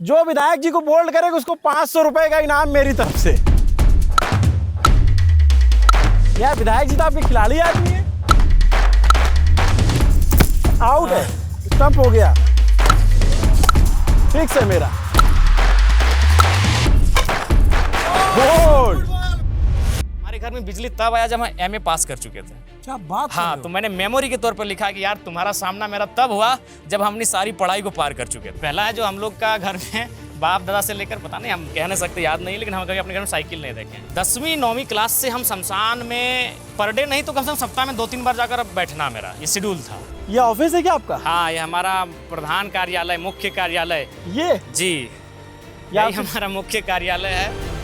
जो विधायक जी को बोल्ड करेगा उसको 500 रुपए का इनाम मेरी तरफ से। यार विधायक जी तो आपके खिलाड़ी आदमी है। आउट है, स्टंप हो गया, फिक्स है मेरा। बोल्ड। हमारे घर में बिजली तब आया जब हम एमए पास कर चुके थे। क्या बात हाँ, तो मैंने मेमोरी के तौर पर लिखा कि यार तुम्हारा सामना मेरा तब हुआ जब हमने सारी पढ़ाई को पार कर चुके थे। पहला है जो हम लोग का घर में बाप दादा से लेकर पता नहीं, हम कह नहीं सकते, याद नहीं, लेकिन हम कभी अपने घर में साइकिल नहीं देखे। 10वीं 9वीं क्लास से हम शमशान में पर डे नहीं तो कम से कम सप्ताह में 2-3 बार जाकर बैठना मेरा ये शेड्यूल था। ये ऑफिस है क्या आपका? हाँ, ये हमारा प्रधान कार्यालय, मुख्य कार्यालय। ये जी, यही हमारा मुख्य कार्यालय है।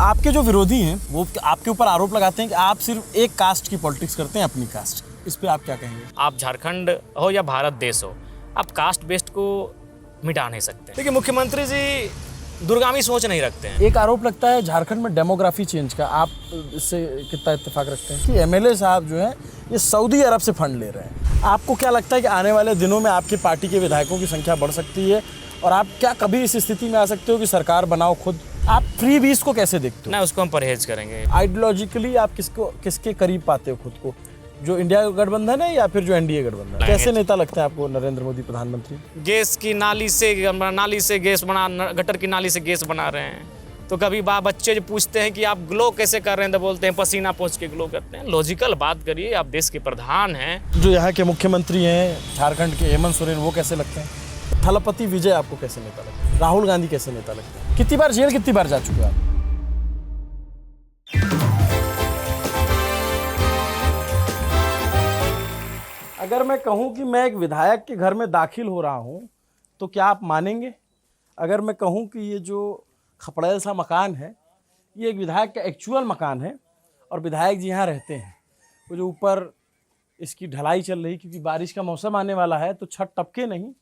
आपके जो विरोधी हैं वो आपके ऊपर आरोप लगाते हैं कि आप सिर्फ एक कास्ट की पॉलिटिक्स करते हैं, अपनी कास्ट। इस पे आप क्या कहेंगे? आप झारखंड हो या भारत देश हो, आप कास्ट बेस्ड को मिटा नहीं सकते। देखिए मुख्यमंत्री जी दूरगामी सोच नहीं रखते हैं। एक आरोप लगता है झारखंड में डेमोग्राफी चेंज का, आप इससे कितना इत्तेफाक रखते हैं कि एमएलए साहब जो हैं ये सऊदी अरब से फंड ले रहे हैं? आपको क्या लगता है कि आने वाले दिनों में आपकी पार्टी के विधायकों की संख्या बढ़ सकती है और आप क्या कभी इस स्थिति में आ सकते हो कि सरकार बनाओ खुद? आप फ्री बीस को कैसे देखते हो? ना, उसको हम परहेज करेंगे। आइडियोलॉजिकली आप किसके करीब पाते हो खुद को? जो इंडिया गठबंधन है या फिर जो एनडीए गठबंधन? कैसे नेता लगते हैं आपको नरेंद्र मोदी प्रधानमंत्री? गैस की नाली से गैस बना, गटर की नाली से गैस बना रहे हैं। तो कभी बच्चे जो पूछते हैं कि आप ग्लो कैसे कर रहे हैं, तो बोलते हैं पसीना पोंछ के ग्लो करते हैं। लॉजिकल बात करिए, आप देश के प्रधान हैं। जो यहाँ के मुख्यमंत्री हैं झारखंड के, हेमंत सोरेन, वो कैसे लगते हैं? थलपति विजय आपको कैसे नेता लगते हैं? राहुल गांधी कैसे नेता लगते हैं? कितनी बार जेल, कितनी बार जा चुके हैं आप? अगर मैं कहूं कि मैं एक विधायक के घर में दाखिल हो रहा हूं तो क्या आप मानेंगे? अगर मैं कहूं कि ये जो खपड़ैल सा मकान है ये एक विधायक का एक्चुअल मकान है और विधायक जी यहाँ रहते हैं, वो जो ऊपर इसकी ढलाई चल रही, क्योंकि बारिश का मौसम आने वाला है तो छत टपके नहीं,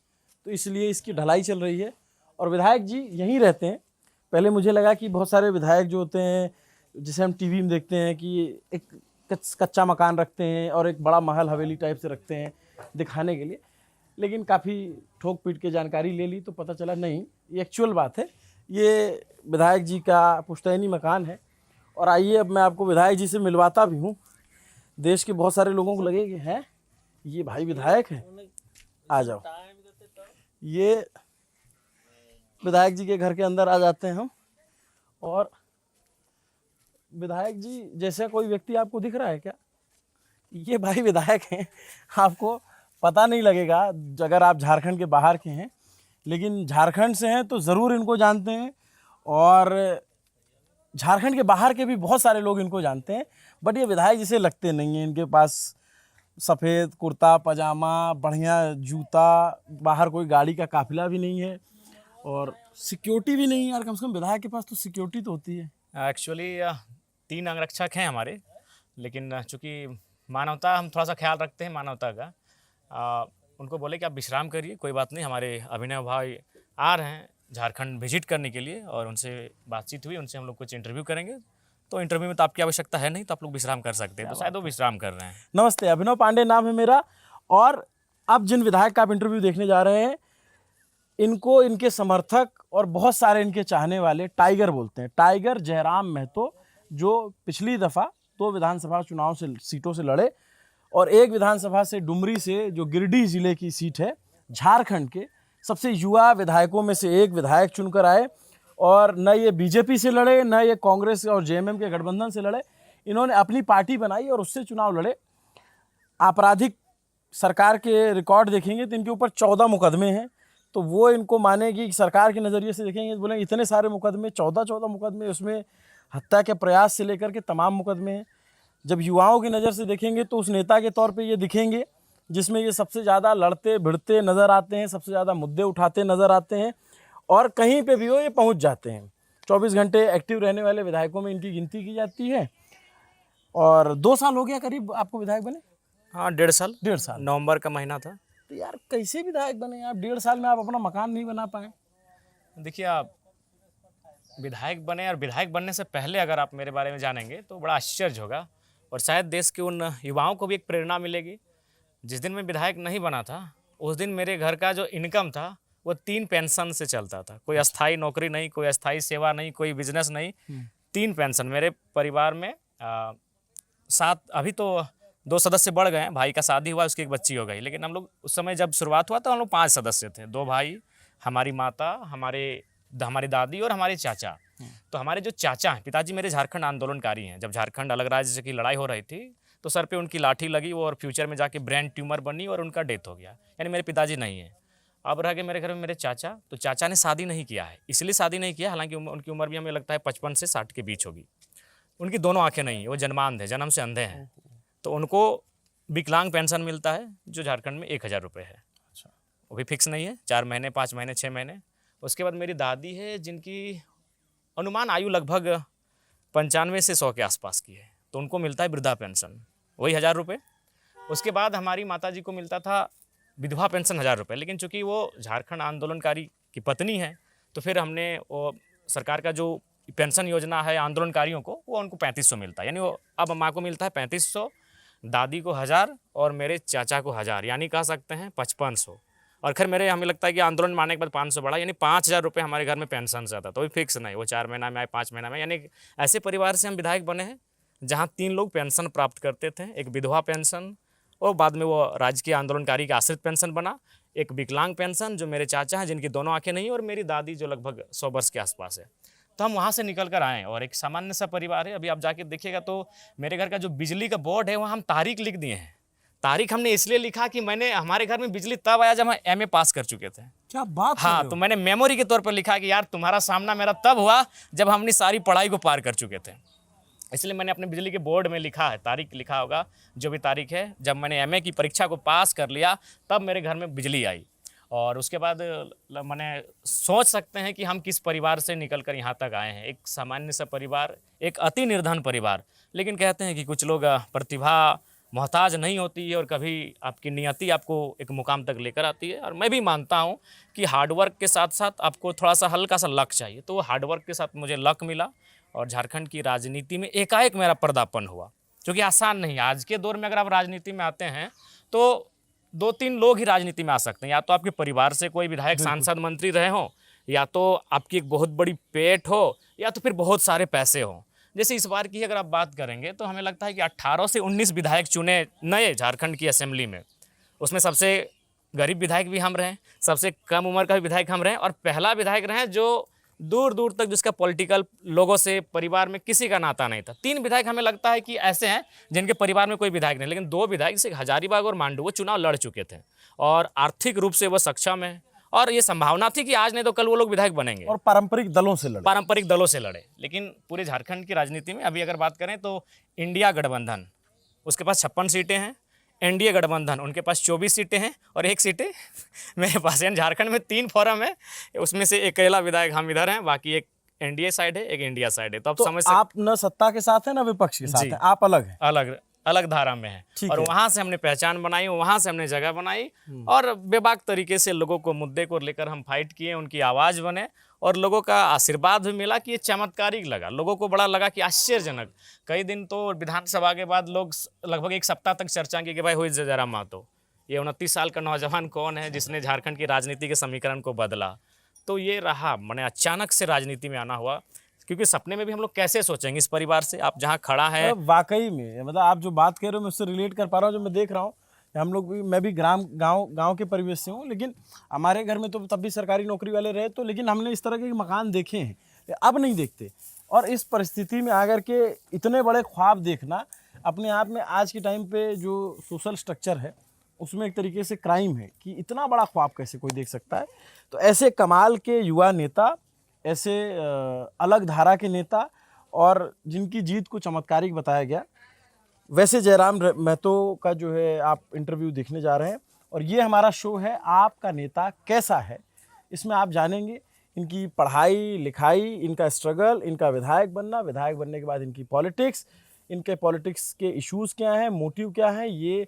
तो इसलिए इसकी ढलाई चल रही है और विधायक जी यहीं रहते हैं। पहले मुझे लगा कि बहुत सारे विधायक जो होते हैं, जिसे हम टीवी में देखते हैं कि एक कच्चा मकान रखते हैं और एक बड़ा महल हवेली टाइप से रखते हैं दिखाने के लिए, लेकिन काफ़ी ठोक पीट के जानकारी ले ली तो पता चला नहीं, ये एक्चुअल बात है। ये विधायक जी का पुश्तैनी मकान है। और आइए अब मैं आपको विधायक जी से मिलवाता भी हूँ। देश के बहुत सारे लोगों को लगे कि हैं ये भाई विधायक है, आ जाओ। ये विधायक जी के घर के अंदर आ जाते हैं हम। और विधायक जी जैसा कोई व्यक्ति आपको दिख रहा है क्या? ये भाई विधायक हैं, आपको पता नहीं लगेगा अगर आप झारखंड के बाहर के हैं, लेकिन झारखंड से हैं तो ज़रूर इनको जानते हैं और झारखंड के बाहर के भी बहुत सारे लोग इनको जानते हैं। बट ये विधायक जैसे लगते नहीं हैं। इनके पास सफ़ेद कुर्ता पजामा, बढ़िया जूता, बाहर कोई गाड़ी का काफिला भी नहीं है और सिक्योरिटी भी नहीं है। यार कम से कम विधायक के पास तो सिक्योरिटी तो होती है। एक्चुअली 3 अंगरक्षक हैं हमारे, लेकिन चूँकि मानवता, हम थोड़ा सा ख्याल रखते हैं मानवता का। उनको बोले कि आप विश्राम करिए, कोई बात नहीं। हमारे अभिनव भाई आ रहे हैं झारखंड विजिट करने के लिए और उनसे बातचीत हुई, उनसे हम लोग कुछ इंटरव्यू करेंगे। तो इंटरव्यू में तो आपकी आवश्यकता है नहीं, तो आप लोग विश्राम कर सकते हैं। तो शायद वो विश्राम कर रहे हैं। नमस्ते, अभिनव पांडे नाम है मेरा। और अब जिन विधायक का आप इंटरव्यू देखने जा रहे हैं, इनको इनके समर्थक और बहुत सारे इनके चाहने वाले टाइगर बोलते हैं। टाइगर जयराम महतो, जो पिछली दफ़ा 2 विधानसभा चुनाव से सीटों से लड़े और एक विधानसभा से डुमरी से, जो गिरिडीह जिले की सीट है, झारखंड के सबसे युवा विधायकों में से एक विधायक चुनकर आए। और न ये बीजेपी से लड़े, न ये कांग्रेस और जेएमएम के गठबंधन से लड़े, इन्होंने अपनी पार्टी बनाई और उससे चुनाव लड़े। आपराधिक सरकार के रिकॉर्ड देखेंगे तो इनके ऊपर 14 मुकदमे हैं। तो वो इनको मानेगी, सरकार के नज़रिए से देखेंगे तो बोलेंगे इतने सारे मुकदमे, 14 मुकदमे, उसमें हत्या के प्रयास से लेकर के तमाम मुकदमे हैं। जब युवाओं की नज़र से देखेंगे तो उस नेता के तौर पे ये दिखेंगे जिसमें ये सबसे ज़्यादा लड़ते भिड़ते नज़र आते हैं, सबसे ज़्यादा मुद्दे उठाते नज़र आते हैं और कहीं पे भी हो ये पहुंच जाते हैं। 24 घंटे एक्टिव रहने वाले विधायकों में इनकी गिनती की जाती है। और 2 साल हो गया करीब आपको विधायक बने? हाँ, 1.5 साल। 1.5 साल, नवंबर का महीना था। तो यार कैसे विधायक बने आप? 1.5 साल में आप अपना मकान नहीं बना पाए? देखिए, आप विधायक बने और विधायक बनने से पहले अगर आप मेरे बारे में जानेंगे तो बड़ा आश्चर्य होगा और शायद देश के उन युवाओं को भी एक प्रेरणा मिलेगी। जिस दिन मैं विधायक नहीं बना था, उस दिन मेरे घर का जो इनकम था वो 3 पेंशन से चलता था। कोई अस्थाई नौकरी नहीं, कोई अस्थाई सेवा नहीं, कोई बिजनेस नहीं, 3 पेंशन। मेरे परिवार में 7, अभी तो 2 सदस्य बढ़ गए हैं, भाई का शादी हुआ, उसकी एक बच्ची हो गई, लेकिन हम लोग उस समय जब शुरुआत हुआ तो हम लोग 5 सदस्य थे, 2 भाई, हमारी माता, हमारी दादी और हमारे चाचा। तो हमारे जो चाचा हैं, पिताजी मेरे झारखंड आंदोलनकारी हैं। जब झारखंड अलग राज्य की लड़ाई हो रही थी तो सर पे उनकी लाठी लगी और फ्यूचर में जाके ब्रेन ट्यूमर बनी और उनका डेथ हो गया, यानी मेरे पिताजी नहीं है। अब रह गए मेरे घर में मेरे चाचा। तो चाचा ने शादी नहीं किया है, इसलिए शादी नहीं किया, हालांकि उनकी उम्र भी हमें लगता है 55 से 60 के बीच होगी। उनकी दोनों आंखें नहीं है, वो जन्मांध है, जन्म से अंधे हैं। तो उनको विकलांग पेंशन मिलता है जो झारखंड में 1000 रुपये है। अच्छा। वो भी फिक्स नहीं है, 4 महीने, 5 महीने, 6 महीने। उसके बाद मेरी दादी है जिनकी अनुमान आयु लगभग 95 से 100 के आसपास की है, तो उनको मिलता है वृद्धा पेंशन, वही 1000 रुपये। उसके बाद हमारी माताजी को मिलता था विधवा पेंशन 1000 रुपये, लेकिन चूंकि वो झारखंड आंदोलनकारी की पत्नी है तो फिर हमने वो सरकार का जो पेंशन योजना है आंदोलनकारियों को, वो उनको 3500 मिलता है, यानी वो अब माँ को मिलता है 3500, दादी को 1000 और मेरे चाचा को 1000, यानी कह सकते हैं 5500। और खैर मेरे हमें लगता है कि आंदोलन मारने के बाद 500 बढ़ा, यानी 5000 रुपये हमारे घर में पेंशन से आता, तो भी फिक्स नहीं, वो 4 महीना में आए, 5 महीना में। यानी ऐसे परिवार से हम विधायक बने हैं जहाँ 3 लोग पेंशन प्राप्त करते थे, एक विधवा पेंशन और बाद में वो राजकीय आंदोलनकारी का आश्रित पेंशन बना, एक विकलांग पेंशन जो मेरे चाचा हैं जिनकी दोनों आंखें नहीं, और मेरी दादी जो लगभग 100 वर्ष के आसपास है। तो हम वहाँ से निकल कर आए और एक सामान्य सा परिवार है। अभी आप जाके देखिएगा तो मेरे घर का जो बिजली का बोर्ड है वहाँ हम तारीख लिख दिए हैं। तारीख हमने इसलिए लिखा कि हमारे घर में बिजली तब आया जब हम एमए पास कर चुके थे। क्या बात। हाँ, तो मैंने मेमोरी के तौर पर लिखा कि यार तुम्हारा सामना मेरा तब हुआ जब हमने सारी पढ़ाई को पार कर चुके थे, इसलिए मैंने अपने बिजली के बोर्ड में लिखा है, तारीख लिखा होगा जो भी तारीख है, जब मैंने एमए की परीक्षा को पास कर लिया तब मेरे घर में बिजली आई। और उसके बाद मैंने सोच सकते हैं कि हम किस परिवार से निकल कर यहाँ तक आए हैं, एक सामान्य सा परिवार, एक अति निर्धन परिवार। लेकिन कहते हैं कि कुछ लोग प्रतिभा मोहताज नहीं होती है और कभी आपकी नियति आपको एक मुकाम तक लेकर आती है। और मैं भी मानता हूँ कि हार्डवर्क के साथ साथ आपको थोड़ा सा हल्का सा लक चाहिए, तो वो हार्डवर्क के साथ मुझे लक मिला और झारखंड की राजनीति में एकाएक मेरा पदार्पण हुआ, जो कि आसान नहीं है। आज के दौर में अगर आप राजनीति में आते हैं तो 2-3 लोग ही राजनीति में आ सकते हैं, या तो आपके परिवार से कोई विधायक, सांसद, मंत्री रहे हों, या तो आपकी एक बहुत बड़ी पेट हो, या तो फिर बहुत सारे पैसे हों। जैसे इस बार की अगर आप बात करेंगे तो हमें लगता है कि 18 से 19 विधायक चुने नए झारखंड की असेंबली में। उसमें सबसे गरीब विधायक भी हम रहे, सबसे कम उम्र का भी विधायक हम रहे, और पहला विधायक रहे जो दूर दूर तक जिसका पॉलिटिकल लोगों से परिवार में किसी का नाता नहीं था। 3 विधायक हमें लगता है कि ऐसे हैं जिनके परिवार में कोई विधायक नहीं, लेकिन 2 विधायक जैसे हजारीबाग और मांडू वो चुनाव लड़ चुके थे और आर्थिक रूप से वो सक्षम है, और ये संभावना थी कि आज नहीं तो कल वो लोग विधायक बनेंगे। और पारंपरिक दलों से लड़े। लेकिन पूरे झारखंड की राजनीति में अभी अगर बात करें तो इंडिया गठबंधन, उसके पास 56 सीटें हैं, एनडीए गठबंधन उनके पास 24 सीटें हैं, और 1 सीटें मेरे पास है। झारखंड में 3 फोरम है, उसमें से अकेला विधायक हम इधर हैं, बाकी एक एनडीए साइड है, एक इंडिया साइड है। तो आप समझ सकते, आप न सत्ता के साथ हैं न विपक्ष के साथ हैं, आप अलग हैं, अलग धारा में है। और वहाँ से हमने पहचान बनाई, वहाँ से हमने जगह बनाई, और बेबाक तरीके से लोगों को मुद्दे को लेकर हम फाइट किए, उनकी आवाज़ बने, और लोगों का आशीर्वाद भी मिला कि ये चमत्कारिक लगा। लोगों को बड़ा लगा कि आश्चर्यजनक। कई दिन तो विधानसभा के बाद लोग लगभग 1 सप्ताह तक चर्चा की कि भाई हुई जयराम महतो, ये 29 साल का नौजवान कौन है जिसने झारखंड की राजनीति के समीकरण को बदला। तो ये रहा, मैंने अचानक से राजनीति में आना हुआ, क्योंकि सपने में भी हम लोग कैसे सोचेंगे इस परिवार से। आप जहाँ खड़ा है, वाकई में मतलब आप जो बात कह रहे हो मैं उससे रिलेट कर पा रहा हूँ। जो मैं देख रहा हूँ, हम लोग भी, मैं भी गांव के परिवेश से हूँ, लेकिन हमारे घर में तो तब भी सरकारी नौकरी वाले रहे, तो लेकिन हमने इस तरह के मकान देखे हैं, अब नहीं देखते। और इस परिस्थिति में आकर के इतने बड़े ख्वाब देखना अपने आप में आज के टाइम पे जो सोशल स्ट्रक्चर है उसमें एक तरीके से क्राइम है कि इतना बड़ा ख्वाब कैसे कोई देख सकता है। तो ऐसे कमाल के युवा नेता, ऐसे अलग धारा के नेता, और जिनकी जीत को चमत्कारिक बताया गया। वैसे जयराम महतो का जो है आप इंटरव्यू देखने जा रहे हैं, और ये हमारा शो है आपका नेता कैसा है। इसमें आप जानेंगे इनकी पढ़ाई लिखाई, इनका स्ट्रगल, इनका विधायक बनने के बाद इनकी पॉलिटिक्स, इनके पॉलिटिक्स के इश्यूज़ क्या हैं, मोटिव क्या है, ये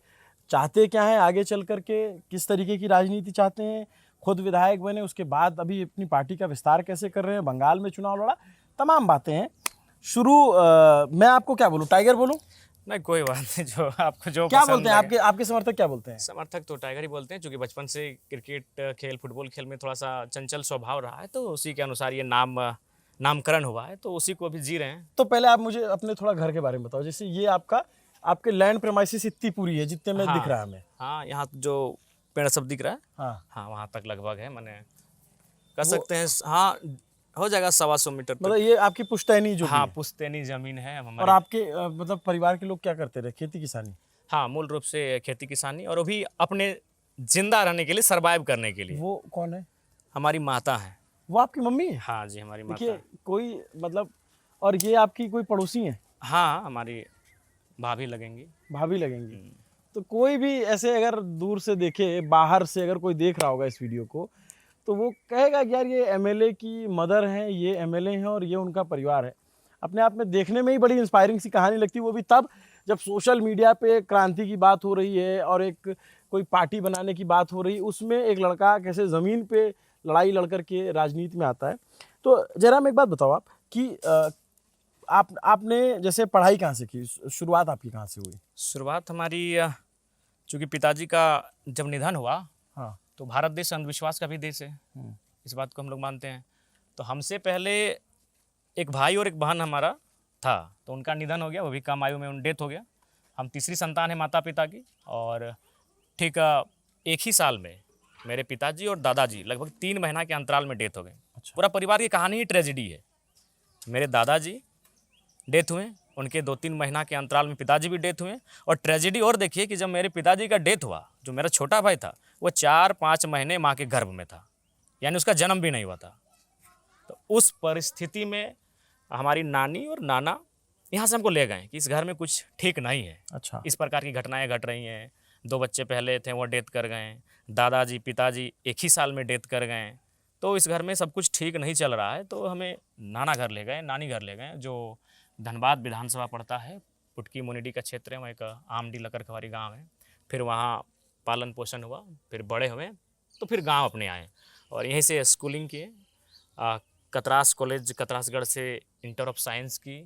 चाहते क्या हैं आगे चल कर के, किस तरीके की राजनीति चाहते हैं, खुद विधायक बने उसके बाद अभी अपनी पार्टी का विस्तार कैसे कर रहे हैं, बंगाल में चुनाव लड़ा, तमाम बातें हैं। शुरू मैं आपको क्या बोलूँ, टाइगर बोलूँ? नहीं कोई बात नहीं, जो आपको जो क्या पसंद बोलते हैं लगे। आपके आपके समर्थक क्या बोलते हैं? समर्थक तो टाइगर ही बोलते हैं, क्योंकि बचपन से क्रिकेट खेल, फुटबॉल खेल में थोड़ा सा चंचल स्वभाव रहा है, तो उसी के अनुसार ये नामकरण हुआ है, तो उसी को अभी जी रहे हैं। तो पहले आप मुझे अपने थोड़ा घर के बारे में बताओ। जैसे ये आपका आपके लैंड प्रेमाइसिस इतनी पूरी है जितने में दिख रहा है हमें। हाँ, यहाँ जो पेड़ सब दिख रहा है, हाँ, हाँ वहाँ तक लगभग है, मैंने कर सकते हैं, हाँ हो जाएगा 125 मीटर मतलब तक। ये आपकी पुश्तैनी जो भी हाँ, है। पुश्तैनी जमीन है और हमारी। आपके मतलब परिवार के लोग क्या करते रहे? खेती किसानी? हाँ, मूल रूप से खेती किसानी, और वो भी अपने जिंदा रहने के लिए, सरवाइव करने के लिए। वो कौन है? हमारी माता है। वो आपकी मम्मी है? हाँ जी, हमारी माता देखिए है। कोई मतलब, और ये आपकी कोई पड़ोसी हैं? हाँ, हमारी भाभी लगेंगी। भाभी लगेंगी। तो कोई भी ऐसे अगर दूर से देखे, बाहर से अगर कोई देख रहा होगा इस वीडियो को, तो वो कहेगा कि यार ये एमएलए की मदर हैं, ये एमएलए हैं और ये उनका परिवार है। अपने आप में देखने में ही बड़ी इंस्पायरिंग सी कहानी लगती है, वो भी तब जब सोशल मीडिया पे क्रांति की बात हो रही है और एक कोई पार्टी बनाने की बात हो रही है, उसमें एक लड़का कैसे ज़मीन पे लड़ाई लड़ कर के राजनीति में आता है। तो जयराम एक बात बताओ आप कि आपने जैसे पढ़ाई कहाँ से की? शुरुआत आपकी कहाँ से हुई? शुरुआत हमारी चूँकि पिताजी का जब निधन हुआ, हाँ। तो भारत देश अंधविश्वास का भी देश है, इस बात को हम लोग मानते हैं। तो हमसे पहले एक भाई और एक बहन हमारा था, तो उनका निधन हो गया, वो भी कम आयु में उन डेथ हो गया। हम तीसरी संतान है माता पिता की, और ठीक एक ही साल में मेरे पिताजी और दादाजी लगभग 3 महीना के अंतराल में डेथ हो गए। अच्छा। पूरा परिवार की कहानी ही ट्रेजिडी है। मेरे दादाजी डेथ हुए, उनके 2-3 महीना के अंतराल में पिताजी भी डेथ हुए। और ट्रेजिडी और देखिए कि जब मेरे पिताजी का डेथ हुआ, जो मेरा छोटा भाई था, वो 4-5 महीने माँ के गर्भ में था, यानी उसका जन्म भी नहीं हुआ था। तो उस परिस्थिति में हमारी नानी और नाना यहाँ से हमको ले गए कि इस घर में कुछ ठीक नहीं है, अच्छा। इस प्रकार की घटनाएं घट रही हैं। 2 बच्चे पहले थे, वो डेथ कर गए। दादाजी पिताजी एक ही साल में डेथ कर गए। तो इस घर में सब कुछ ठीक नहीं चल रहा है, तो हमें नाना घर ले गए, नानी घर ले गए, जो धनबाद विधानसभा पड़ता है, पुटकी मुनिडी का क्षेत्र है, वहाँ एक आमडी लकरखवारी गांव है। फिर वहाँ पालन पोषण हुआ, फिर बड़े हुए, तो फिर गांव अपने आए और यहीं से स्कूलिंग किए। कतरास कॉलेज कतरासगढ़ से इंटर ऑफ साइंस की,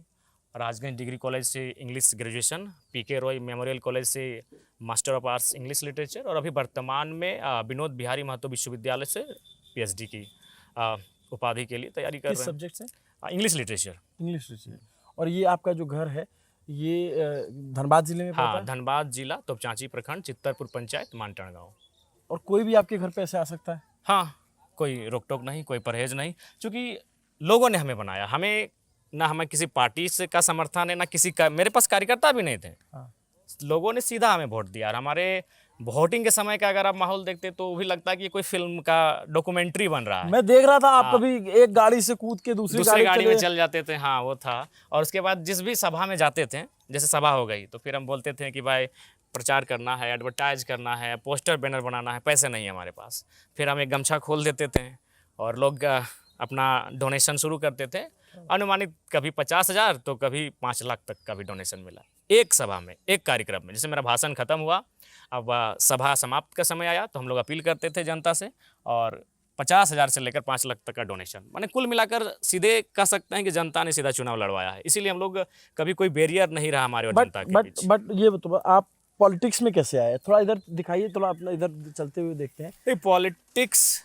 राजगंज डिग्री कॉलेज से इंग्लिश ग्रेजुएशन, पीके रॉय मेमोरियल कॉलेज से master of arts English literature, और अभी वर्तमान में विनोद बिहारी महतो विश्वविद्यालय से पीएचडी की उपाधि के लिए तैयारी कर किस रहे हैं। सब्जेक्ट से? English literature. English literature. और ये आपका जो घर है ये धनबाद जिले में पड़ता हाँ, है? धनबाद जिला, तोपचांची प्रखंड, चित्तरपुर पंचायत, मानटण गाँव। और कोई भी आपके घर पे ऐसे आ सकता है? हाँ, कोई रोक टोक नहीं, कोई परहेज नहीं, क्योंकि लोगों ने हमें बनाया। हमें ना हमें किसी पार्टी से का समर्थन है, ना किसी का, मेरे पास कार्यकर्ता भी नहीं थे। हाँ। लोगों ने सीधा हमें वोट दिया। और हमारे वोटिंग के समय का अगर आप माहौल देखते तो वो भी लगता है कि ये कोई फिल्म का डॉक्यूमेंट्री बन रहा है। मैं देख रहा था आप कभी एक गाड़ी से कूद के दूसरी गाड़ी में चल जाते थे। हाँ, वो था। और उसके बाद जिस भी सभा में जाते थे, जैसे सभा हो गई, तो फिर हम बोलते थे कि भाई प्रचार करना है, एडवर्टाइज करना है, पोस्टर बैनर बनाना है, पैसे नहीं है हमारे पास। फिर हम एक गमछा खोल देते थे और लोग अपना डोनेशन शुरू करते थे। अनुमानित कभी 50,000 तो कभी 5 लाख तक का भी डोनेशन मिला एक सभा में, एक कार्यक्रम में। जैसे मेरा भाषण खत्म हुआ, अब सभा समाप्त का समय आया, तो हम लोग अपील करते थे जनता से, और 50,000 से लेकर 5 लाख तक का डोनेशन, माने कुल मिलाकर सीधे कह सकते हैं कि जनता ने सीधा चुनाव लड़वाया है। इसीलिए हम लोग कभी कोई बैरियर नहीं रहा हमारे और जनता के बीच। बट ये बताओ आप पॉलिटिक्स में कैसे आए? थोड़ा इधर दिखाइए, थोड़ा अपना इधर चलते हुए देखते हैं। पॉलिटिक्स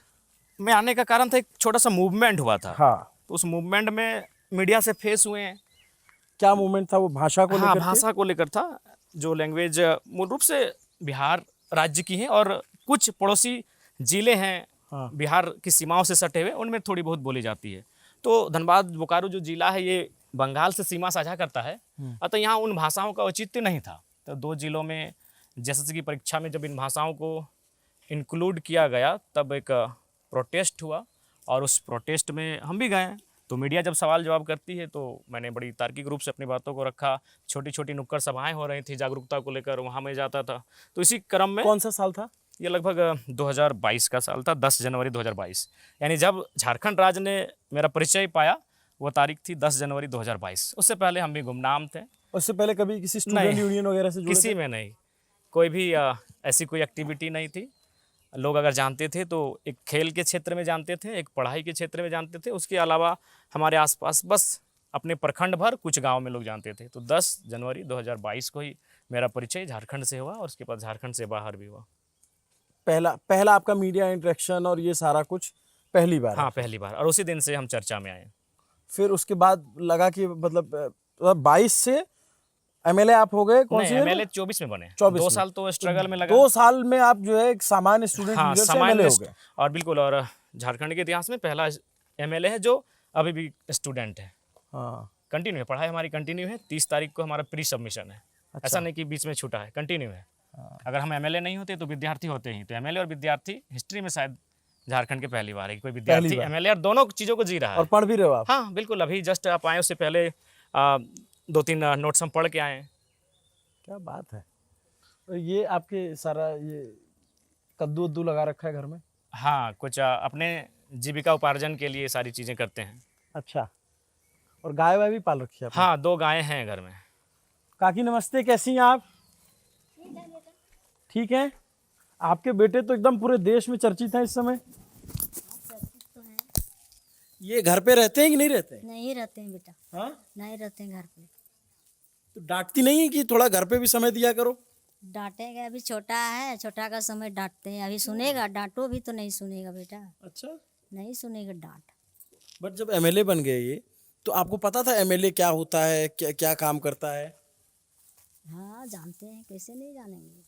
में आने का कारण था, एक छोटा सा मूवमेंट हुआ था। हाँ। तो उस मूवमेंट में मीडिया से फेस हुए हैं। क्या मूवमेंट था वो? भाषा को हाँ, लेकर के? भाषा को लेकर था। जो लैंग्वेज मूल रूप से बिहार राज्य की है, और कुछ पड़ोसी जिले हैं हाँ। बिहार की सीमाओं से सटे हुए, उनमें थोड़ी बहुत बोली जाती है। तो धनबाद बोकारो जो जिला है, ये बंगाल से सीमा साझा करता है, अतः यहाँ उन भाषाओं का औचित्य नहीं था। तो 2 जिलों में जैसे की परीक्षा में जब इन भाषाओं को इंक्लूड किया गया, तब एक प्रोटेस्ट हुआ, और उस प्रोटेस्ट में हम भी गए। तो मीडिया जब सवाल जवाब करती है, तो मैंने बड़ी तार्किक रूप से अपनी बातों को रखा। छोटी छोटी नुक्कड़ सभाएं हो रही थी जागरूकता को लेकर, वहाँ मैं जाता था। तो इसी क्रम में, कौन सा साल था ये लगभग 2022 का साल था, 10 जनवरी 2022, यानी जब झारखंड राज्य ने मेरा परिचय पाया, वो तारीख थी 10 जनवरी 2022। उससे पहले हम भी गुमनाम थे। उससे पहले कभी किसी स्टूडेंट यूनियन वगैरह से जुड़े किसी थे? में नहीं, कोई भी ऐसी कोई एक्टिविटी नहीं थी। लोग अगर जानते थे तो एक खेल के क्षेत्र में जानते थे, एक पढ़ाई के क्षेत्र में जानते थे, उसके अलावा हमारे आसपास बस अपने प्रखंड भर कुछ गांव में लोग जानते थे। तो 10 जनवरी 2022 को ही मेरा परिचय झारखंड से हुआ और उसके बाद झारखंड से बाहर भी हुआ। पहला पहला आपका मीडिया इंटरेक्शन और ये सारा कुछ पहली बार है। हाँ, पहली बार, और उसी दिन से हम चर्चा में आए। फिर उसके बाद लगा कि मतलब 22 से एमएलए आप हो गए कौन नहीं, सी ईयर में? एमएलए 24 में बने। 24 2 में। साल तो स्ट्रगल में लगा। 2 साल में आप जो है एक सामान्य स्टूडेंट हाँ, लीडर से सामान्य एमएलए हो गए। और बिल्कुल, और झारखंड के इतिहास में पहला एमएलए है जो अभी भी स्टूडेंट है। हाँ, कंटिन्यू है, पढ़ाई हमारी कंटिन्यू है। 30 तारीख को हमारा प्री सबमिशन है। ऐसा नहीं कि बीच में छूटा है, कंटिन्यू है। अगर हम एमएलए नहीं होते तो विद्यार्थी होते ही। तो एमएलए और विद्यार्थी हिस्ट्री में शायद झारखंड के पहली बार है कि कोई विद्यार्थी बार। एमएलए और दोनों चीज़ों को जी रहा है। और पढ़ भी रहे हो आप? हाँ बिल्कुल, अभी जस्ट आप आए, उससे पहले 2-3 नोट्स हम पढ़ के आए हैं। क्या बात है। और ये आपके सारा ये कद्दू वद्दू लगा रखा है घर में? हाँ, कुछ अपने जीविका उपार्जन के लिए सारी चीज़ें करते हैं। अच्छा, और गाय वाय भी पाल रखी है आपने? हाँ, 2 गायें हैं घर में। काकी नमस्ते, कैसी हैं आप? ठीक है। आपके बेटे तो एकदम पूरे देश में चर्चित हैं इस समय। ये घर पे रहते हैं कि नहीं रहते हैं? नहीं रहते हैं बेटा, हाँ, नहीं रहते हैं घर पे। तो डांटती नहीं है कि थोड़ा घर पे भी समय दिया करो? डांटेगा, अभी छोटा है, छोटा का समय डांटते हैं। अभी सुनेगा, डांटो भी तो नहीं सुनेगा बेटा, अच्छा, नहीं सुनेगा डांट। बट जब एमएलए बन गए ये, तो आपको पता था एमएलए क्या होता है, क्या क्या काम करता है? हाँ जानते हैं, कैसे नहीं जानेंगे।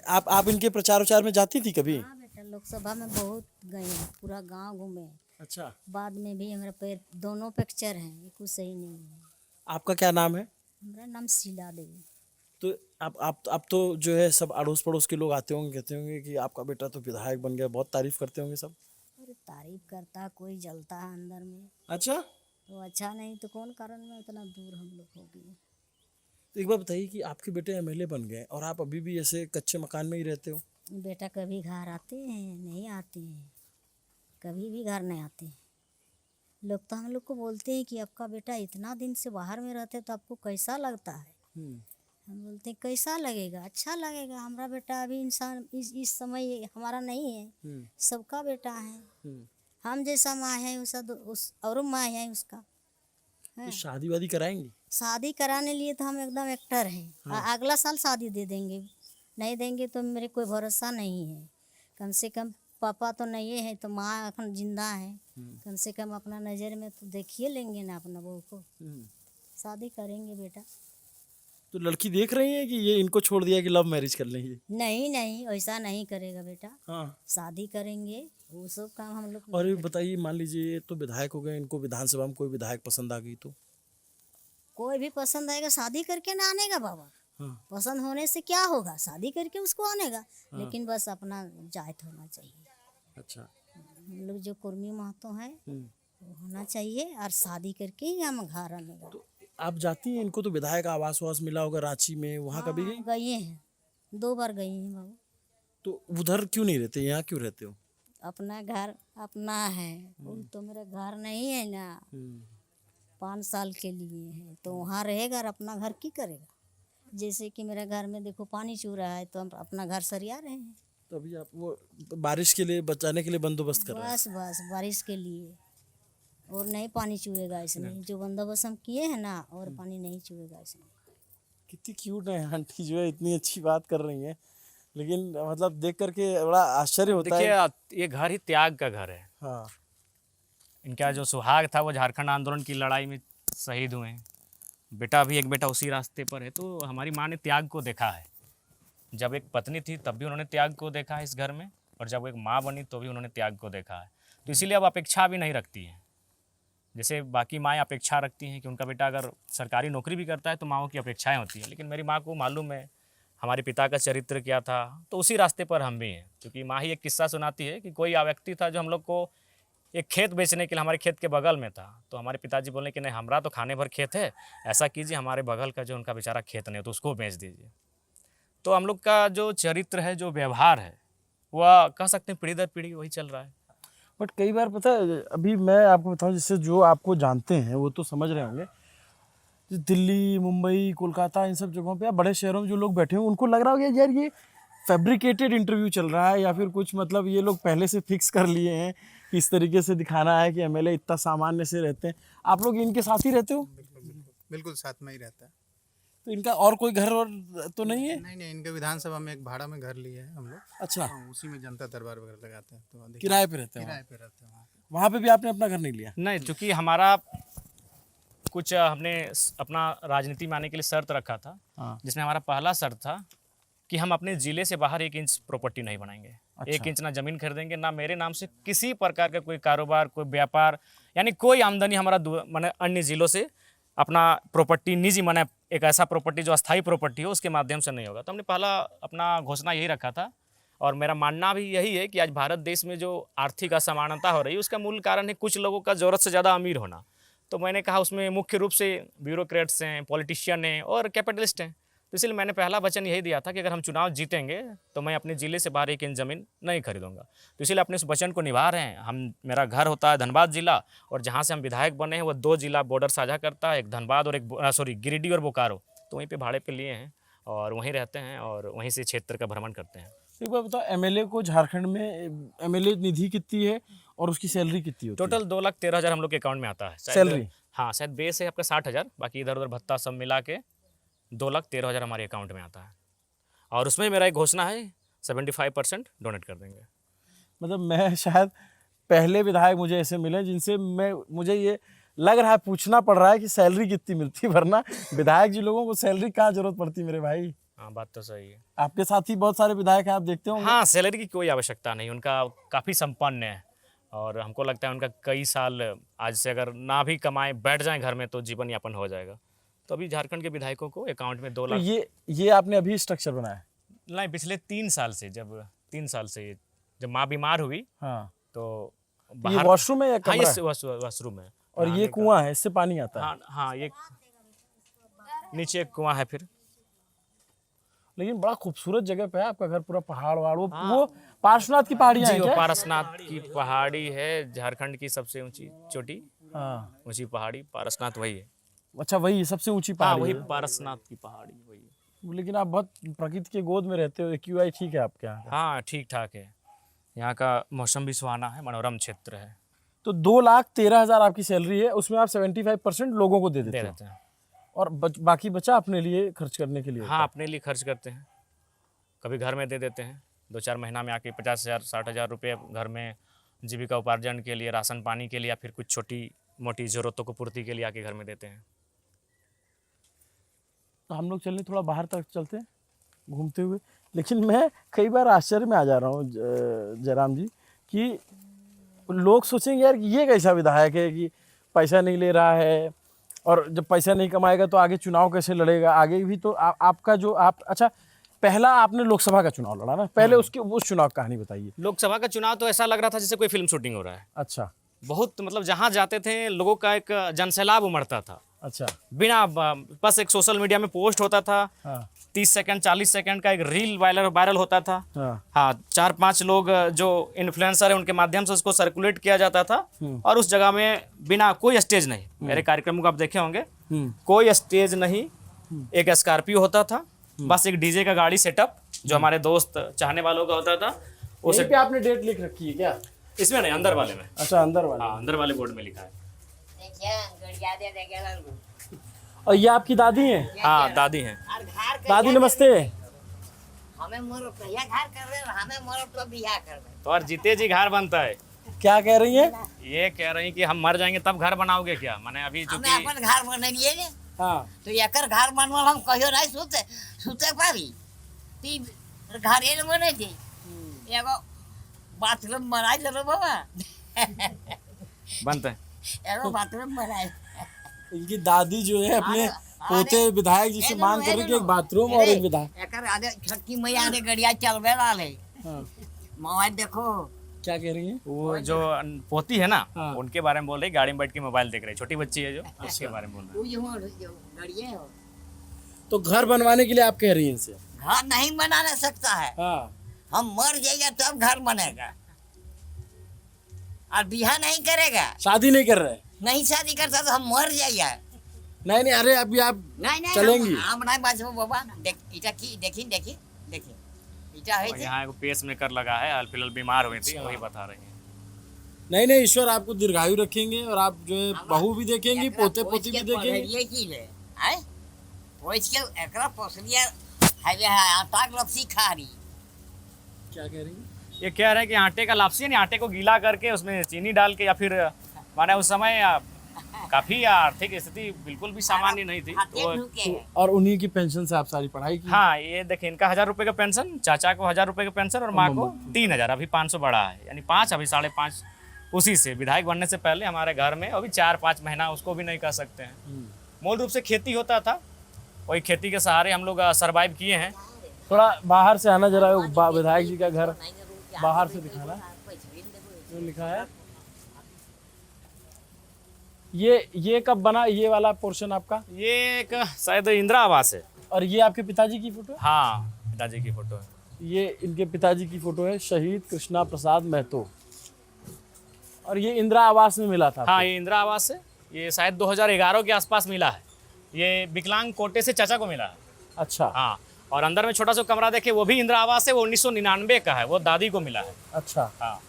आप इनके प्रचार उचार में जाती थी कभी? हाँ बेटा, लोकसभा में बहुत गए हैं, पूरा गांव घूमे। अच्छा, बाद में भी हमारे पैर दोनों पिक्चर हैं, ये कुछ सही नहीं है। आपका क्या नाम है? हमारा नाम शीला देवी। तो आप तो जो है सब अड़ोस पड़ोस के लोग आते होंगे, कहते होंगे कि आपका बेटा तो विधायक बन गया, बहुत तारीफ करते होंगे सब। अरे तारीफ करता, कोई जलता है अंदर में। अच्छा, तो अच्छा नहीं तो कौन कारण में इतना दूर हम लोग हो गए। तो एक बार बताइए कि आपके बेटे एमएलए बन गए और आप अभी भी ऐसे कच्चे मकान में ही रहते हो? बेटा कभी घर आते हैं, नहीं आते हैं, कभी भी घर नहीं आते हैं। लोग तो हम लोग को बोलते हैं कि आपका बेटा इतना दिन से बाहर में रहते तो आपको कैसा लगता है? हम बोलते हैं कैसा लगेगा, अच्छा लगेगा। हमारा बेटा अभी इंसान इस समय हमारा नहीं है, सबका बेटा है। हम जैसा माँ है वैसा उस और माँ है उसका। तो शादी वादी कराएंगे? शादी कराने लिए तो हम एकदम एक्टर हैं। अगला साल शादी दे देंगे, नहीं देंगे तो मेरे कोई भरोसा नहीं है। कम से कम पापा तो नहीं है तो माँ अपन जिंदा है, कम से कम अपना नज़र में तो देखिए लेंगे ना अपना बहू को। शादी करेंगे बेटा। तो लड़की देख रही है कि ये इनको छोड़ दिया कि लव मैरिज कर लेंगे? नहीं नहीं, ऐसा नहीं करेगा बेटा, हाँ। शादी करेंगे, वो सब काम हम लोग। और ये बताइए, मान लीजिए ये तो विधायक हो गए, इनको विधानसभा में कोई विधायक पसंद आ गई तो? कोई भी पसंद आएगा, शादी करके ना आने का बाबा। हाँ। पसंद होने से क्या होगा, शादी करके उसको आनेगा। लेकिन बस अपना जात होना चाहिए। अच्छा, हम लोग जो कुर्मी महतो हैं वो होना चाहिए, और शादी करके ही हम घर आनेगा। तो आप जाती हैं, इनको तो विधायक आवास वास मिला होगा रांची में, वहाँ कभी गई? गए हैं, 2 बार गई हैं बाबू। तो उधर क्यों नहीं रहते, यहाँ क्यों रहते हो? अपना घर अपना है, वो तो मेरा घर नहीं है ना। 5 साल के लिए है तो वहाँ रहेगा और अपना घर की करेगा। जैसे कि मेरे घर में देखो पानी चू रहा है तो हम अपना घर सरिया रहे हैं। तो अभी आप वो बारिश के लिए बचाने के लिए बंदोबस्त कर रहे हैं? बस बस बारिश के लिए, और नहीं पानी चुएगा इसमें। जो बंदोबस्त हम किए हैं ना, और पानी नहीं चुएगा इसमें। कितनी क्यूट है आंटी, जो है इतनी अच्छी बात कर रही हैं, लेकिन मतलब देख करके बड़ा आश्चर्य होता है। देखिए, ये घर ही त्याग का घर है। हाँ, इनका जो सुहाग था वो झारखंड आंदोलन की लड़ाई में शहीद हुए हैं। बेटा भी एक बेटा उसी रास्ते पर है। तो हमारी माँ ने त्याग को देखा है। जब एक पत्नी थी तब भी उन्होंने त्याग को देखा है इस घर में, और जब वो एक माँ बनी तो भी उन्होंने त्याग को देखा है। तो इसीलिए अब अपेक्षा भी नहीं रखती हैं। जैसे बाकी माएँ अपेक्षा रखती हैं कि उनका बेटा अगर सरकारी नौकरी भी करता है तो माँओं की अपेक्षाएं होती हैं, लेकिन मेरी माँ को मालूम है हमारे पिता का चरित्र क्या था, तो उसी रास्ते पर हम भी हैं। क्योंकि माँ ही एक किस्सा सुनाती है कि कोई व्यक्ति था जो हम लोग को एक खेत बेचने के लिए, हमारे खेत के बगल में था, तो हमारे पिताजी बोले कि नहीं, हमारा तो खाने भर खेत है, ऐसा कीजिए हमारे बगल का जो उनका बेचारा खेत नहीं तो उसको बेच दीजिए। तो हम लोग का जो चरित्र है, जो व्यवहार है, वह कह सकते हैं पीढ़ी दर पीढ़ी वही चल रहा है। बट कई बार पता है, अभी मैं आपको बताऊं, जिससे जो आपको जानते हैं वो तो समझ रहे होंगे, दिल्ली, मुंबई, कोलकाता, इन सब जगहों पे या बड़े शहरों में जो लोग बैठे हैं उनको लग रहा होगा यार ये फैब्रिकेटेड इंटरव्यू चल रहा है, या फिर कुछ मतलब ये लोग पहले से फिक्स कर लिए हैं किस तरीके से दिखाना है कि एमएलए इतना सामान्य से रहते हैं। आप लोग इनके साथ ही रहते हो? बिल्कुल साथ में ही रहता है। तो इनका और कोई घर और तो नहीं है? नहीं, इनके विधानसभा में एक भाड़ा में घर लिए है हम लोग। अच्छा, हाँ, उसी में जनता दरबार वगैरह लगाते हैं, तो देखिए, किराए पे रहते हैं किराए पे रहते हैं वहाँ पे। वहाँ पे भी आपने अपना घर नहीं लिया? नहीं, चूँकि हमारा कुछ हमने अपना राजनीति में आने के लिए शर्त रखा था, हाँ। जिसमें हमारा पहला शर्त था कि हम अपने ज़िले से बाहर 1 इंच प्रॉपर्टी नहीं बनाएंगे। अच्छा। 1 इंच ना ज़मीन खरीदेंगे, ना मेरे नाम से किसी प्रकार का कोई कारोबार, कोई व्यापार, यानी कोई आमदनी हमारा माने अन्य ज़िलों से अपना प्रॉपर्टी निजी माने एक ऐसा प्रॉपर्टी जो अस्थायी प्रॉपर्टी हो उसके माध्यम से नहीं होगा। तो हमने पहला अपना घोषणा यही रखा था, और मेरा मानना भी यही है कि आज भारत देश में जो आर्थिक असमानता हो रही है उसका मूल कारण है कुछ लोगों का ज़रूरत से ज़्यादा अमीर होना। तो मैंने कहा उसमें मुख्य रूप से ब्यूरोक्रेट्स हैं, पॉलिटिशियन हैं और कैपिटलिस्ट हैं। तो इसलिए मैंने पहला वचन यही दिया था कि अगर हम चुनाव जीतेंगे तो मैं अपने ज़िले से बाहर 1 इंच ज़मीन नहीं खरीदूंगा। तो इसलिए अपने इस वचन को निभा रहे हैं हम। मेरा घर होता है धनबाद ज़िला, और जहाँ से हम विधायक बने हैं वो 2 ज़िला बॉर्डर साझा करता है, एक धनबाद और एक गिरिडीह और बोकारो। तो वहीं पे भाड़े पे लिए हैं और वहीं रहते हैं और वहीं से क्षेत्र का भ्रमण करते हैं। एक बार बताओ, एमएलए को झारखंड में एमएलए निधि कितनी है और उसकी सैलरी कितनी होती है? टोटल 2,13,000 हम लोग के अकाउंट में आता है सैलरी? हाँ, शायद बेस है आपका 60,000, बाकी इधर उधर भत्ता सब मिला के 2,13,000 हमारे अकाउंट में आता है। और उसमें मेरा एक घोषणा है 75% डोनेट कर देंगे। मतलब मैं शायद पहले विधायक मुझे ऐसे मिले जिनसे मुझे ये लग रहा है, पूछना पड़ रहा है कि सैलरी कितनी मिलती, वरना विधायक जी लोगों को सैलरी कहाँ जरूरत पड़ती मेरे भाई। हाँ, बात तो सही है। आपके साथ ही बहुत सारे विधायक हैं, आप देखते होंगे। हाँ, सैलरी की कोई आवश्यकता नहीं, उनका काफ़ी संपन्न है और हमको लगता है उनका कई साल आज से अगर ना भी कमाए बैठ जाएं घर में तो जीवन यापन हो जाएगा। तो अभी झारखंड के विधायकों को अकाउंट में 2 तो लाख ये आपने अभी स्ट्रक्चर बनाया? नहीं, पिछले 3 साल से जब माँ बीमार हुई हाँ। तो ये वॉशरूम है या हाँ, कमरा ये है? वॉशरूम है। और ये कुआं है, इससे पानी आता है? हाँ हाँ, ये नीचे एक कुआं है फिर। लेकिन बड़ा खूबसूरत जगह पे है आपका घर, पूरा पहाड़ वहाड़। वो पार्श्वनाथ की पहाड़ियाँ जी, हैं वो क्या? पारसनाथ की पहाड़ी है, झारखंड की सबसे ऊंची चोटी, हाँ। ऊंची पहाड़ी पारसनाथ वही है। अच्छा, वही सबसे ऊंची हाँ, पहाड़ी वही है। पारसनाथ की पहाड़ी वही है। लेकिन आप बहुत प्रकृति के गोद में रहते हो, क्यूआई ठीक है आपके यहाँ का? हाँ, ठीक ठाक है, यहाँ का मौसम भी सुहाना है, मनोरम क्षेत्र है। तो 2,13,000 आपकी सैलरी है, उसमें आप 75% लोगों को दे दे देते हो, देते हैं। और बाकी बचा अपने लिए खर्च करने के लिए? हाँ, अपने लिए खर्च करते हैं, कभी घर में दे देते हैं। 2-4 महीना में आके 50,000 60,000 रुपये घर में जीविका उपार्जन के लिए, राशन पानी के लिए या फिर कुछ छोटी मोटी ज़रूरतों को पूर्ति के लिए आके घर में देते हैं। तो हम लोग चलें थोड़ा बाहर तक चलते हैं घूमते हुए। लेकिन मैं कई बार आश्चर्य में आ जा रहा हूँ जयराम जी, कि लोग सोचेंगे यार कि ये कैसा विधायक है कि पैसा नहीं ले रहा है, और जब पैसा नहीं कमाएगा तो आगे चुनाव कैसे लड़ेगा? आगे भी तो आपका जो अच्छा, पहला आपने लोकसभा का चुनाव लड़ा ना, पहले उसके उस चुनाव की कहानी बताइए। लोकसभा का चुनाव तो ऐसा लग रहा था जैसे कोई फिल्म शूटिंग हो रहा है। अच्छा। बहुत मतलब जहाँ जाते थे लोगों का एक जनसैलाब उमड़ता था। अच्छा। बिना बस एक सोशल मीडिया में पोस्ट होता था, हाँ 30 सेकंड 40 सेकंड का एक रील वायरल होता था। हाँ हाँ, 4-5 लोग जो इन्फ्लुएंसर है उनके माध्यम से उसको सर्कुलेट किया जाता था, और उस जगह में बिना कोई स्टेज नहीं, मेरे कार्यक्रमों को आप देखे होंगे, कोई स्टेज नहीं, एक स्कॉर्पियो होता था, बस एक डीजे का गाड़ी सेटअप जो हमारे दोस्त चाहने वालों का होता था। उस पे आपने डेट लिख रखी है क्या? इसमें नहीं, अंदर वाले में। अच्छा, अंदर वाले। हाँ, अंदर वाले बोर्ड में लिखा है। और ये आपकी दादी हैं? हाँ, दादी हैं। दादी नमस्ते। हमें मोर कहिया घर कर रहे हो, हमें मोर तो बियाह कर रहे तो और जीते जी घर बनता है। क्या कह रही हैं? ये कह रही कि हम मर जाएंगे तब घर बनाओगे क्या? माने अभी हमें चूंकि अपन घर बनेलिए ने, हाँ। तो एकर घर बनवल हम कहियो नहीं सुते पारी, ती घर ये बने थी, एगो बाथरूम बनाई चलो बाबा, बनता है। एगो बाथरूम बनाई। इनकी दादी जो है अपने पोते विधायक जी से मांग कर रही कि एक बाथरूम और एक विधायक। एकर आधे छटकी मैया आधे गड़िया चलबे वाले। हाँ। मोबाइल देखो क्या कह रही है? वो जो पोती है ना, हाँ। उनके बारे में बोल रही, गाड़ी में बैठ के मोबाइल देख रही, छोटी बच्ची है जो, उसके बारे में बोल रही। वो जो गड़िया हो, तो घर बनवाने के लिए आप कह रही हैं इनसे? घर नहीं बनाने सकता है, हाँ। हम मर जाएगा तब घर बनेगा, और बिहा नहीं करेगा, शादी नहीं कर रहे? नहीं शादी करता तो हम मर जाएगा। नहीं नहीं, अरे अभी आप नहीं चलेंगी? हम नहीं बाजबो बाबा। देख इटा की देखी इटा है और यहाँ एक पेस मेकर लगा है, हाल फिलहाल बीमार हुई थी, अच्छा। वही बता रही है। नहीं नहीं, ईश्वर आपको दीर्घायु रखेंगे और आप जो है बहू भी देखेंगी, पोते पोती भी देखेंगे। ये चीज है आए पोछ के एकरा पोसलिया है आटा लपसी खा रही। क्या कह रही हैं? ये कह रहे हैं कि आटे का लापसी यानी आटे को गीला करके उसमें चीनी डाल के, या फिर माने उस समय काफ़ी आर्थिक स्थिति बिल्कुल भी सामान्य नहीं थी तो तो और उन्हीं की पेंशन से आप सारी पढ़ाई की? हाँ, ये देखिए इनका 1000 रुपये का पेंशन, चाचा को 1000 रुपये का पेंशन और माँ को 3000, अभी 500 बढ़ा है यानी 5, अभी 5.5 उसी से विधायक बनने से पहले हमारे घर में अभी 4-5 महीना उसको भी नहीं कह सकते हैं। मूल रूप से खेती होता था, वही खेती के सहारे हम लोग सर्वाइव किए हैं। थोड़ा बाहर से आना जरा, विधायक जी का घर बाहर से दिखाना। जो लिखा है ये कब बना ये वाला पोर्शन आपका? ये एक शायद इंदिरा आवास है। और ये आपके पिताजी की फोटो है? हाँ, पिताजी की फोटो है। ये इनके पिताजी की फोटो है, शहीद कृष्णा प्रसाद महतो। और ये इंदिरा आवास में मिला था? हाँ, ये इंदिरा आवास है। ये शायद 2011 के आसपास मिला है। ये विकलांग कोटे से चाचा को मिला है। अच्छा। हाँ, और अंदर में छोटा सा कमरा देखे, वो भी इंदिरा आवास है, वो 1999 का है, वो दादी को मिला है। अच्छा। हाँ,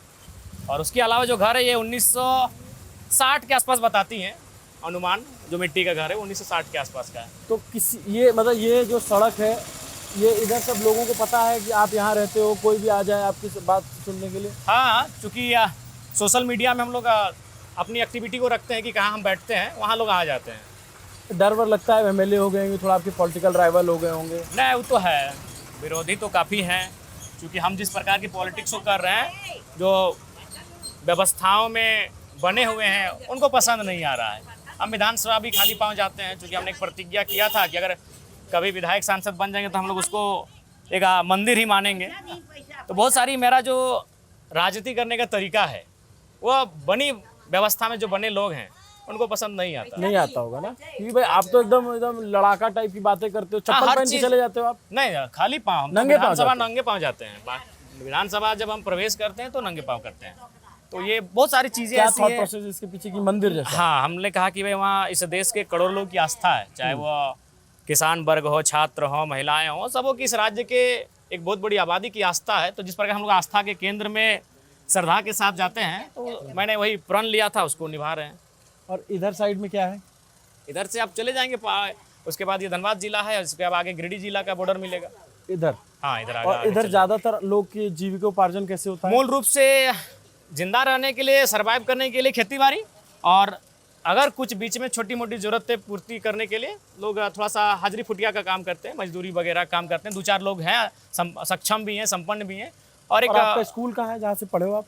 और उसके अलावा जो घर है ये 1960 के आसपास बताती हैं अनुमान, जो मिट्टी का घर है 1960 के आसपास का है। तो किसी ये मतलब ये जो सड़क है ये इधर सब लोगों को पता है कि आप यहाँ रहते हो, कोई भी आ जाए आपकी बात सुनने के लिए? हाँ, चूँकि सोशल मीडिया में हम लोग अपनी एक्टिविटी को रखते हैं कि कहाँ हम बैठते हैं, वहाँ लोग आ जाते हैं। डर वर लगता है एमएलए हो गए होंगे, थोड़ा आपके पॉलिटिकल राइवल हो गए होंगे? नहीं, वो तो है, विरोधी तो काफ़ी हैं, क्योंकि हम जिस प्रकार की पॉलिटिक्स को कर रहे हैं, जो व्यवस्थाओं में बने हुए हैं, उनको पसंद नहीं आ रहा है। हम विधानसभा भी खाली पाँव जाते हैं, क्योंकि हमने एक प्रतिज्ञा किया था कि अगर कभी विधायक सांसद बन जाएंगे तो हम लोग उसको एक मंदिर ही मानेंगे। तो बहुत सारी मेरा जो राजनीति करने का तरीका है, वो बनी व्यवस्था में जो बने लोग हैं उनको पसंद नहीं आता। नहीं आता होगा ना, क्योंकि भाई आप तो एकदम लड़ाका टाइप की बातें करते हो, चप्पल हर पहन के चीज़- चले जाते हो आप? नहीं, खाली पाँव, हम नंगे पाँव विधानसभा जाते नंगे पाँव जाते हैं। विधानसभा जब हम प्रवेश करते हैं तो नंगे पाँव करते हैं। तो ये बहुत सारी चीज़ें क्या ऐसी थॉट हैं। प्रोसेस इसके पीछे की मंदिर जैसा? हाँ, हमने कहा कि भाई वहाँ इस देश के करोड़ों लोग की आस्था है, चाहे वो किसान वर्ग हो, छात्र हो, महिलाएं हो, सबों की इस राज्य के एक बहुत बड़ी आबादी की आस्था है। तो जिस प्रकार हम लोग आस्था के केंद्र में श्रद्धा के साथ जाते हैं, तो मैंने वही प्रण लिया था, उसको निभा रहे हैं। और इधर साइड में क्या है? इधर से आप चले जाएंगे, उसके बाद ये धनबाद जिला है, उसके बाद आगे गिरिडीह जिला का बॉर्डर मिलेगा। इधर? हाँ, इधर और आगे इधर ज्यादातर लोग की जीविकोपार्जन कैसे होता है? मूल रूप से जिंदा रहने के लिए, सरवाइव करने के लिए खेती बाड़ी, और अगर कुछ बीच में छोटी मोटी ज़रूरतें पूर्ति करने के लिए लोग थोड़ा सा हाजिरी फुटिया का काम करते हैं, मजदूरी वगैरह काम करते हैं। 2-4 लोग हैं, सक्षम भी हैं, संपन्न भी हैं। और एक और आपका स्कूल कहाँ है जहाँ से पढ़े हो आप?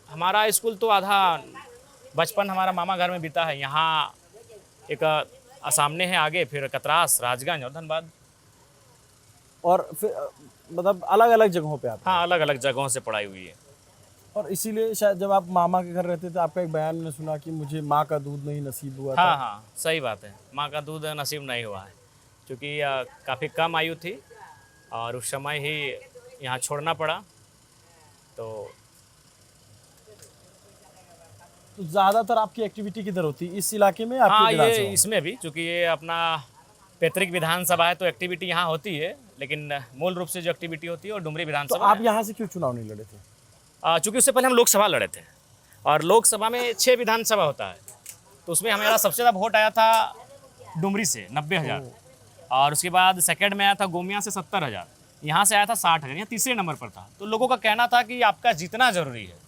हमारा स्कूल तो आधा बचपन हमारा मामा घर में बीता है। यहाँ एक सामने है, आगे फिर कतरास, राजगंज और धनबाद। और फिर मतलब अलग अलग जगहों पे आप? हाँ, अलग अलग जगहों से पढ़ाई हुई है। और इसीलिए शायद जब आप मामा के घर रहते थे, आपका एक बयान मैंने सुना कि मुझे माँ का दूध नहीं नसीब हुआ था। हाँ हाँ, सही बात है, माँ का दूध नसीब नहीं हुआ है, क्योंकि काफ़ी कम आयु थी और उस समय ही यहाँ छोड़ना पड़ा। तो ज़्यादातर आपकी एक्टिविटी किधर होती है, इस इलाके में? आपकी हाँ, ये विधानसभा में? इसमें भी, चूँकि ये अपना पैतृक विधानसभा है तो एक्टिविटी यहाँ होती है, लेकिन मूल रूप से जो एक्टिविटी होती है वो डुमरी तो विधानसभा आप है। यहाँ से क्यों चुनाव नहीं लड़े थे? चूँकि उससे पहले हम लोकसभा लड़े थे, और लोकसभा में 6 विधानसभा होता है, तो उसमें हमारा सबसे ज़्यादा वोट आया था डुमरी से 90,000, और उसके बाद सेकंड में आया था गोमिया से 70,000, यहाँ से आया था 60,000, यहाँ तीसरे नंबर पर था। तो लोगों का कहना था कि आपका जीतना जरूरी है,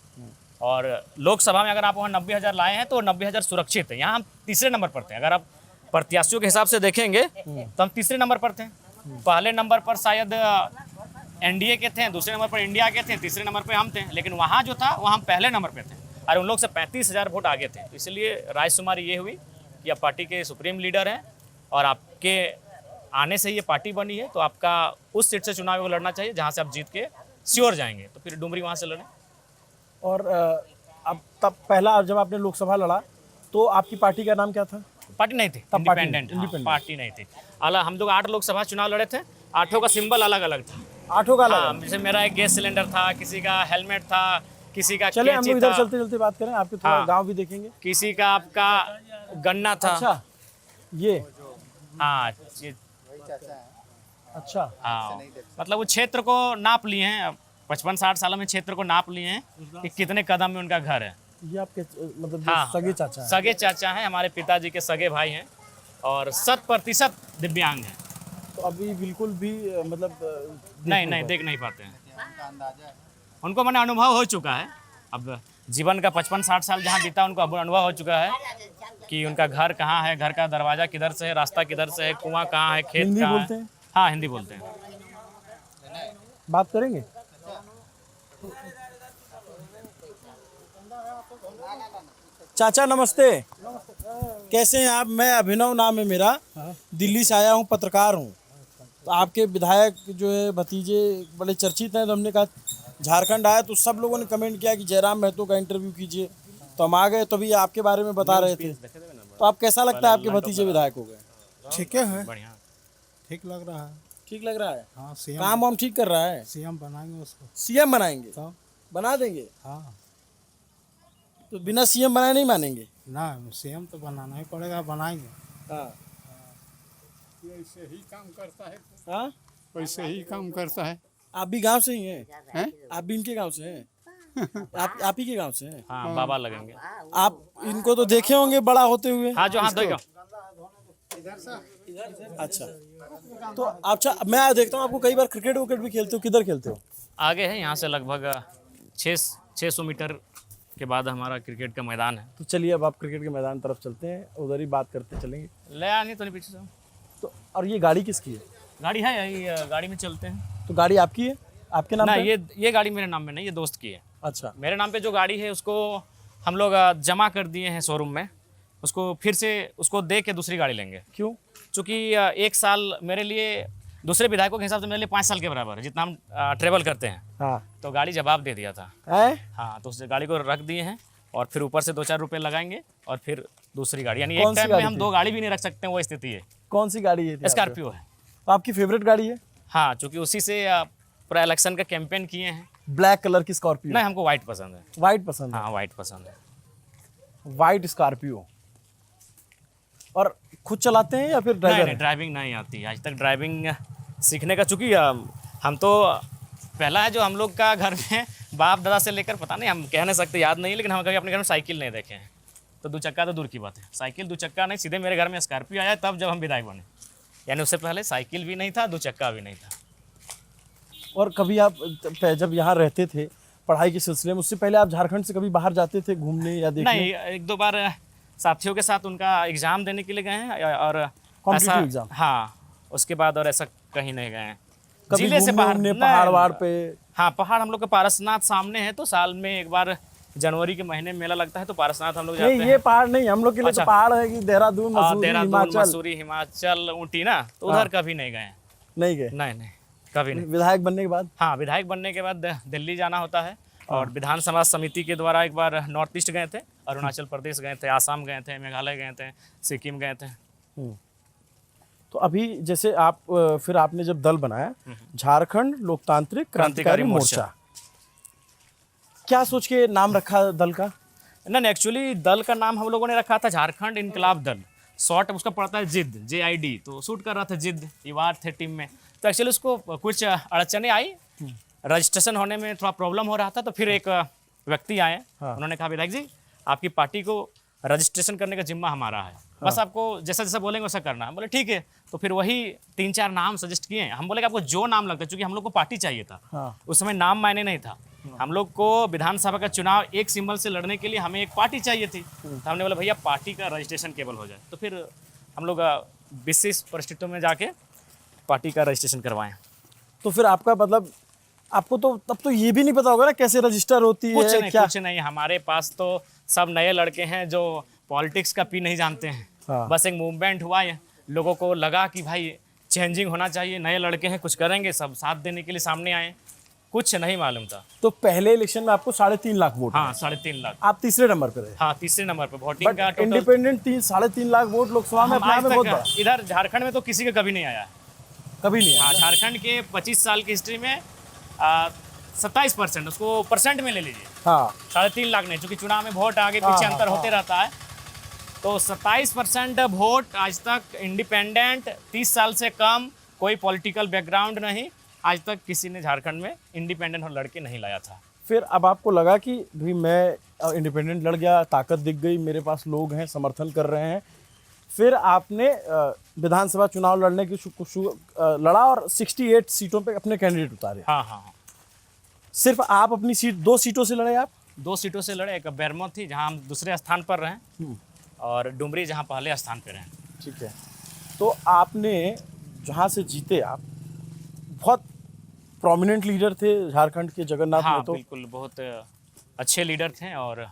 और लोकसभा में अगर आप वहाँ 90,000 लाए हैं तो 90,000 सुरक्षित है। यहाँ हम तीसरे नंबर पर थे, अगर आप प्रत्याशियों के हिसाब से देखेंगे तो हम तीसरे नंबर पर थे। पहले नंबर पर शायद एनडीए के थे, दूसरे नंबर पर इंडिया के थे, तीसरे नंबर पर हम थे, लेकिन वहाँ जो था वहाँ हम पहले नंबर पर थे और उन लोग से 35,000 वोट आगे थे। इसलिए रायशुमारी ये हुई कि आप पार्टी के सुप्रीम लीडर हैं और आपके आने से ये पार्टी बनी है, तो आपका उस सीट से चुनाव को लड़ना चाहिए जहाँ से आप जीत के श्योर जाएंगे। तो फिर डुमरी वहाँ से लड़ें। और अब तब पहला जब आपने लोकसभा लड़ा तो आपकी पार्टी का नाम क्या था? पार्टी नहीं थी, तब पार्टी इंडिपेंडेंट, हाँ, इंडिपेंडेंट। पार्टी नहीं थी। अलग हम लोग 8 लोकसभा चुनाव लड़े थे, 8 का सिंबल अलग अलग था। 8 का हाँ, अलग? जैसे मेरा एक गैस सिलेंडर था, किसी का हेलमेट था, किसी का चले हम कैंची लोग इधर था, चलते चलते बात करें, आपके थोड़ा हाँ। गांव भी देखेंगे। किसी का आपका गन्ना था। अच्छा, ये हाँ अच्छा, हाँ, मतलब वो क्षेत्र को नाप लिए हैं, 55-60 सालों में क्षेत्र को नाप लिए हैं कि कितने कदम में उनका घर है। ये आपके मतलब जो हाँ सगे चाचा हैं। सगे चाचा हैं, हमारे पिताजी के सगे भाई हैं और 100% दिव्यांग हैं। तो अभी बिल्कुल भी मतलब नहीं देख नहीं पाते हैं। उनको मैंने अनुभव हो चुका है। अब जीवन का 55-60 साल जहाँ बीता, उनको अब अनुभव हो चुका है कि उनका घर कहाँ है, घर का दरवाजा किधर से है, रास्ता किधर से है, कुआं कहाँ है, खेत हिंदी कहाँ बोलते है। हैं? हाँ हिंदी बोलते हैं। बात करेंगे। चाचा नमस्ते, कैसे हैं आप? मैं अभिनव नाम है मेरा, दिल्ली से आया हूँ, पत्रकार हूँ। तो आपके विधायक जो है भतीजे बड़े चर्चित हैं, तो हमने कहा झारखंड आया तो सब लोगों ने कमेंट किया कि जयराम महतो का इंटरव्यू कीजिए, तो हम आ गए। तो अभी आपके बारे में बता रहे थे, तो आप कैसा लगता है आपके भतीजे विधायक हो गए? ठीक है, बढ़िया। ठीक लग रहा है। ठीक लग रहा है? हाँ, सीएम काम वाम ठीक कर रहा है? सीएम बनाएंगे उसको। सीएम बनाएंगे? तो बना देंगे? हाँ, तो बिना सीएम बनाए नहीं मानेंगे? ना सीएम तो बनाना ही पड़ेगा, बनाएंगे। हाँ वैसे ही काम करता है, हाँ। वैसे ही काम करता है। आप भी गांव से ही हैं? हैं? आप भी इनके गांव से हैं? आप ही के गांव से हैं? हाँ बाबा लगेंगे। आप इनको तो देखे होंगे बड़ा होते हुए। हाँ जो हाथ धोएगा। अच्छा, तो अच्छा मैं देखता हूँ आपको कई बार क्रिकेट विकेट भी खेलते हो, किधर खेलते हो? आगे है यहाँ से लगभग 600 मीटर के बाद हमारा क्रिकेट का मैदान है। तो चलिए अब आप क्रिकेट के मैदान तरफ चलते हैं, उधर ही बात करते चलेंगे। ले आनी तो नहीं पीछे से। तो और ये गाड़ी किसकी है? गाड़ी है यही, गाड़ी में चलते हैं। तो गाड़ी आपकी है? आपके नाम ना पे? ये गाड़ी मेरे नाम में नहीं, ये दोस्त की है। अच्छा, मेरे नाम पे जो गाड़ी है उसको हम लोग जमा कर दिए हैं शोरूम में। उसको फिर से उसको दे के दूसरी गाड़ी लेंगे, क्यों? क्योंकि 1 साल मेरे लिए दूसरे विधायकों के हिसाब से मेरे लिए 5 साल के बराबर है जितना हम ट्रेवल करते हैं। हाँ तो गाड़ी जवाब दे दिया था। है? हाँ तो उस गाड़ी को रख दिए हैं और फिर ऊपर से 2-4 रुपये लगाएंगे और फिर दूसरी गाड़ी, यानी कौन एक सी टाइम में गाड़ी हम थी? 2 गाड़ी भी नहीं रख सकते हैं, वो स्थिति है। कौन सी गाड़ी है? स्कॉर्पियो है। तो आपकी फेवरेट गाड़ी है? हाँ चूँकि उसी से पूरा इलेक्शन का कैंपेन किए हैं। ब्लैक कलर की स्कॉर्पियो? नहीं हमको वाइट पसंद है। वाइट पसंद है? हाँ वाइट पसंद है। White Scorpio. और खुद चलाते हैं या फिर नहीं ड्राइवर नहीं हैं? ड्राइविंग नहीं आती आज तक। ड्राइविंग सीखने का चूँकि हम तो पहला है जो हम लोग का घर में बाप दादा से लेकर, पता नहीं हम कह नहीं सकते, याद नहीं, लेकिन हम कभी अपने घर में साइकिल नहीं देखे हैं। तो 2 चक्का तो दूर की बात है, साइकिल 2 चक्का नहीं, सीधे मेरे घर में स्कॉर्पियो आया तब जब हम विधायक बने। यानी उससे पहले साइकिल भी नहीं था, 2 चक्का भी नहीं था। और कभी आप जब यहाँ रहते थे पढ़ाई के सिलसिले में, उससे पहले आप झारखंड से कभी बाहर जाते थे घूमने या देखने? नहीं 1-2 बार साथियों के साथ उनका एग्ज़ाम देने के लिए गए हैं और कॉम्पिटिटिव एग्जाम? हाँ उसके बाद और ऐसा कहीं नहीं गए हैं। कभी जिले से घूमने बाहर उमने नहीं, पहाड़ वहाड़ पे? हाँ पहाड़ हम लोग का पारसनाथ सामने है, तो साल में एक बार जनवरी के महीने में मेला लगता है, तो पारसनाथ हम लोग जाते नहीं हैं। ये पहाड़ नहीं, हम लोग के लिए अच्छा। तो पहाड़ है कि देहरादून, और मसूरी, देहरादून, हिमाचल। मसूरी, हिमाचल, ऊटी ना, तो उधर कभी नहीं गए हैं। नहीं गए? नहीं कभी नहीं। विधायक बनने के बाद? हाँ विधायक बनने के बाद दिल्ली जाना होता है और विधानसभा समिति के द्वारा एक बार नॉर्थ ईस्ट गए थे, अरुणाचल प्रदेश गए थे, आसाम गए थे, मेघालय गए थे, सिक्किम गए थे। तो अभी जैसे आप फिर आपने जब दल बनाया झारखंड लोकतांत्रिक क्रांतिकारी मोर्चा, क्या सोच के नाम रखा दल का? नहीं एक्चुअली दल का नाम हम लोगों ने रखा था झारखंड इनकलाब दल, शॉर्ट उसका पड़ता है जिद, JID, तो शूट कर रहा था जिद, युवा थे टीम में। तो एक्चुअली उसको कुछ अड़चने आई, रजिस्ट्रेशन होने में थोड़ा प्रॉब्लम हो रहा था। तो फिर एक व्यक्ति आए, उन्होंने कहा विधायक जी आपकी पार्टी को रजिस्ट्रेशन करने का जिम्मा हमारा है, बस आपको जैसा जैसा बोलेंगे वैसा करना है। बोले ठीक है। तो फिर वही 3-4 नाम सजेस्ट किए। हम बोले कि आपको जो नाम लगता है, क्योंकि हम लोग को पार्टी चाहिए था। उस समय नाम मायने नहीं था, हम लोग को विधानसभा का चुनाव एक सिंबल से लड़ने के लिए हमें एक पार्टी चाहिए थी। तो हमने बोला भैया पार्टी का रजिस्ट्रेशन केवल हो जाए। तो फिर हम लोग विशेष परिस्थितियों में जाके पार्टी का रजिस्ट्रेशन करवाएं। तो फिर आपका मतलब आपको तो तब तो ये भी नहीं पता होगा ना कैसे रजिस्टर होती है? कुछ नहीं, हमारे पास तो सब नए लड़के हैं जो पॉलिटिक्स का पी नहीं जानते हैं। हाँ। बस एक मूवमेंट हुआ है, लोगों को लगा कि भाई चेंजिंग होना चाहिए, नए लड़के हैं कुछ करेंगे, सब साथ देने के लिए सामने आए। कुछ नहीं मालूम था। तो पहले इलेक्शन में आपको 3.5 लाख वोट? हाँ 3.5 लाख। आप तीसरे नंबर पे रहे? हाँ तीसरे नंबर पे वोटिंग का total. Independent 3.5 lakh vote Lok Sabha में अपने आप में बहुत बड़ा। इधर झारखंड में तो किसी का कभी नहीं आया है। कभी नहीं हाँ आया? झारखंड के 25 साल की हिस्ट्री में 27%, उसको परसेंट में ले लीजिए, हाँ 3.5 लाख नहीं, चूंकि चुनाव में वोट आगे पीछे अंतर होते रहता है। तो 27% वोट आज तक इंडिपेंडेंट, 30 साल से कम, कोई पॉलिटिकल बैकग्राउंड नहीं, आज तक किसी ने झारखंड में इंडिपेंडेंट और लड़के नहीं लाया था। फिर अब आपको लगा कि भाई मैं इंडिपेंडेंट लड़ गया, ताकत दिख गई, मेरे पास लोग हैं, समर्थन कर रहे हैं। फिर आपने विधानसभा चुनाव लड़ने की लड़ा और 68 सीटों पे अपने कैंडिडेट उतारे। हाँ हाँ हाँ, सिर्फ आप अपनी सीट 2 सीटों से लड़े आप? 2 सीटों से लड़े। एक बैरमो थी जहाँ हम दूसरे स्थान पर रहे, और डुमरी जहाँ पहले स्थान पर रहे। ठीक है। तो आपने जहाँ से जीते आप, बहुत प्रोमिनेंट लीडर थे झारखंड के जगन्नाथ हाँ में तो। बिल्कुल, बहुत अच्छे लीडर थे और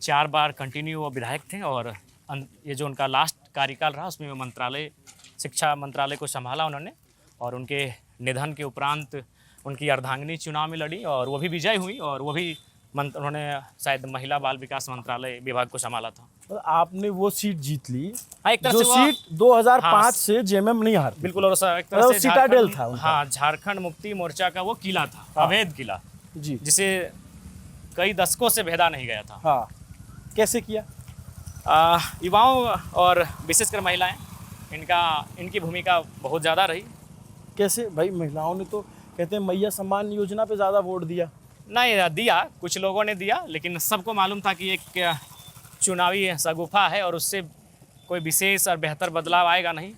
4 बार कंटिन्यू वो विधायक थे। और ये जो उनका लास्ट कार्यकाल रहा उसमें वो मंत्रालय, शिक्षा मंत्रालय को संभाला उन्होंने। और उनके निधन के उपरांत उनकी अर्धांगिनी चुनाव में लड़ी और वो भी विजय हुई, और वो भी उन्होंने शायद महिला बाल विकास मंत्रालय विभाग को संभाला था। मतलब आपने वो सीट जीत ली हाँ, एक तरह जो से वो- सीट 2005 हाँ, से जेएमएम नहीं हारती। बिल्कुल। और एक तरह मतलब से सिटाडेल झारखंड- था उनका। हाँ, झारखंड मुक्ति मोर्चा का वो किला था, अवैध किला, जी। जिसे कई दशकों से भेदा नहीं गया था। हाँ, कैसे किया? युवाओं और विशेषकर महिलाएं, इनकी भूमिका बहुत ज़्यादा रही। कैसे भाई? महिलाओं ने तो कहते हैं मैया सम्मान योजना पे ज़्यादा वोट दिया। नहीं दिया, कुछ लोगों ने दिया, लेकिन सबको मालूम था कि एक चुनावी शगुफा है और उससे कोई विशेष और बेहतर बदलाव आएगा नहीं।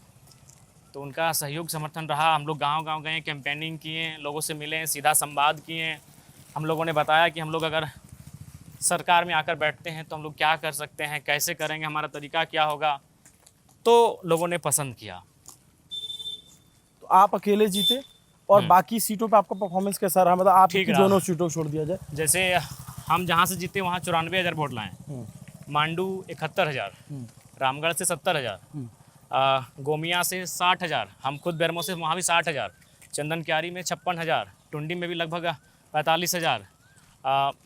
तो उनका सहयोग समर्थन रहा। हम लोग गांव-गांव गए, कैंपेनिंग किए, लोगों से मिले, सीधा संवाद किए। हम लोगों ने बताया कि हम लोग अगर सरकार में आकर बैठते हैं तो हम लोग क्या कर सकते हैं, कैसे करेंगे, हमारा तरीका क्या होगा। तो लोगों ने पसंद किया। तो आप अकेले जीते और बाकी सीटों पे आपका परफॉर्मेंस कैसा रहा? मतलब आपकी ठीक रहा। दोनों सीटों को छोड़ दिया जाए। जैसे हम जहाँ से जीते वहाँ 94,000 वोट लाए, मांडू 71,000, रामगढ़ से 70,000, गोमिया से 60,000, हम खुद बैरमो से वहाँ भी 60,000, चंदन क्यारी में 56,000, टुंडी में भी लगभग 45,000,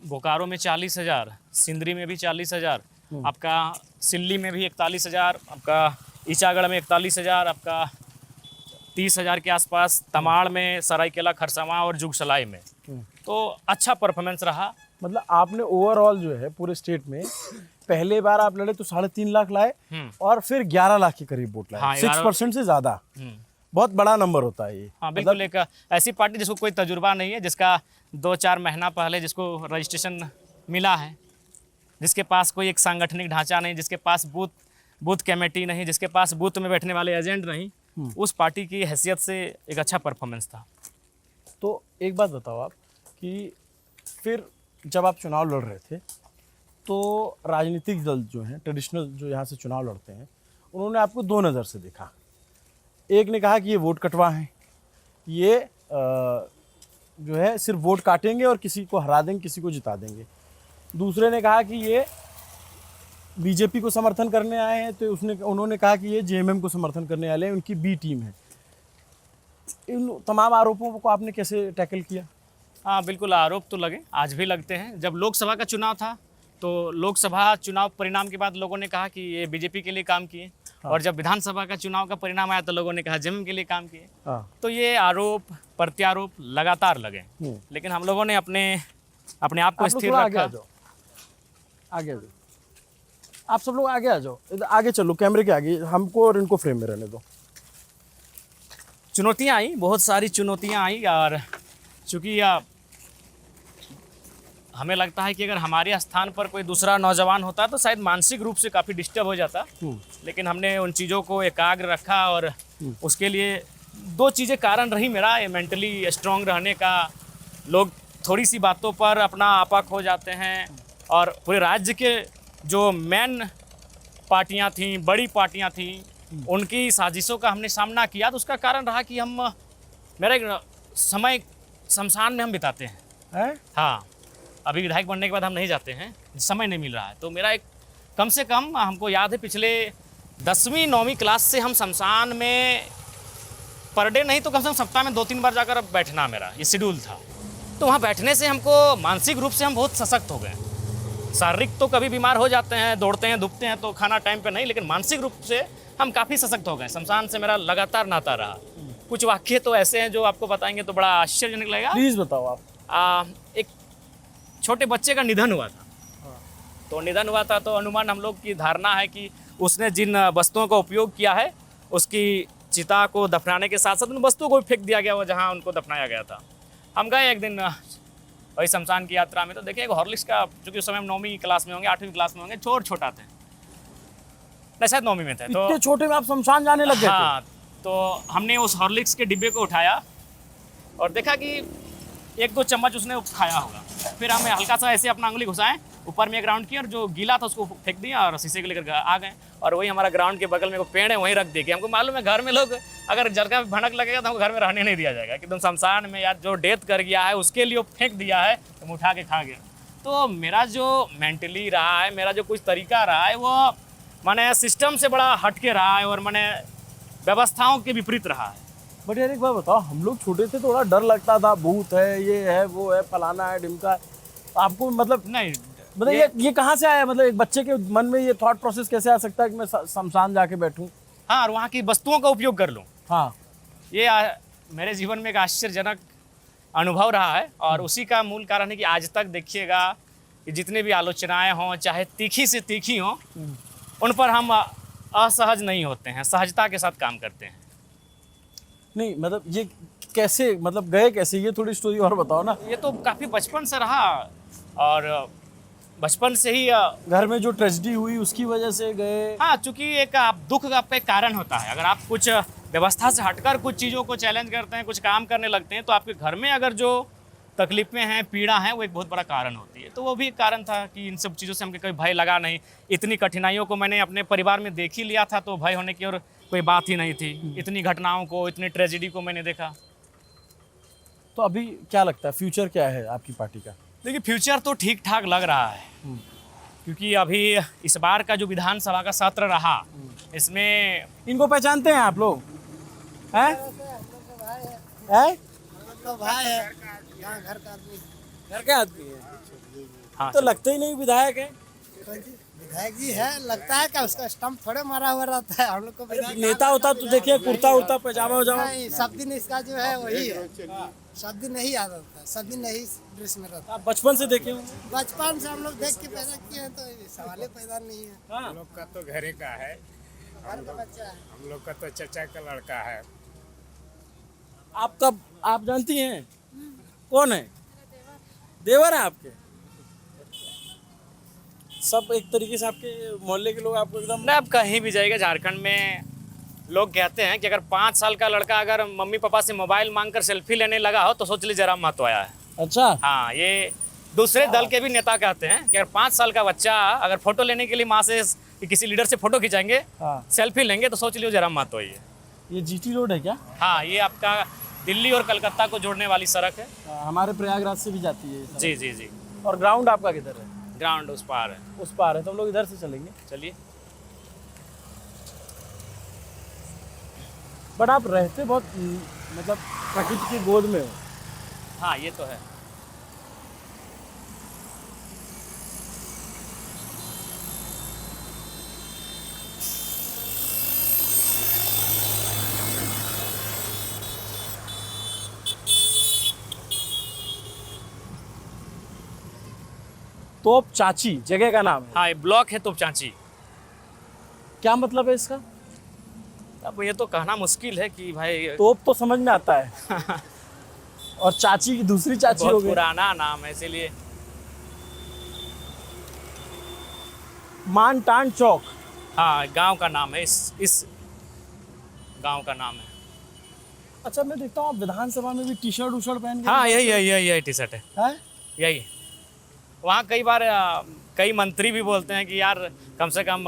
बोकारो में 40,000, सिंदरी में भी 40,000, आपका सिल्ली में भी 41,000, आपका ईचागढ़ में 41,000, आपका 30,000 के आसपास, तमाड़ में, सरायकेला, खरसावां और जुगसलाई में। तो अच्छा परफॉर्मेंस रहा। मतलब आपने ओवरऑल जो है पूरे स्टेट में पहले बार आप लड़े तो 3.5 लाख लाए और फिर 11 लाख के करीब वोट लाए। हाँ, 6% से ज्यादा। बहुत बड़ा नंबर होता है ये। हाँ बिल्कुल, एक ऐसी पार्टी जिसको कोई तजुर्बा नहीं है, जिसका 2-4 महीना पहले जिसको रजिस्ट्रेशन मिला है, जिसके पास कोई एक सांगठनिक ढांचा नहीं, जिसके पास बूथ कमेटी नहीं, जिसके पास बूथ में बैठने वाले एजेंट नहीं, उस पार्टी की हैसियत से एक अच्छा परफॉर्मेंस था। तो एक बात बताओ आप कि फिर जब आप चुनाव लड़ रहे थे तो राजनीतिक दल जो हैं, ट्रेडिशनल जो यहाँ से चुनाव लड़ते हैं, उन्होंने आपको 2 नज़र से देखा। एक ने कहा कि ये वोट कटवा हैं, ये जो है सिर्फ वोट काटेंगे और किसी को हरा देंगे, किसी को जिता देंगे। दूसरे ने कहा कि ये बीजेपी को समर्थन करने आए हैं, तो उन्होंने कहा कि ये जेएमएम को समर्थन करने वाले हैं, उनकी बी टीम है। इन तमाम आरोपों को आपने कैसे टैकल किया? हाँ बिल्कुल, आरोप तो लगे, आज भी लगते हैं। जब लोकसभा का चुनाव था तो लोकसभा चुनाव परिणाम के बाद लोगों ने कहा कि ये बीजेपी के लिए काम किए, और जब विधानसभा का चुनाव का परिणाम आया तो लोगों ने कहा जेएमएम के लिए काम किए। तो ये आरोप प्रत्यारोप लगातार लगे, लेकिन हम लोगों ने अपने आप को स्थिर आगे आ रखा। जाओ, आगे आ जाओ। आप सब लोग आगे आ जाओ, इधर आगे चलो, कैमरे के आगे, हमको और इनको फ्रेम में रहने दो। चुनौतियाँ आई, बहुत सारी चुनौतियाँ आई, और चूँकि हमें लगता है कि अगर हमारे स्थान पर कोई दूसरा नौजवान होता तो शायद मानसिक रूप से काफ़ी डिस्टर्ब हो जाता, लेकिन हमने उन चीज़ों को एकाग्र रखा, और उसके लिए 2 चीज़ें कारण रही मेरा ये मेंटली स्ट्रांग रहने का। लोग थोड़ी सी बातों पर अपना आपा खो जाते हैं, और पूरे राज्य के जो मेन पार्टियां थीं, बड़ी पार्टियां थीं, उनकी साजिशों का हमने सामना किया। तो उसका कारण रहा कि मेरा एक समय शमशान में हम बिताते हैं। हाँ, अभी विधायक बनने के बाद हम नहीं जाते हैं, समय नहीं मिल रहा है। तो मेरा एक कम से कम हमको याद है पिछले 10वीं 9वीं क्लास से हम शमशान में पर डे नहीं तो कम से कम सप्ताह में 2-3 बार जाकर बैठना मेरा ये शेड्यूल था। तो वहाँ बैठने से हमको मानसिक रूप से हम बहुत सशक्त हो गए। शारीरिक तो कभी बीमार हो जाते हैं, दौड़ते हैं धूपते हैं तो खाना टाइम पे नहीं, लेकिन मानसिक रूप से हम काफ़ी सशक्त हो गए। शमशान से मेरा लगातार नाता रहा। कुछ वाक्य तो ऐसे हैं जो आपको बताएंगे तो बड़ा आश्चर्यजनक लगेगा। प्लीज़ बताओ आप। एक छोटे बच्चे का निधन हुआ था, तो निधन हुआ था तो अनुमान हम लोग की धारणा है कि उसने जिन वस्तुओं का उपयोग किया है उसकी चिता को दफनाने के साथ साथ उन वस्तुओं को भी फेंक दिया गया वो जहाँ उनको दफनाया गया था। हम गए एक दिन वही शमशान की यात्रा में तो देखिए एक हॉर्लिक्स का, चूँकि उस समय हम 9वीं क्लास में होंगे, 8वीं क्लास में होंगे, छोटा थे, नहीं शायद 9वीं में थे, तो इतने छोटे में आप शमशान जाने लग गए थे? हाँ, तो हमने उस हॉर्लिक्स के डिब्बे को उठाया और देखा कि 1-2 चम्मच उसने खाया होगा। फिर हमें हल्का सा ऐसे अपना उंगली घुसाएं, ऊपर में एक राउंड किया और जो गीला था उसको फेंक दिया और शीशे को लेकर आ गए। और वही हमारा ग्राउंड के बगल में वो पेड़ है, वहीं रख दिए कि हमको मालूम है घर में लोग अगर जरका भनक लगेगा तो हमको घर में रहने नहीं दिया जाएगा, कि तुम शमशान में या जो डेथ कर गया है उसके लिए वो फेंक दिया है, तुम उठा के खा गया। तो मेरा जो मेंटली रहा है, मेरा जो कुछ तरीका रहा है, वो मैंने सिस्टम से बड़ा हटके रहा है और मैंने व्यवस्थाओं के विपरीत रहा है। बट यार एक बात बताओ, हम लोग छोटे थे तो थोड़ा डर लगता था, भूत है, ये है, वो है, फलाना है, ढिमका है। आपको मतलब नहीं, ये कहाँ से आया? मतलब एक बच्चे के मन में ये थॉट प्रोसेस कैसे आ सकता है कि मैं शमशान जाके बैठूं? हाँ, और वहाँ की वस्तुओं का उपयोग कर लूँ, हाँ, ये मेरे जीवन में एक आश्चर्यजनक अनुभव रहा है। और उसी का मूल कारण है कि आज तक देखिएगा कि जितने भी आलोचनाएं हों, चाहे तीखी से तीखी हों, उन पर हम असहज नहीं होते हैं, सहजता के साथ काम करते हैं। नहीं मतलब ये कैसे, मतलब गए कैसे, ये थोड़ी स्टोरी और बताओ ना। ये तो काफ़ी बचपन से रहा और बचपन से ही घर में जो ट्रेजेडी हुई उसकी वजह से गए? हाँ, चूँकि एक दुख का आपका एक कारण होता है। अगर आप कुछ व्यवस्था से हटकर कुछ चीज़ों को चैलेंज करते हैं, कुछ काम करने लगते हैं, तो आपके घर में अगर जो तकलीफें हैं, पीड़ा है, वो एक बहुत बड़ा कारण होती है। तो वो भी एक कारण था कि इन सब चीज़ों से हमको कोई भय लगा नहीं। इतनी कठिनाइयों को मैंने अपने परिवार में देख ही लिया था, तो भय होने की और कोई बात ही नहीं थी। इतनी घटनाओं को, इतनी ट्रेजेडी को मैंने देखा। तो अभी क्या लगता है फ्यूचर क्या है आपकी पार्टी का? देखिए, फ्यूचर तो ठीक ठाक लग रहा है, क्योंकि अभी इस बार का जो विधानसभा का सत्र रहा, इसमें इनको पहचानते हैं आप लोग? हैं? हैं? तो भाई है, यहाँ घर का आदमी। घर के आदमी है? हाँ, तो लगते ही नहीं विधायक है। विधायक जी है, लगता है क्या उसका स्टंप थोड़े मारा हुआ रहता है। हम लोग को विधायक नेता होता तो देखिए कुर्ता उर्ता पैजामा वजामा। नहीं, सब दिन इसका जो है वही है, सब दिन नहीं याद आता, सब दिन नहीं ड्रेस में रहता। आप बचपन से देखे होंगे। बचपन से हम लोग देख के पैदा किए हैं, तो ये सवाल पैदा नहीं है। हाँ। हम लोग का तो घरे का है, घर का बच्चा है। हम लोग का तो चचा का लड़का है। आप जानती हैं कौन है? देवर है आपके? सब एक तरीके से आपके मोहल्ले के लोग आपको एकदम। नहीं, अब कहीं भी जाइएगा झारखंड में लोग कहते हैं कि अगर 5 साल का लड़का अगर मम्मी पापा से मोबाइल मांगकर सेल्फी लेने लगा हो तो सोच लीजिए जरा महत्व आया है। अच्छा। हाँ, ये दूसरे दल के भी नेता कहते हैं कि अगर 5 साल का बच्चा अगर फोटो लेने के लिए माँ से किसी लीडर से फोटो खिंचाएंगे, हाँ। सेल्फी लेंगे, तो सोच लीजिए जरा महत्व है। ये जीटी रोड है क्या? हाँ, ये आपका दिल्ली और कलकत्ता को जोड़ने वाली सड़क है। हमारे प्रयागराज से भी जाती है ये सड़क। जी जी जी। और ग्राउंड आपका किधर है? ग्राउंड उस पार है। उस पार है, तो हम लोग इधर से चलेंगे। चलिए। बट आप रहते बहुत मतलब प्रकृति की गोद में हो। हाँ, ये तो है। तोप चाची जगह का नाम है। हाँ, ये ब्लॉक है तोपचांची। क्या मतलब है इसका? अब ये तो कहना मुश्किल है कि भाई तोप तो समझ में आता है और चाची की दूसरी चाची हो बहुत गई। पुराना नाम है, इसीलिए। मानटान चौक। हाँ, गांव का नाम है, इस गांव का नाम है। अच्छा, मैं देखता हूँ आप विधानसभा में भी टी शर्ट उशर्ट पहन के। हाँ, यही टी शर्ट है, हैं? यही। वहाँ कई बार कई मंत्री भी बोलते हैं कि यार कम से कम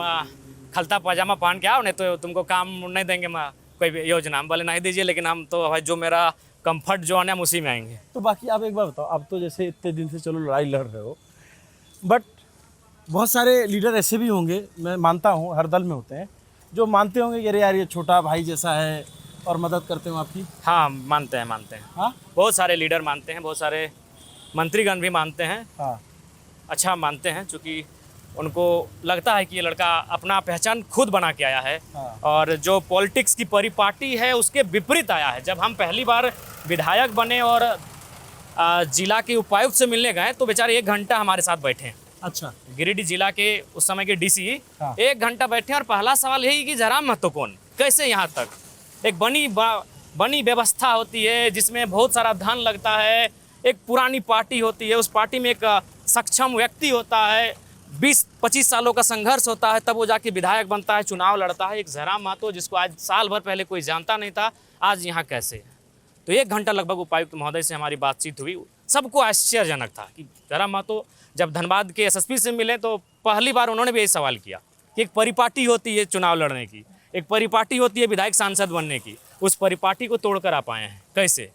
खलता पजामा पहन के आओ, नहीं तो तुमको काम नहीं देंगे कोई भी योजना। हम बोले नहीं दीजिए, लेकिन हम तो भाई जो मेरा कंफर्ट जोन है हम उसी में आएंगे। तो बाकी आप एक बार बताओ, अब तो जैसे इतने दिन से चलो लड़ाई लड़ रहे हो, बट बहुत सारे लीडर ऐसे भी होंगे, मैं मानता हूँ हर दल में होते हैं, जो मानते होंगे कि अरे यार ये छोटा भाई जैसा है और मदद करते हो आपकी। हाँ, मानते हैं। हाँ बहुत सारे लीडर मानते हैं, बहुत सारे मंत्रीगण भी मानते हैं। हाँ। अच्छा मानते हैं, क्योंकि उनको लगता है कि ये लड़का अपना पहचान खुद बना के आया है। हाँ। और जो पॉलिटिक्स की परिपाटी है उसके विपरीत आया है। जब हम पहली बार विधायक बने और जिला के उपायुक्त से मिलने गए तो बेचारे 1 घंटा हमारे साथ बैठे। अच्छा। गिरिडीह जिला के उस समय के डीसी हाँ। 1 घंटा बैठे और पहला सवाल यही कि जरा महतो कौन, कैसे यहाँ तक एक बनी व्यवस्था होती है जिसमें बहुत सारा धन लगता है, एक पुरानी पार्टी होती है, उस पार्टी में एक सक्षम व्यक्ति होता है, 20-25 सालों का संघर्ष होता है, तब वो जाके विधायक बनता है, चुनाव लड़ता है। एक जयराम महतो जिसको आज साल भर पहले कोई जानता नहीं था, आज यहाँ कैसे है। तो 1 घंटा लगभग उपायुक्त महोदय से हमारी बातचीत हुई। सबको आश्चर्यजनक था कि जयराम महतो जब धनबाद के एसएसपी से मिले तो पहली बार उन्होंने भी यही सवाल किया कि एक परिपाटी होती है चुनाव लड़ने की, एक परिपाटी होती है विधायक सांसद बनने की, उस परिपाटी को तोड़कर आप आए हैं कैसे।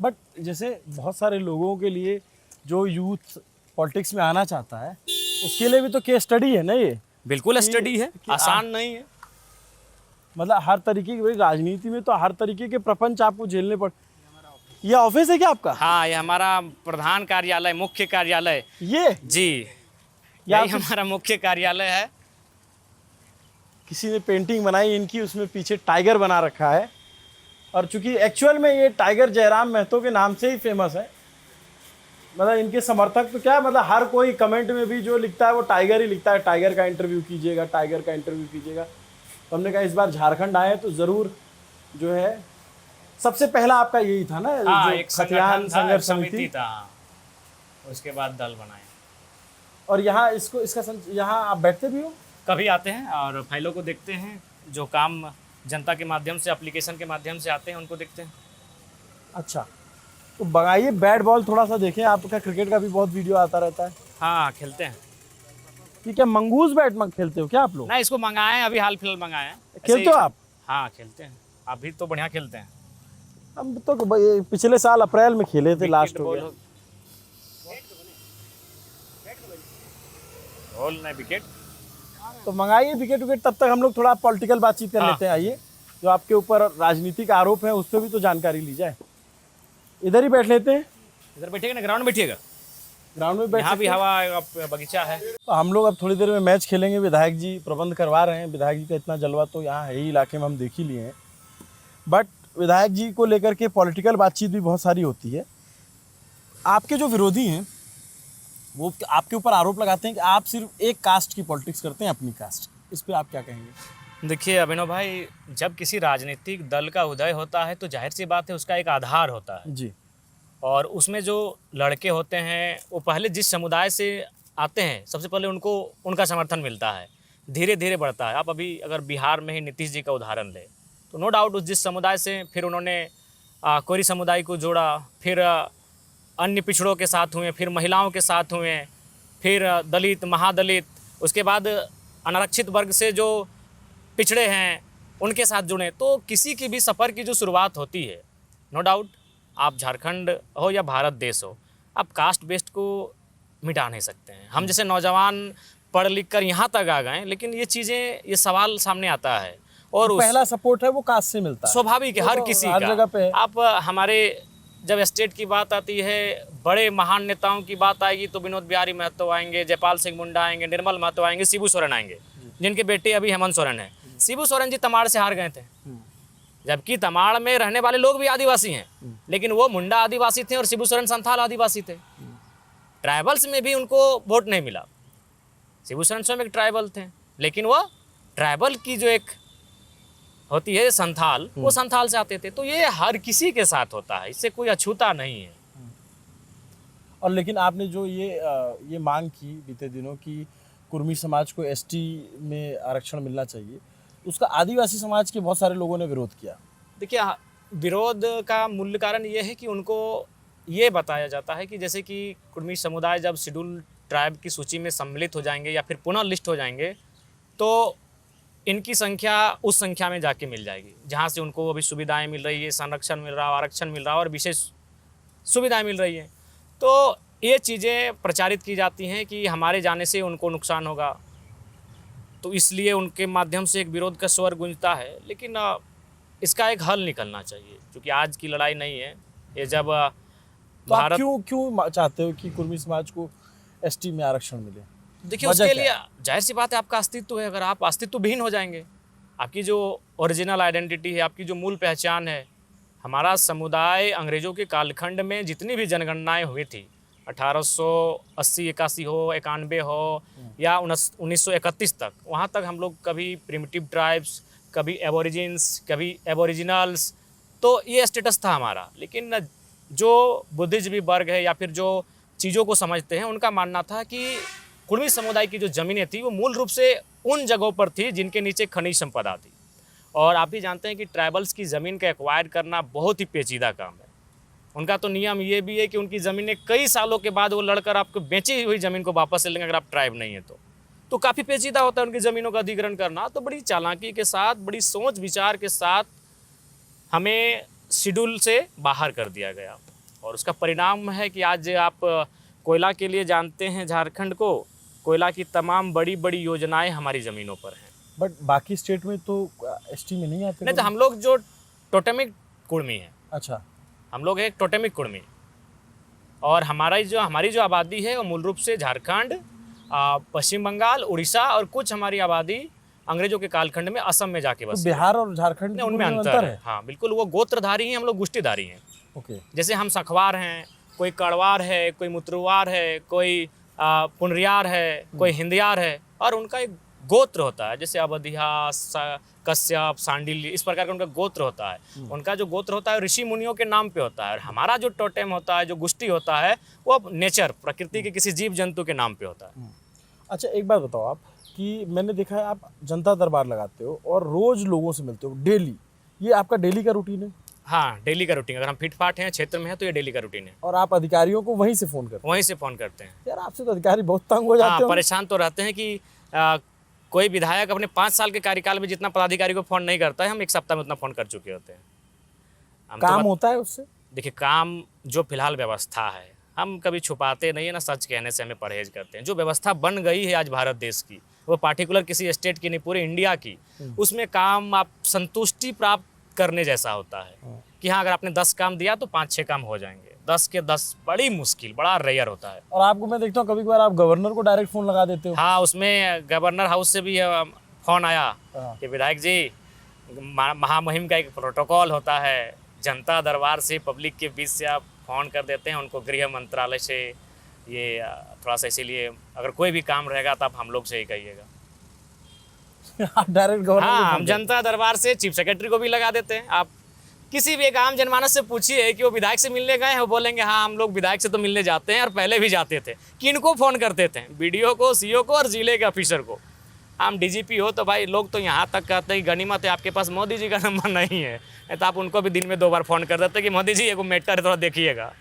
बट जैसे बहुत सारे लोगों के लिए जो यूथ पॉलिटिक्स में आना चाहता है उसके लिए भी तो केस स्टडी है ना ये। बिल्कुल स्टडी है, कि आसान नहीं है। मतलब हर तरीके की भाई राजनीति में तो हर तरीके के प्रपंच आपको झेलने पड़। ये ऑफिस है क्या आपका? हाँ, ये हमारा प्रधान कार्यालय, मुख्य कार्यालय ये जी, यही हमारा मुख्य कार्यालय है। किसी ने पेंटिंग बनाई इनकी, उसमें पीछे टाइगर बना रखा है, और चूंकि एक्चुअल में ये टाइगर जयराम महतो के नाम से ही फेमस है। मतलब इनके समर्थक तो क्या, मतलब हर कोई कमेंट में भी जो लिखता है वो टाइगर ही लिखता है, टाइगर का इंटरव्यू कीजिएगा, टाइगर का इंटरव्यू कीजिएगा। तो हमने कहा इस बार झारखंड आए तो ज़रूर जो है, सबसे पहला आपका यही था ना, हाँ, जो एक खतियान संघर्ष समिति समिति था, उसके बाद दल बनाए। और यहाँ यहाँ आप बैठते भी हो? कभी आते हैं और फाइलों को देखते हैं, जो काम जनता के माध्यम से, एप्लीकेशन के माध्यम से आते हैं उनको देखते हैं। अच्छा, तो बनाइए बैट बॉल थोड़ा सा देखें। आपका क्रिकेट का भी बहुत वीडियो आता रहता है। हाँ, खेलते हैं। ये क्या मंगूस बैट खेलते हो क्या आप लोग? ना, इसको मंगाए हैं, अभी हाल फिलहाल मंगाए हैं। खेलते हो आप? हाँ, खेलते हैं। अभी तो बढ़िया खेलते हैं। हम तो पिछले साल अप्रैल में खेले थे, लास्ट हो गया। बॉल नहीं, विकेट। तो मंगाइए विकेट विकेट, तब तक हम लोग थोड़ा पॉलिटिकल बातचीत कर लेते हैं। आइए, जो आपके ऊपर राजनीतिक आरोप है उस पर भी तो जानकारी ली जाए। इधर ही बैठ लेते हैं। इधर बैठिएगा ना, ग्राउंड में बैठिएगा, ग्राउंड में बैठ यहाँ भी सकते हैं। हवा, बगीचा है। तो हम लोग अब थोड़ी देर में मैच खेलेंगे। विधायक जी प्रबंध करवा रहे हैं। विधायक जी का इतना जलवा तो यहाँ है ही, इलाके में हम देख ही लिए हैं। बट विधायक जी को लेकर के पॉलिटिकल बातचीत भी बहुत सारी होती है। आपके जो विरोधी हैं वो आपके ऊपर आरोप लगाते हैं कि आप सिर्फ एक कास्ट की पॉलिटिक्स करते हैं, अपनी कास्ट। इस पे आप क्या कहेंगे? देखिए अभिनव भाई, जब किसी राजनीतिक दल का उदय होता है तो जाहिर सी बात है उसका एक आधार होता है, जी। और उसमें जो लड़के होते हैं वो पहले जिस समुदाय से आते हैं, सबसे पहले उनको उनका समर्थन मिलता है, धीरे धीरे बढ़ता है। आप अभी अगर बिहार में ही नीतीश जी का उदाहरण लें तो नो डाउट उस जिस समुदाय से फिर उन्होंने कोरी समुदाय को जोड़ा, फिर अन्य पिछड़ों के साथ हुए, फिर महिलाओं के साथ हुए, फिर दलित, महादलित, उसके बाद अनारक्षित वर्ग से जो पिछड़े हैं उनके साथ जुड़े। तो किसी की भी सफ़र की जो शुरुआत होती है, नो डाउट आप झारखंड हो या भारत देश हो, आप कास्ट बेस्ड को मिटा नहीं सकते हैं। हम जैसे नौजवान पढ़ लिख कर यहाँ तक आ गए, लेकिन ये चीज़ें, ये सवाल सामने आता है। और पहला सपोर्ट है वो कास्ट से मिलता है, स्वाभाविक है, हर किसी हर जगह पे है। आप हमारे जब स्टेट की बात आती है, बड़े महान नेताओं की बात आएगी तो विनोद बिहारी महतो आएंगे, जयपाल सिंह मुंडा आएंगे, निर्मल महतो आएंगे, शिबू सोरेन आएंगे, जिनके बेटे अभी हेमंत सोरेन है। शिबू सोरेन जी तमाड़ से हार गए थे, जबकि तमाड़ में रहने वाले लोग भी आदिवासी हैं, लेकिन वो मुंडा आदिवासी थे और शिबू सोरेन संथाल आदिवासी थे। ट्राइबल्स में भी उनको वोट नहीं मिला। शिबू सोरेन स्वयं एक ट्राइबल थे, लेकिन वो ट्राइबल की जो एक होती है संथाल, वो संथाल से आते थे। तो ये हर किसी के साथ होता है, इससे कोई अछूता नहीं है। और लेकिन आपने जो ये मांग की बीते दिनों की कुर्मी समाज को एसटी में आरक्षण मिलना चाहिए, उसका आदिवासी समाज के बहुत सारे लोगों ने विरोध किया। देखिए, विरोध का मूल कारण ये है कि उनको ये बताया जाता है कि जैसे कि कुर्मी समुदाय जब शेड्यूल ट्राइब की सूची में सम्मिलित हो जाएंगे या फिर पुनः लिस्ट हो जाएंगे, तो इनकी संख्या उस संख्या में जाके मिल जाएगी जहाँ से उनको अभी सुविधाएं मिल रही है, संरक्षण मिल रहा है, आरक्षण मिल रहा है और विशेष सुविधाएं मिल रही हैं। तो ये चीज़ें प्रचारित की जाती हैं कि हमारे जाने से उनको नुकसान होगा, तो इसलिए उनके माध्यम से एक विरोध का स्वर गूंजता है। लेकिन इसका एक हल निकलना चाहिए, क्योंकि आज की लड़ाई नहीं है ये। जब तो आप क्यों चाहते हो कि कुर्मी समाज को एसटी में आरक्षण मिले? देखिए, उसके लिए जाहिर सी बात है आपका अस्तित्व है। अगर आप अस्तित्व विहीन हो जाएंगे, आपकी जो ओरिजिनल आइडेंटिटी है, आपकी जो मूल पहचान है, हमारा समुदाय अंग्रेज़ों के कालखंड में जितनी भी जनगणनाएं हुई थी, 1880-81 हो, 91 हो या 1931 तक, वहाँ तक हम लोग कभी प्रिमिटिव ट्राइब्स, कभी एबोरिजिन्स, कभी एबोरिजिनल्स, तो ये स्टेटस था हमारा। लेकिन जो बुद्धिजीवी वर्ग है या फिर जो चीज़ों को समझते हैं उनका मानना था कि कुर्मी समुदाय की जो ज़मीनें थी वो मूल रूप से उन जगहों पर थी जिनके नीचे खनिज संपदा थी। और आप भी जानते हैं कि ट्राइबल्स की ज़मीन का एक्वायर करना बहुत ही पेचीदा काम है। उनका तो नियम ये भी है कि उनकी ज़मीनें कई सालों के बाद वो लड़कर आपको बेची हुई ज़मीन को वापस ले लेंगे अगर आप ट्राइब नहीं है तो काफ़ी पेचीदा होता है उनकी ज़मीनों का अधिग्रहण करना। तो बड़ी चालाकी के साथ, बड़ी सोच विचार के साथ हमें शेड्यूल से बाहर कर दिया गया और उसका परिणाम है कि आज आप कोयला के लिए जानते हैं झारखंड को, कोयला की तमाम बड़ी बड़ी योजनाएं हमारी ज़मीनों पर हैं। बट बाकी स्टेट में तो एसटी में नहीं आते। नहीं तो हम लोग जो टोटेमिक कुर्मी हैं, अच्छा, हम लोग एक टोटेमिक कुर्मी और हमारी जो आबादी है वो मूल रूप से झारखंड, पश्चिम बंगाल, उड़ीसा और कुछ हमारी आबादी अंग्रेजों के कालखंड में असम में जाके तो बस बिहार और झारखंड नहीं, उनमें अंतर है। हाँ बिल्कुल, वो गोत्रधारी हैं, हम लोग गोष्ठीधारी हैं। ओके, जैसे हम सखवार हैं, कोई कड़वार है, कोई मुत्रवार है, कोई पुनरियार है, कोई हिंदियार है और उनका एक गोत्र होता है। जैसे अवधिया, कश्यप, सांडिल्य, इस प्रकार का उनका गोत्र होता है। उनका जो गोत्र होता है ऋषि मुनियों के नाम पे होता है और हमारा जो टोटेम होता है, जो गोष्ठी होता है, वो नेचर, प्रकृति के किसी जीव जंतु के नाम पे होता है। अच्छा एक बात बताओ आप कि मैंने देखा है आप जनता दरबार लगाते हो और रोज लोगों से मिलते हो डेली, ये आपका डेली का रूटीन है? हाँ, डेली का रूटीन। अगर हम फिट फाट हैं, क्षेत्र में है तो ये डेली का रूटीन है। और आप अधिकारियों को वहीं से फ़ोन करते वहीं से फ़ोन करते हैं। हैं? यार आपसे तो अधिकारी बहुत तंग हो जाते हाँ, हो। परेशान तो रहते हैं कि कोई विधायक अपने 5 साल के कार्यकाल में जितना पदाधिकारी को फ़ोन नहीं करता है, हम 1 सप्ताह में उतना फ़ोन कर चुके होते हैं। काम होता है उससे? देखिए, काम जो फिलहाल व्यवस्था है, हम कभी छुपाते नहीं है ना, सच कहने से हमें परहेज करते हैं। जो व्यवस्था बन गई है आज भारत देश की, वो पार्टिकुलर किसी स्टेट की नहीं, पूरे इंडिया की, उसमें काम आप संतुष्टि प्राप्त करने जैसा होता है कि हाँ, अगर आपने 10 काम दिया तो 5-6 काम हो जाएंगे। 10 के 10 बड़ी मुश्किल, बड़ा रेयर होता है। और आपको मैं देखता हूँ कभी कभार आप गवर्नर को डायरेक्ट फ़ोन लगा देते हो। हाँ, उसमें गवर्नर हाउस से भी फ़ोन आया हाँ। कि विधायक जी, महामहिम का एक प्रोटोकॉल होता है, जनता दरबार से पब्लिक के बीच से आप फ़ोन कर देते हैं उनको गृह मंत्रालय से, ये थोड़ा सा इसीलिए अगर कोई भी काम रहेगा तो आप हम लोग से ही कहिएगा। आप डायरेक्ट गवर्नर हाँ, को हम phone करते जनता दरबार से चीफ सेक्रेटरी को भी लगा देते हैं। आप किसी भी एक आम जनमानस से पूछिए कि वो विधायक से मिलने गए हैं, वो बोलेंगे हाँ हम लोग विधायक से तो मिलने जाते हैं और पहले भी जाते थे। किनको फ़ोन करते थे? बीडीओ को, सीओ को और जिले के ऑफिसर को। हम डीजीपी हो तो भाई लोग तो यहाँ तक कहते हैं गनीमत है आपके पास मोदी जी का नंबर नहीं है, तो आप उनको भी दिन में 2 बार फ़ोन कर देते कि मोदी जी एगो मैटर है थोड़ा देखिएगा।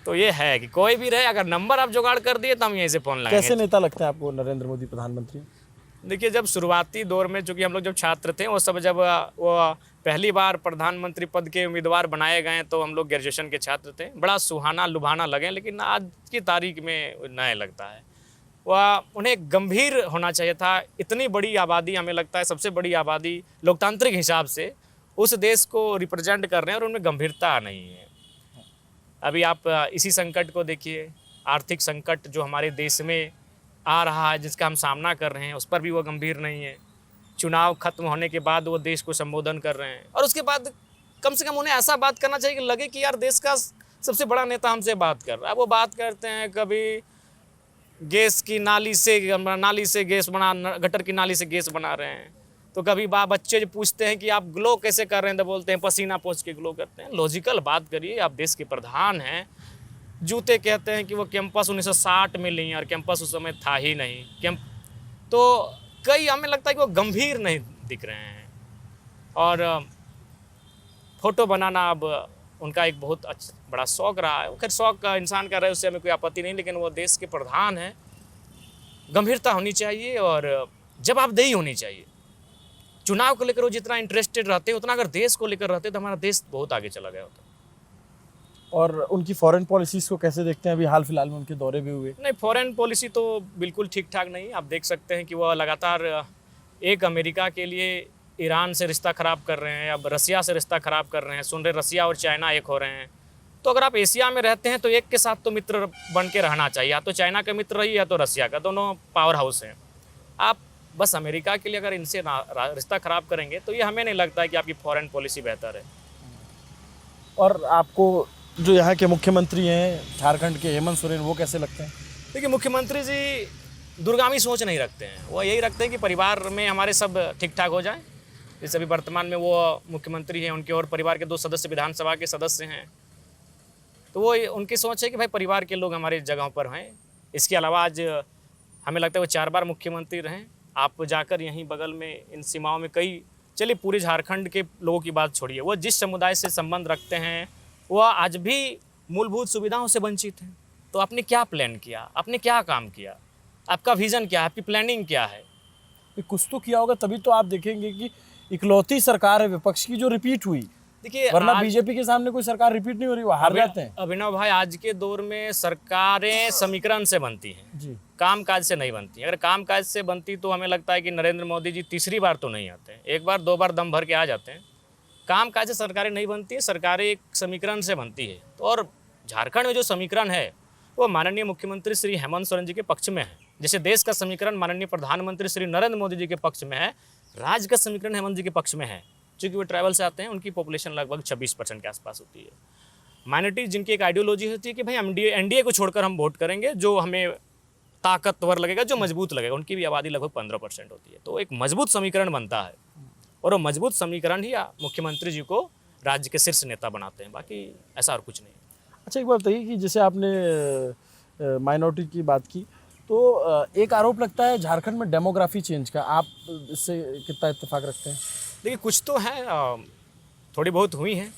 तो ये है कि कोई भी रहे, अगर नंबर आप जुगाड़ कर दिए तो हम यहीं से फ़ोन हैं। लगाएंगे। कैसे नेता लगते हैं आपको नरेंद्र मोदी प्रधानमंत्री? देखिए, जब शुरुआती दौर में, चूँकि हम लोग जब छात्र थे, वो सब जब वो पहली बार प्रधानमंत्री पद के उम्मीदवार बनाए गए तो हम लोग ग्रेजुएशन के छात्र थे। बड़ा सुहाना लुभाना लगे, लेकिन आज की तारीख में नया लगता है। वह उन्हें गंभीर होना चाहिए था। इतनी बड़ी आबादी, हमें लगता है सबसे बड़ी आबादी लोकतांत्रिक हिसाब से उस देश को रिप्रेजेंट कर रहे हैं और उनमें गंभीरता नहीं है। अभी आप इसी संकट को देखिए, आर्थिक संकट जो हमारे देश में आ रहा है, जिसका हम सामना कर रहे हैं, उस पर भी वो गंभीर नहीं है। चुनाव खत्म होने के बाद वो देश को संबोधन कर रहे हैं और उसके बाद कम से कम उन्हें ऐसा बात करना चाहिए कि लगे कि यार देश का सबसे बड़ा नेता हमसे बात कर रहा है। वो बात करते हैं कभी गैस की नाली से गैस बना, गटर की नाली से गैस बना रहे हैं, तो कभी बच्चे जो पूछते हैं कि आप ग्लो कैसे कर रहे हैं, तो बोलते हैं पसीना पोंछ के ग्लो करते हैं। लॉजिकल बात करिए, आप देश के प्रधान हैं। जूते कहते हैं कि वो कैंपस 1960 में ली और कैंपस उस समय था ही नहीं। तो कई हमें लगता है कि वो गंभीर नहीं दिख रहे हैं। और फ़ोटो बनाना अब उनका एक बहुत बड़ा शौक़ रहा है। खैर शौक़ का इंसान का रहे, उससे हमें कोई आपत्ति नहीं, लेकिन वो देश के प्रधान हैं। गंभीरता होनी चाहिए और जवाबदेही होनी चाहिए। चुनाव को लेकर वो जितना इंटरेस्टेड रहते उतना अगर देश को लेकर रहते तो हमारा देश बहुत आगे चला गया होता। और उनकी फॉरेन पॉलिसीज़ को कैसे देखते हैं? अभी हाल फिलहाल में उनके दौरे भी हुए। नहीं, फॉरेन पॉलिसी तो बिल्कुल ठीक ठाक नहीं। आप देख सकते हैं कि वह लगातार एक अमेरिका के लिए ईरान से रिश्ता ख़राब कर रहे हैं, अब रसिया से रिश्ता ख़राब कर रहे हैं। सुन रहे रसिया और चाइना एक हो रहे हैं। तो अगर आप एशिया में रहते हैं तो एक के साथ तो मित्र बन के रहना चाहिए। या तो चाइना का मित्र रहिए या तो रसिया का, दोनों पावर हाउस हैं। आप बस अमेरिका के लिए अगर इनसे रिश्ता ख़राब करेंगे तो ये हमें नहीं लगता है कि आपकी फॉरेन पॉलिसी बेहतर है। और आपको जो यहाँ के मुख्यमंत्री हैं झारखंड के, हेमंत सोरेन, वो कैसे लगते हैं? देखिए, मुख्यमंत्री जी दूरगामी सोच नहीं रखते हैं। वो यही रखते हैं कि परिवार में हमारे सब ठीक ठाक हो जाएं। जैसे अभी वर्तमान में वो मुख्यमंत्री हैं, उनके और परिवार के 2 सदस्य विधानसभा के सदस्य हैं। तो वो उनकी सोच है कि भाई परिवार के लोग हमारे जगहों पर हैं। इसके अलावा आज हमें लगता है वो 4 बार मुख्यमंत्री रहें। आप जाकर यहीं बगल में इन सीमाओं में कई, चलिए पूरे झारखंड के लोगों की बात छोड़िए, वो जिस समुदाय से संबंध रखते हैं वह आज भी मूलभूत सुविधाओं से वंचित हैं। तो आपने क्या प्लान किया, आपने क्या काम किया, आपका विज़न क्या है, आपकी प्लानिंग क्या है? ये कुछ तो किया होगा, तभी तो आप देखेंगे कि इकलौती सरकार है विपक्ष की जो रिपीट हुई। देखिए वरना आज बीजेपी के सामने कोई सरकार रिपीट नहीं हो रही, वो हार जाते हैं। अभिनव भाई, आज के दौर में सरकारें समीकरण से बनती हैं, जी। कामकाज से नहीं बनती। अगर कामकाज से बनती तो हमें लगता है कि नरेंद्र मोदी जी तीसरी बार तो नहीं आते हैं, 1 बार 2 बार दम भर के आ जाते हैं। कामकाज से सरकारें नहीं बनती है, सरकारें एक समीकरण से बनती है। तो और झारखंड में जो समीकरण है वो माननीय मुख्यमंत्री श्री हेमंत सोरेन जी के पक्ष में है। जैसे देश का समीकरण माननीय प्रधानमंत्री श्री नरेंद्र मोदी जी के पक्ष में है, राज्य का समीकरण हेमंत जी के पक्ष में है। चूँकि वो ट्रैवल से आते हैं, उनकी पॉपुलेशन लगभग 26% के आसपास होती है। माइनॉरिटी जिनकी एक आइडियोलॉजी होती है कि भाई एनडीए को छोड़कर हम वोट करेंगे, जो हमें ताकतवर लगेगा, जो मजबूत लगेगा, उनकी भी आबादी लगभग 15% होती है। तो एक मजबूत समीकरण बनता है और वो मजबूत समीकरण ही मुख्यमंत्री जी को राज्य के शीर्ष नेता बनाते हैं, बाकी ऐसा और कुछ नहीं। अच्छा, एक बात बताइए कि जैसे आपने माइनॉरिटी की बात की, तो एक आरोप लगता है झारखंड में डेमोग्राफी चेंज का, आप इससे कितना इत्तेफाक रखते हैं? देखिए कुछ तो है, थोड़ी बहुत हुई हैं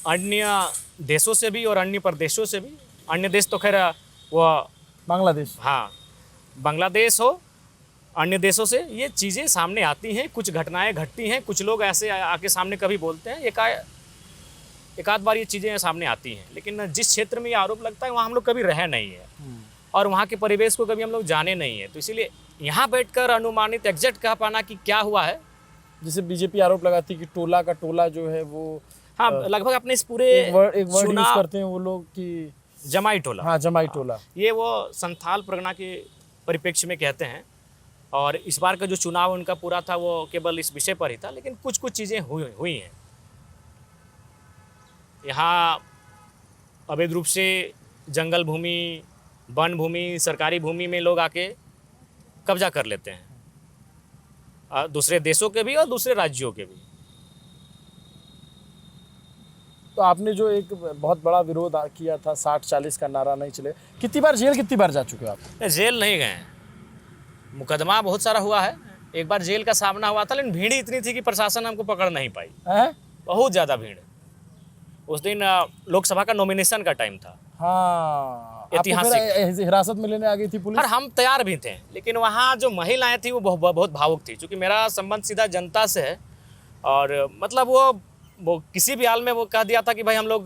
अन्य देशों से भी और अन्य प्रदेशों से भी। अन्य देश तो खैर वो बांग्लादेश, हाँ, बांग्लादेश हो, अन्य देशों से ये चीज़ें सामने आती हैं, कुछ घटनाएं घटती हैं, कुछ लोग ऐसे आके सामने कभी बोलते हैं, एक आध बार ये चीज़ें सामने आती हैं। लेकिन जिस क्षेत्र में ये आरोप लगता है वहाँ हम लोग कभी रहे नहीं है और वहाँ के परिवेश को कभी हम लोग जाने नहीं है। तो इसीलिए यहाँ बैठकर अनुमानित एग्जैक्ट कह पाना कि क्या हुआ है। जैसे बीजेपी आरोप लगाती है कि टोला का टोला जो है वो, हाँ, लगभग अपने इस पूरे एक वर्ड यूज चुनाव करते हैं वो लोग कि जमाई टोला, हाँ, जमाई टोला। ये वो संथाल परगना के परिप्रेक्ष्य में कहते हैं। और इस बार का जो चुनाव उनका पूरा था वो केवल इस विषय पर ही था, लेकिन कुछ कुछ चीज़ें हुई हैं। यहाँ अवैध रूप से जंगल भूमि, वन भूमि, सरकारी भूमि में लोग आके कब्जा कर लेते हैं, दूसरे देशों के भी और दूसरे राज्यों के भी। तो आपने जो एक बहुत बड़ा विरोध किया था 60-40 का नारा नहीं चले, कितनी बार जेल, कितनी बार जा चुके हो आप? जेल नहीं गए, मुकदमा बहुत सारा हुआ है। एक बार जेल का सामना हुआ था, लेकिन भीड़ इतनी थी कि प्रशासन हमको पकड़ नहीं पाई, हैं? बहुत ज़्यादा भीड़। उस दिन लोकसभा का नॉमिनेशन का टाइम था। हाँ, ऐतिहासिक। आपको फिर हिरासत में लेने आ गई थी पुलिस? और हम तैयार भी थे, लेकिन वहाँ जो महिलाएं थी वो बहुत भावुक थी। क्योंकि मेरा संबंध सीधा जनता से है और मतलब वो किसी भी हाल में वो कह दिया था कि भाई हम लोग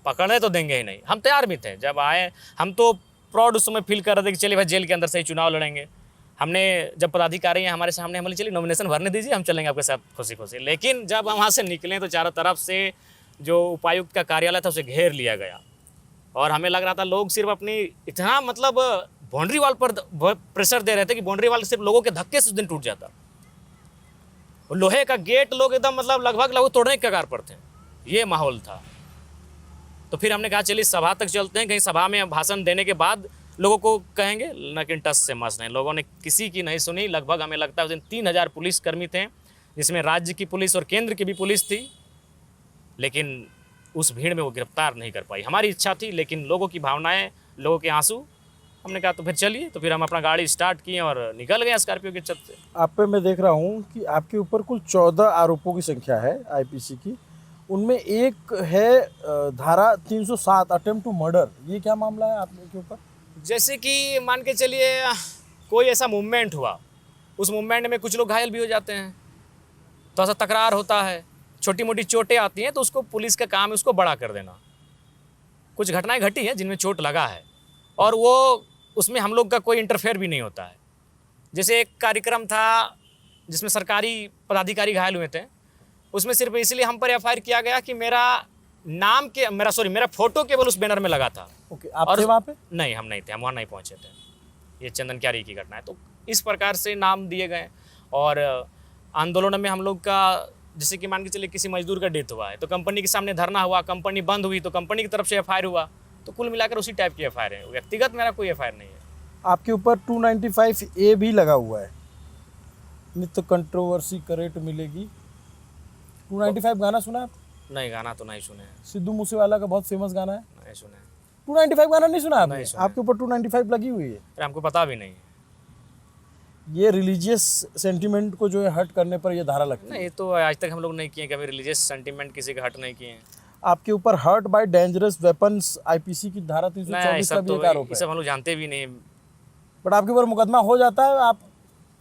पकड़े तो देंगे ही नहीं। हम तैयार भी थे, जब आए हम तो प्राउड उस समय फील कर रहे थे कि चलिए भाई जेल के अंदर से ही चुनाव लड़ेंगे। हमने जब पदाधिकारी हैं हमारे सामने, हम बोले चलिए नॉमिनेशन भरने दीजिए, हम चलेंगे आपके साथ खुशी खुशी। लेकिन जब हम वहाँ से निकले तो चारों तरफ से जो उपायुक्त का कार्यालय था उसे घेर लिया गया और हमें लग रहा था लोग सिर्फ अपनी इतना मतलब बाउंड्री वॉल पर प्रेशर दे रहे थे कि बाउंड्री वॉल सिर्फ लोगों के धक्के से उस दिन टूट जाता। और लोहे का गेट लोग एकदम मतलब लगभग तोड़ने के कगार पर थे, ये माहौल था। तो फिर हमने कहा चलिए सभा तक चलते हैं, कहीं सभा में भाषण देने के बाद लोगों को कहेंगे, लेकिन टस से मस नहीं। लोगों ने किसी की नहीं सुनी। लगभग हमें लगता है उस दिन 3000 पुलिसकर्मी थे, जिसमें राज्य की पुलिस और केंद्र की भी पुलिस थी, लेकिन उस भीड़ में वो गिरफ्तार नहीं कर पाई। हमारी इच्छा थी, लेकिन लोगों की भावनाएं, लोगों के आंसू, हमने कहा तो फिर चलिए। तो फिर हम अपना गाड़ी स्टार्ट किए और निकल गए स्कॉर्पियो के छत से। आप पे मैं देख रहा हूँ कि आपके ऊपर कुल 14 आरोपों की संख्या है आईपीसी की। उनमें एक है धारा 307 अटेम्प्ट टू मर्डर। ये क्या मामला है आपके के ऊपर? जैसे कि मान के चलिए कोई ऐसा मूवमेंट हुआ, उस मूवमेंट में कुछ लोग घायल भी हो जाते हैं, तो ऐसा तकरार होता है, छोटी मोटी चोटें आती हैं, तो उसको पुलिस का काम है उसको बड़ा कर देना। कुछ घटनाएं घटी हैं जिनमें चोट लगा है और वो उसमें हम लोग का कोई इंटरफेयर भी नहीं होता है। जैसे एक कार्यक्रम था जिसमें सरकारी पदाधिकारी घायल हुए थे, उसमें सिर्फ इसलिए हम पर एफआईआर किया गया कि मेरा फोटो केवल उस बैनर में लगा था। ओके, आप थे वहाँ पे? नहीं, हम नहीं थे, हम वहाँ नहीं पहुँचे थे। ये चंदन क्यारी की घटना है। तो इस प्रकार से नाम दिए गए। और आंदोलन में हम लोग का, जैसे कि मान के चलिए किसी मजदूर का डेथ हुआ है तो कंपनी के सामने धरना हुआ, कंपनी बंद हुई तो कंपनी की तरफ से एफआईआर हुआ। तो कुल मिलाकर उसी टाइप की एफआईआर है, व्यक्तिगत मेरा कोई एफआईआर नहीं है। आपके ऊपर 295A भी लगा हुआ है, नित्य कंट्रोवर्सी करेट मिलेगी। 295 गाना सुना आप? नहीं, गाना तो नहीं सुने हैं, सिद्धू मूसेवाला का बहुत फेमस गाना है, नहीं सुने हैं। 295 गाना नहीं सुना आपने? नहीं सुना। आपके ऊपर 295 लगी हुई है। अरे हमको पता भी नहीं है। ये रिलीजियस सेंटिमेंट को जो है हर्ट करने पर ये धारा लगती है। नहीं, तो आज तक हम लोग नहीं किए, कभी रिलीजियस सेंटीमेंट किसी का हट नहीं किए हैं। आपके ऊपर hurt by dangerous weapons IPC की धारा नहीं, 324 का भी एक आरोप ये है। सब हम लोग जानते भी नहीं। बट आपके ऊपर मुकदमा हो जाता है, आप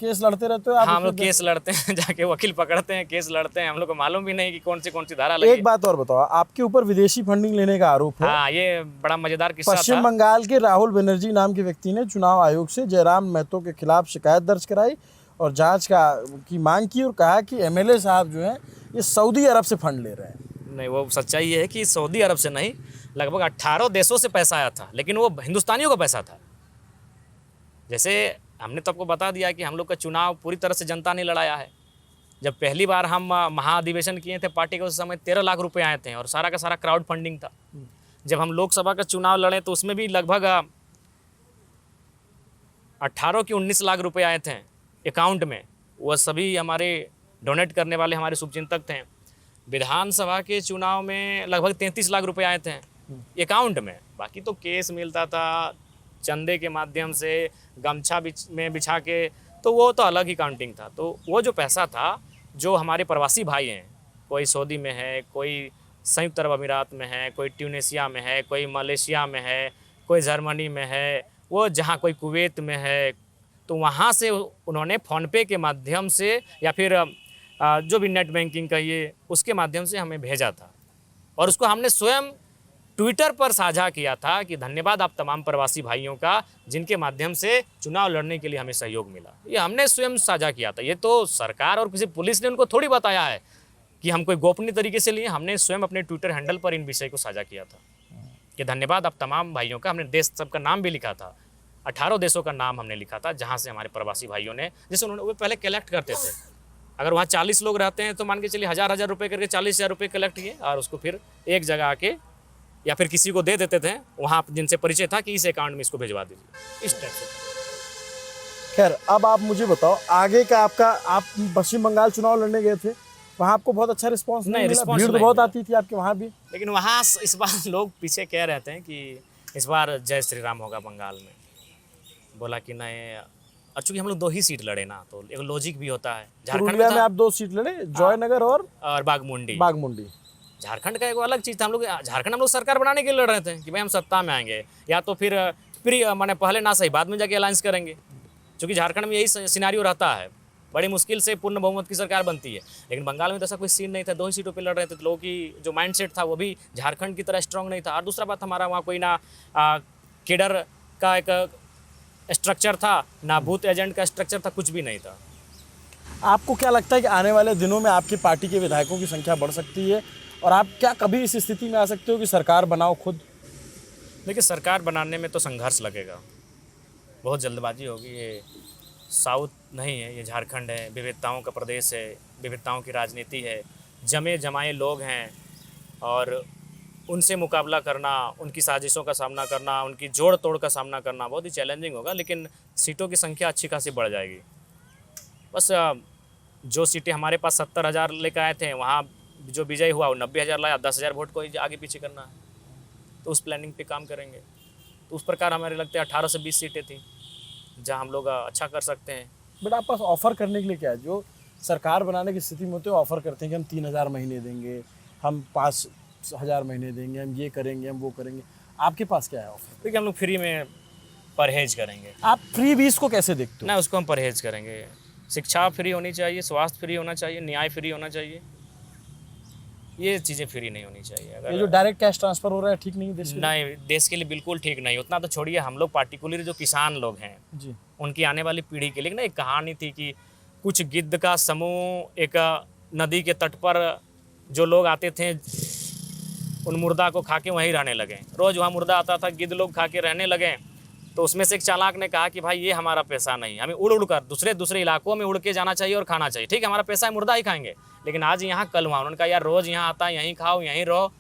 केस लड़ते रहते हो। आप हाँ, हम लोग उसमें- केस लड़ते हैं, जाके वकील पकड़ते हैं, केस लड़ते हैं, हम लोग को मालूम भी नहीं कि कौन सी धारा लगी। एक बात और बताओ, आपके ऊपर विदेशी फंडिंग लेने का आरोप है। हाँ, ये बड़ा मजेदार किस्सा पश्चिम था। बंगाल के राहुल बनर्जी नाम के व्यक्ति ने चुनाव आयोग से जयराम महतो के खिलाफ शिकायत दर्ज कराई और जांच की मांग की और कहा कि एमएलए साहब जो हैं ये सऊदी अरब से फंड ले रहे हैं। नहीं, वो सच्चाई ये है कि सऊदी अरब से नहीं, लगभग 18 देशों से पैसा आया था, लेकिन वो हिंदुस्तानियों का पैसा था। जैसे हमने तो आपको बता दिया कि हम लोग का चुनाव पूरी तरह से जनता ने लड़ाया है। जब पहली बार हम महाधिवेशन किए थे पार्टी के, उस समय 13 लाख रुपए आए थे और सारा का सारा क्राउड फंडिंग था। जब हम लोकसभा का चुनाव लड़े तो उसमें भी लगभग 18 की 19 लाख रुपए आए थे अकाउंट में। वह सभी हमारे डोनेट करने वाले हमारे शुभचिंतक थे। विधानसभा के चुनाव में लगभग 33 लाख रुपए आए थे अकाउंट में। बाकी तो केस मिलता था चंदे के माध्यम से, गमछा में बिछा के, तो वो तो अलग ही काउंटिंग था। तो वो जो पैसा था, जो हमारे प्रवासी भाई हैं, कोई सऊदी में है, कोई संयुक्त अरब अमीरात में है, कोई ट्यूनेशिया में है, कोई मलेशिया में है, कोई जर्मनी में है, वो जहाँ कोई कुवैत में है, तो वहाँ से उन्होंने फ़ोनपे के माध्यम से या फिर जो भी नेट बैंकिंग कहिए उसके माध्यम से हमें भेजा था। और उसको हमने स्वयं ट्विटर पर साझा किया था कि धन्यवाद आप तमाम प्रवासी भाइयों का, जिनके माध्यम से चुनाव लड़ने के लिए हमें सहयोग मिला। ये हमने स्वयं साझा किया था। ये तो सरकार और किसी पुलिस ने उनको थोड़ी बताया है कि हम कोई गोपनीय तरीके से लिए। हमने स्वयं अपने ट्विटर हैंडल पर इन विषय को साझा किया था कि धन्यवाद आप तमाम भाइयों का। हमने देश सबका नाम भी लिखा था, 18 देशों का नाम हमने लिखा था जहाँ से हमारे प्रवासी भाइयों ने, जैसे उन्होंने वो पहले कलेक्ट करते थे। अगर वहाँ 40 लोग रहते हैं तो मान के चलिए 1000 रुपये करके 40,000 रुपये कलेक्ट किए और उसको फिर एक जगह आके या फिर किसी को दे देते थे वहाँ जिनसे परिचय था कि इस अकाउंट में इसको भिजवा दीजिए, इस टाइप से। खैर, अब आप मुझे बताओ आगे का आपका, आप पश्चिम बंगाल चुनाव लड़ने गए थे, वहाँ आपको बहुत अच्छा रिस्पांस नहीं मिला? रिस्पांस भीड़ तो नहीं बहुत मिला। आती थी आपके वहाँ भी। लेकिन वहाँ इस बार लोग पीछे कह रहे थे कि इस बार जय श्री राम होगा बंगाल में। बोला कि नहीं, और चूँकि हम लोग 2 ही सीट लड़े ना, तो एक लॉजिक भी होता है। झारखंड पुरुलिया में में आप 2 सीट लड़े, जयनगर और बागमुंडी। बागमुंडी। झारखंड का एक अलग चीज़ था। हम लोग झारखंड हम लोग सरकार बनाने के लिए लड़ रहे थे कि भाई हम सत्ता में आएंगे, या तो फिर माने पहले ना सही बाद में जाके अलायंस करेंगे। क्योंकि झारखंड में यही सिनारियो रहता है, बड़ी मुश्किल से पूर्ण बहुमत की सरकार बनती है। लेकिन बंगाल में तो ऐसा कोई सीन नहीं था, 2 ही सीटों पे लड़ रहे थे। तो लोगों की जो माइंडसेट था वो भी झारखंड की तरह स्ट्रांग नहीं था। और दूसरा बात, हमारा वहाँ कोई ना केडर का एक स्ट्रक्चर था, ना बूथ एजेंट का स्ट्रक्चर था, कुछ भी नहीं था। आपको क्या लगता है कि आने वाले दिनों में आपकी पार्टी के विधायकों की संख्या बढ़ सकती है और आप क्या कभी इस स्थिति में आ सकते हो कि सरकार बनाओ खुद? देखिए, सरकार बनाने में तो संघर्ष लगेगा, बहुत जल्दबाजी होगी। ये साउथ नहीं है, ये झारखंड है, विविधताओं का प्रदेश है, विविधताओं की राजनीति है, जमे जमाए लोग हैं और उनसे मुकाबला करना, उनकी साजिशों का सामना करना, उनकी जोड़ तोड़ का सामना करना बहुत ही चैलेंजिंग होगा। लेकिन सीटों की संख्या अच्छी खासी बढ़ जाएगी। बस जो सीटें हमारे पास 70,000 लेकर आए थे, वहाँ जो विजय हुआ वो 90,000 लाया, 10,000 वोट को ही आगे पीछे करना है। तो उस प्लानिंग पे काम करेंगे। तो उस प्रकार हमारे लगते हैं 18 से 20 सीटें थी जहाँ हम लोग अच्छा कर सकते हैं। बट आप पास ऑफर करने के लिए क्या है? जो सरकार बनाने की स्थिति में होते हैं ऑफर करते हैं कि हम 3,000 महीने देंगे, हम 5,000 महीने देंगे, हम ये करेंगे, हम वो करेंगे। आपके पास क्या है ऑफर? देखिए, हम लोग फ्री में परहेज करेंगे। आप फ्री बीस को कैसे देखते हो? ना, उसको हम परहेज करेंगे। शिक्षा फ्री होनी चाहिए, स्वास्थ्य फ्री होना चाहिए, न्याय फ्री होना चाहिए। ये चीज़ें फ्री नहीं होनी चाहिए। ये जो अगर डायरेक्ट कैश ट्रांसफर हो रहा है ठीक नहीं है देश के लिए? नहीं, देश के लिए बिल्कुल ठीक नहीं। उतना तो छोड़िए, हम लोग पार्टिकुलर जो किसान लोग हैं जी। उनकी आने वाली पीढ़ी के लिए ना एक कहानी थी कि कुछ गिद्ध का समूह एक नदी के तट पर जो लोग आते थे उन मुर्दा को खा के वहीं रहने लगे। रोज़ वहाँ मुर्दा आता था, गिद्ध लोग खा के रहने लगे। तो उसमें से एक चालाक ने कहा कि भाई ये हमारा पैसा नहीं, हमें उड़ उड़ कर दूसरे इलाकों में उड़ के जाना चाहिए और खाना चाहिए। ठीक है, हमारा पैसा है, मुर्दा ही खाएंगे, लेकिन आज यहाँ कल वहाँ। उन्होंने कहा यार रोज़ यहाँ आता है, यहीं खाओ, यहीं रहो,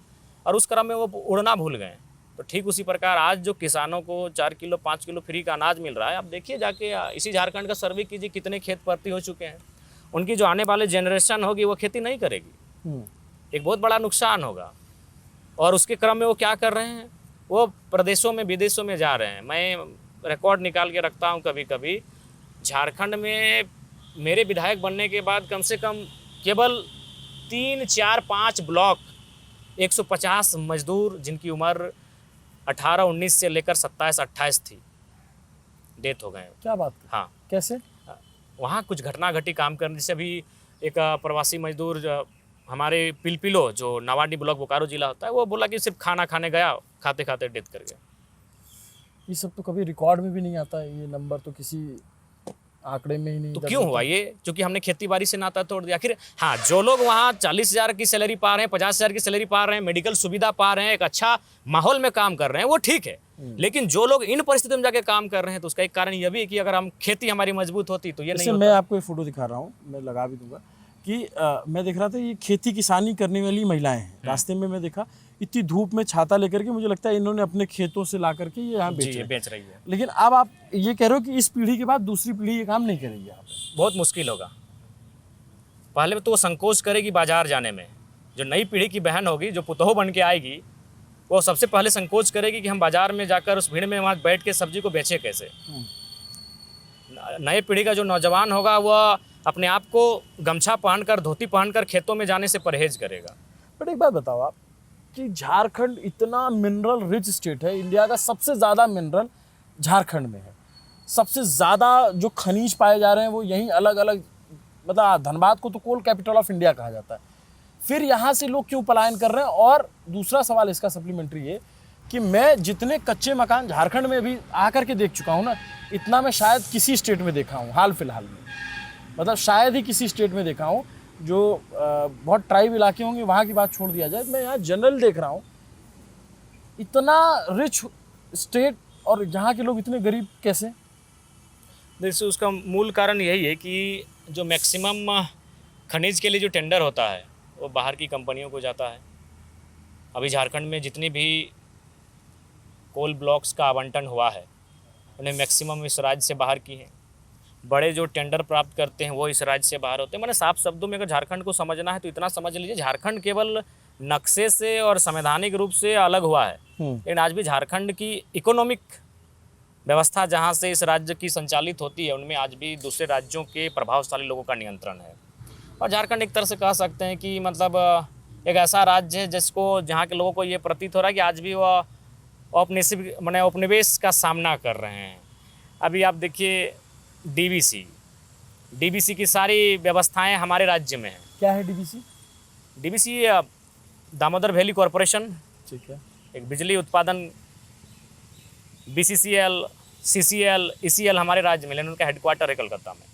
और उस क्रम में वो उड़ना भूल गए। तो ठीक उसी प्रकार आज जो किसानों को 4 किलो 5 किलो फ्री का अनाज मिल रहा है, आप देखिए जाके इसी झारखंड का सर्वे कीजिए कितने खेत भर्ती हो चुके हैं। उनकी जो आने वाले जनरेशन होगी वो खेती नहीं करेगी, एक बहुत बड़ा नुकसान होगा। और उसके क्रम में वो क्या कर रहे हैं, वो प्रदेशों में विदेशों में जा रहे हैं। मैं रिकॉर्ड निकाल के रखता हूँ कभी कभी, झारखंड में मेरे विधायक बनने के बाद कम से कम केवल 3, 4, 5 ब्लॉक 150 मजदूर जिनकी उम्र 18, 19 से लेकर 27, 28 थी, डेथ हो गए। क्या बात कर, हाँ, कैसे? वहाँ कुछ घटना घटी काम करने से। अभी एक प्रवासी मजदूर हमारे पिलपिलो जो नावाडी ब्लॉक बोकारो जिला होता है, वो बोला कि सिर्फ खाना खाने गया, खाते खाते डेथ कर गया। ये सब तो कभी रिकॉर्ड में भी नहीं आता है, ये नंबर तो किसी आंकड़े में ही नहीं तो दर्ज क्यों होता। हुआ ये? क्योंकि हमने खेती बाड़ी से नाता तोड़ दिया। आखिर हाँ, जो लोग वहाँ 40,000 की सैलरी पा रहे हैं, 50,000 की सैलरी पा रहे हैं, मेडिकल सुविधा पा रहे हैं, एक अच्छा माहौल में काम कर रहे हैं, वो ठीक है। लेकिन जो लोग इन परिस्थितियों में जाके काम कर रहे हैं, तो उसका एक कारण यह भी है कि अगर हम खेती हमारी मजबूत होती तो ये नहीं जैसे होता। मैं आपको एक फोटो दिखा रहा हूँ, मैं लगा भी दूंगा कि मैं देख रहा था ये खेती किसानी करने वाली महिलाएं हैं। रास्ते में मैं देखा इतनी धूप में छाता लेकर के, मुझे लगता है इन्होंने अपने खेतों से ला करके ये यहाँ बेच जी, रहे हैं। बेच रही है। लेकिन अब आप ये कह रहे हो कि इस पीढ़ी के बाद दूसरी पीढ़ी ये काम नहीं करेगी यहाँ पे। बहुत मुश्किल होगा। पहले तो वो संकोच करेगी बाजार जाने में। जो नई पीढ़ी की बहन होगी, जो पुतोह बन के आएगी, वो सबसे पहले संकोच करेगी कि हम बाजार में जाकर उस भीड़ में वहाँ बैठ के सब्जी को बेचे कैसे। नए पीढ़ी का जो नौजवान होगा वह अपने आप को गमछा पहनकर, धोती पहनकर खेतों में जाने से परहेज करेगा। बट एक बात बताओ आप कि झारखंड इतना मिनरल रिच स्टेट है, इंडिया का सबसे ज़्यादा मिनरल झारखंड में है, सबसे ज़्यादा जो खनिज पाए जा रहे हैं वो यहीं अलग अलग, मतलब धनबाद को तो कोल कैपिटल ऑफ इंडिया कहा जाता है। फिर यहाँ से लोग क्यों पलायन कर रहे हैं? और दूसरा सवाल इसका सप्लीमेंट्री ये कि मैं जितने कच्चे मकान झारखंड में भी आकर के देख चुका हूँ ना, इतना मैं शायद किसी स्टेट में देखा हूँ हाल फिलहाल में, मतलब शायद ही किसी स्टेट में देखा हूँ। जो बहुत ट्राइब इलाके होंगे वहाँ की बात छोड़ दिया जाए, मैं यहाँ जनरल देख रहा हूँ, इतना रिच स्टेट और यहाँ के लोग इतने गरीब कैसे? देखिए, उसका मूल कारण यही है कि जो मैक्सिमम खनिज के लिए जो टेंडर होता है वो बाहर की कंपनियों को जाता है। अभी झारखंड में जितनी भी कोल ब्लॉक्स का आवंटन हुआ है, उन्हें मैक्सिमम इस राज्य से बाहर की है। बड़े जो टेंडर प्राप्त करते हैं वो इस राज्य से बाहर होते हैं। मैंने साफ शब्दों में अगर झारखंड को समझना है तो इतना समझ लीजिए, झारखंड केवल नक्शे से और संवैधानिक रूप से अलग हुआ है, लेकिन आज भी झारखंड की इकोनॉमिक व्यवस्था जहाँ से इस राज्य की संचालित होती है, उनमें आज भी दूसरे राज्यों के प्रभावशाली लोगों का नियंत्रण है। और झारखंड एक तरह से कह सकते हैं कि मतलब एक ऐसा राज्य है जिसको, जहाँ के लोगों को ये प्रतीत हो रहा है कि आज भी वह उपनिवेश का सामना कर रहे हैं। अभी आप देखिए डीबीसी की सारी व्यवस्थाएं हमारे राज्य में हैं। क्या है DBC? DBC Damodar valley corporation, ठीक है। एक बिजली उत्पादन, बीसीसीएल, सीसीएल, ईसीएल हमारे राज्य में, लेकिन उनका हेडक्वार्टर है कलकत्ता में।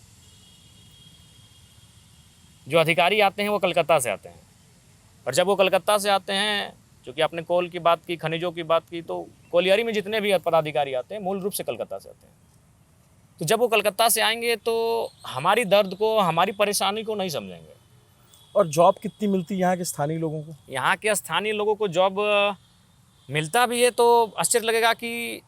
जो अधिकारी आते हैं वो कलकत्ता से आते हैं, और जब वो कलकत्ता से आते हैं, क्योंकि आपने कोल की बात की, खनिजों की बात की, तो कोलियारी में जितने भी पदाधिकारी आते हैं मूल रूप से कलकत्ता से आते हैं। तो जब वो कलकत्ता से आएंगे तो हमारी दर्द को, हमारी परेशानी को नहीं समझेंगे। और जॉब कितनी मिलती है यहाँ के स्थानीय लोगों को? यहाँ के स्थानीय लोगों को जॉब मिलता भी है तो आश्चर्य लगेगा कि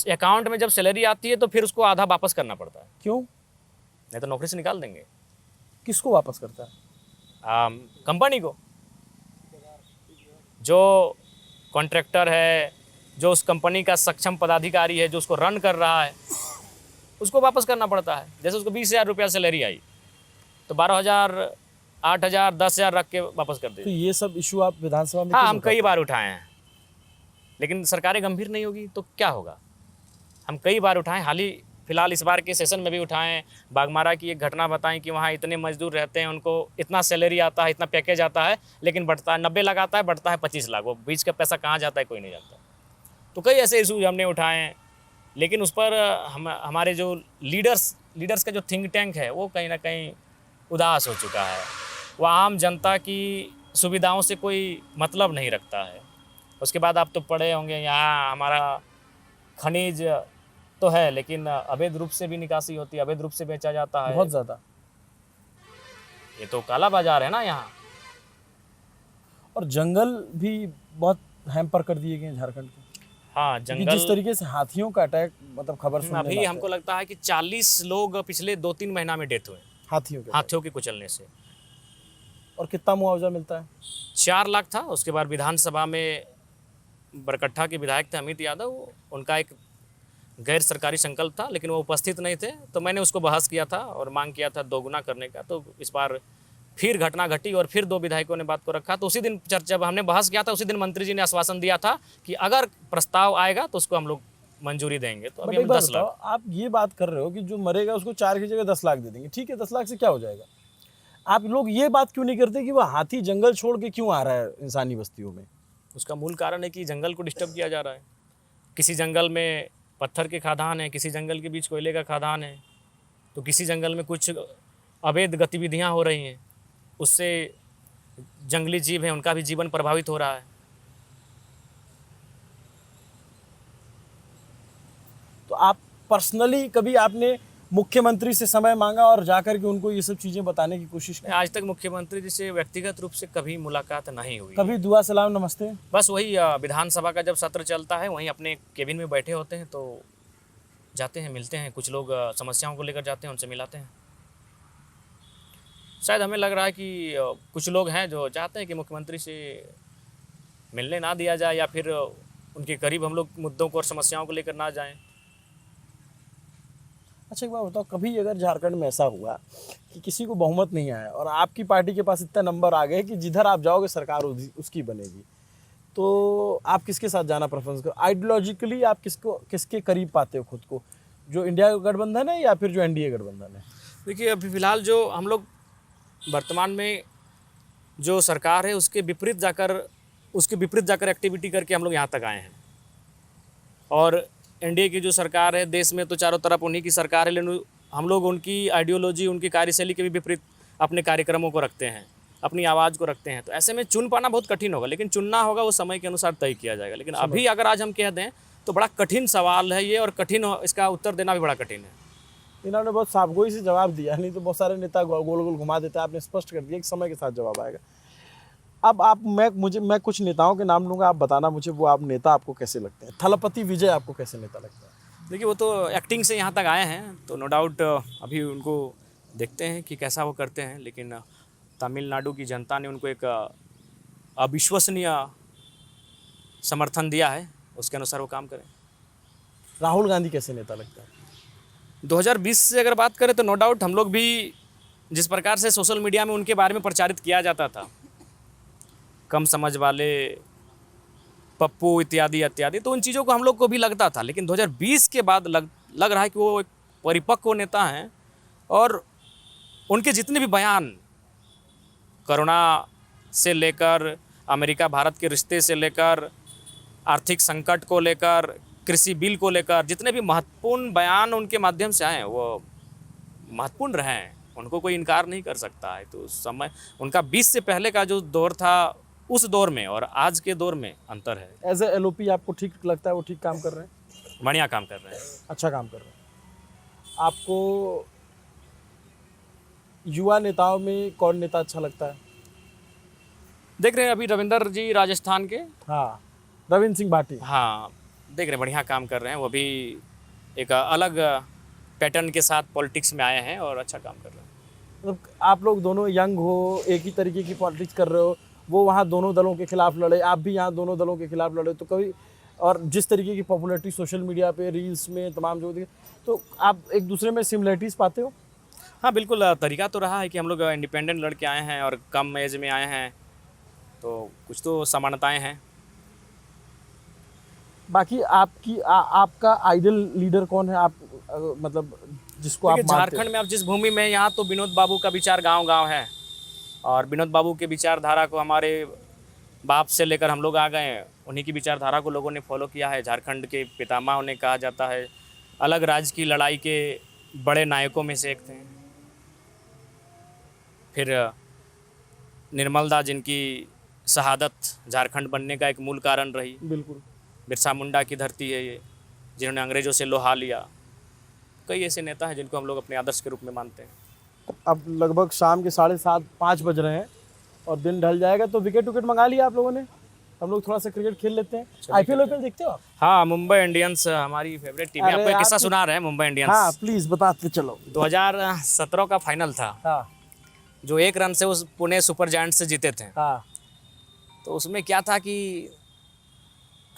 अकाउंट में जब सैलरी आती है तो फिर उसको आधा वापस करना पड़ता है। क्यों? नहीं तो नौकरी से निकाल देंगे। किसको वापस करता है? कंपनी को। जो कॉन्ट्रैक्टर है, जो उस कंपनी का सक्षम पदाधिकारी है, जो उसको रन कर रहा है, उसको वापस करना पड़ता है। जैसे उसको 20,000 रुपया सैलरी आई तो 12,000, 8,000, 10,000 रख के वापस कर तो दीजिए। ये सब इशू आप विधानसभा में हाँ, क्यों हम उठाते कई बार उठाए हैं, लेकिन सरकारें गंभीर नहीं होगी तो क्या होगा। हम कई बार उठाएं, हाल ही फिलहाल इस बार के सेशन में भी उठाएं। बागमारा की एक घटना बताएं कि वहाँ इतने मजदूर रहते हैं, उनको इतना सैलरी आता है, इतना पैकेज आता है, लेकिन बढ़ता है 90 लाख आता है, बढ़ता है 25 लाख। वो बीच का पैसा कहाँ जाता है कोई नहीं जानता। तो कई ऐसे इशूज हमने उठाए हैं, लेकिन उस पर हमारे जो लीडर्स का जो थिंक टैंक है वो कहीं ना कहीं उदास हो चुका है। वह आम जनता की सुविधाओं से कोई मतलब नहीं रखता है। उसके बाद आप तो पढ़े होंगे, यहाँ हमारा खनिज तो है, लेकिन अवैध रूप से भी निकासी होती है, अवैध रूप से बेचा जाता है। बहुत ज़्यादा। ये तो काला बाजार है ना यहाँ। और जंगल भी बहुत हैम्पर कर दिए गए हैं झारखंड के। हाँ, क्योंकि जंगल। जिस तरीके से हाथियों का अटैक, मतलब खबर सुनने अभी में आता हमको है। लगता है कि 40 लोग पिछले 2-3 महीना में डेथ हुए हाथियों के हाथियों के कुचलने से। और कितना मुआवजा मिलता है? 4 लाख था। उसके बाद विधानसभा में बरकट्ठा के विधायक थे अमित यादव, उनका एक गैर सरकारी संकल्प था लेकिन वो उपस्थित नहीं थे, तो मैंने उसको बहस किया था और मांग किया था दोगुना करने का। तो इस बार फिर घटना घटी और फिर 2 विधायकों ने बात को रखा। तो उसी दिन जब हमने बहस किया था उसी दिन मंत्री जी ने आश्वासन दिया था कि अगर प्रस्ताव आएगा तो उसको हम लोग मंजूरी देंगे। तो बट अभी एक हम बात 10 बताओ, लाख। आप ये बात कर रहे हो कि जो मरेगा उसको 4 की जगह 10 लाख दे देंगे, ठीक है 10 लाख से क्या हो जाएगा? आप लोग ये बात क्यों नहीं करते कि वह हाथी जंगल छोड़ के क्यों आ रहा है इंसानी बस्तियों में? उसका मूल कारण है कि जंगल को डिस्टर्ब किया जा रहा है। किसी जंगल में पत्थर के खदान है, किसी जंगल के बीच कोयले का खदान है, तो किसी जंगल में कुछ अवैध गतिविधियां हो रही हैं, उससे जंगली जीव हैं उनका भी जीवन प्रभावित हो रहा है। तो आप पर्सनली कभी आपने मुख्यमंत्री से समय मांगा और जाकर के उनको ये सब चीज़ें बताने की कोशिश की? आज तक मुख्यमंत्री जी से व्यक्तिगत रूप से कभी मुलाकात नहीं हुई। कभी दुआ सलाम नमस्ते? बस वही विधानसभा का जब सत्र चलता है वहीं अपने केबिन में बैठे होते हैं, तो जाते हैं मिलते हैं, कुछ लोग समस्याओं को लेकर जाते हैं, उनसे मिलाते हैं। शायद हमें लग रहा है कि कुछ लोग हैं जो चाहते हैं कि मुख्यमंत्री से मिलने ना दिया जाए या फिर उनके करीब हम लोग मुद्दों को और समस्याओं को लेकर ना जाएं। अच्छा एक बात बताओ, कभी अगर झारखंड में ऐसा हुआ कि किसी को बहुमत नहीं आया और आपकी पार्टी के पास इतना नंबर आ गए कि जिधर आप जाओगे सरकार उसकी बनेगी, तो आप किसके साथ जाना प्रेफरेंस करो? आइडियोलॉजिकली आप किसके करीब पाते हो खुद को, जो इंडिया गठबंधन है या फिर जो एनडीए गठबंधन है? देखिए अभी फ़िलहाल जो हम लोग वर्तमान में जो सरकार है उसके विपरीत जाकर एक्टिविटी करके हम लोग यहाँ तक आए हैं। और एनडीए की जो सरकार है देश में तो चारों तरफ उन्हीं की सरकार है, लेकिन हम लोग उनकी आइडियोलॉजी उनकी कार्यशैली के भी विपरीत अपने कार्यक्रमों को रखते हैं, अपनी आवाज़ को रखते हैं। तो ऐसे में चुन पाना बहुत कठिन होगा, लेकिन चुनना होगा वो समय के अनुसार तय किया जाएगा। लेकिन अभी अगर आज हम कह दें तो बड़ा कठिन सवाल है ये, और कठिन इसका उत्तर देना भी बड़ा कठिन है। इन्होंने बहुत साफगोई से जवाब दिया, नहीं तो बहुत सारे नेता गोल गोल घुमा देते हैं। आपने स्पष्ट कर दिया कि समय के साथ जवाब आएगा। अब आप मैं कुछ नेताओं के नाम लूँगा, आप बताना मुझे वो आप नेता आपको कैसे लगते हैं। थलपति विजय आपको कैसे नेता लगता है? देखिए वो तो एक्टिंग से यहाँ तक आए हैं, तो नो डाउट अभी उनको देखते हैं कि कैसा वो करते हैं। लेकिन तमिलनाडु की जनता ने उनको एक अविश्वसनीय समर्थन दिया है, उसके अनुसार वो काम करें। राहुल गांधी कैसे नेता लगता है? 2020 से अगर बात करें तो नो डाउट हम लोग भी जिस प्रकार से सोशल मीडिया में उनके बारे में प्रचारित किया जाता था, कम समझ वाले, पप्पू इत्यादि इत्यादि, तो उन चीज़ों को हम लोग को भी लगता था। लेकिन 2020 के बाद लग रहा है कि वो एक परिपक्व नेता हैं, और उनके जितने भी बयान कोरोना से लेकर अमेरिका भारत के रिश्ते से लेकर आर्थिक संकट को लेकर कृषि बिल को लेकर जितने भी महत्वपूर्ण बयान उनके माध्यम से आए वो महत्वपूर्ण रहे हैं, उनको कोई इनकार नहीं कर सकता है। तो समय उनका 20 से पहले का जो दौर था उस दौर में और आज के दौर में अंतर है। एज ए एलओपी आपको ठीक लगता है, वो ठीक काम कर रहे हैं? बढ़िया काम कर रहे हैं। अच्छा काम कर रहे हैं। आपको युवा नेताओं में कौन नेता अच्छा लगता है? देख रहे हैं अभी रविंदर जी राजस्थान के, हाँ, रविंद्र सिंह भाटी। हाँ देख रहे हैं बढ़िया काम कर रहे हैं। वो भी एक अलग पैटर्न के साथ पॉलिटिक्स में आए हैं और अच्छा काम कर रहे हैं। मतलब आप लोग दोनों यंग हो, एक ही तरीके की पॉलिटिक्स कर रहे हो, वो वहाँ दोनों दलों के खिलाफ लड़े, आप भी यहाँ दोनों दलों के खिलाफ लड़े, तो कभी और जिस तरीके की पॉपुलैरिटी सोशल मीडिया पे रील्स में तमाम जो तो आप एक दूसरे में सिमिलरिटीज़ पाते हो? हाँ बिल्कुल, तरीका तो रहा है कि हम लोग इंडिपेंडेंट लड़के आए हैं और कम एज में आए हैं, तो कुछ तो समानताएं हैं। बाकी आपका आइडल लीडर कौन है? आप मतलब जिसको आप मानते हो? झारखंड में आप जिस भूमि में, यहाँ तो विनोद बाबू का विचार गांव-गांव है, और विनोद बाबू के विचारधारा को हमारे बाप से लेकर हम लोग आ गए हैं, उन्हीं की विचारधारा को लोगों ने फॉलो किया है। झारखंड के पितामह उन्हें कहा जाता है, अलग राज्य की लड़ाई के बड़े नायकों में से एक थे। फिर निर्मल दा जिनकी शहादत झारखंड बनने का एक मूल कारण रही। बिल्कुल। बिरसा मुंडा की धरती है ये, जिन्होंने अंग्रेज़ों से लोहा लिया। कई ऐसे नेता हैं जिनको हम लोग अपने आदर्श के रूप में मानते हैं। अब लगभग शाम के 7:30-5 बज रहे हैं और दिन ढल जाएगा, तो विकेट मंगा लिया आप लोगों ने? हम लोग थोड़ा सा क्रिकेट खेल लेते हैं। आईपीएल देखते हो आप? हाँ, मुंबई इंडियंस हमारी फेवरेट टीम है। आपको एक किस्सा सुना रहे हैं मुंबई इंडियंस? हाँ प्लीज़ बताते चलो। 2017 का फाइनल था। हाँ जो 1 रन से उस पुणे सुपर जायंट से जीते थे। हाँ तो उसमें क्या था कि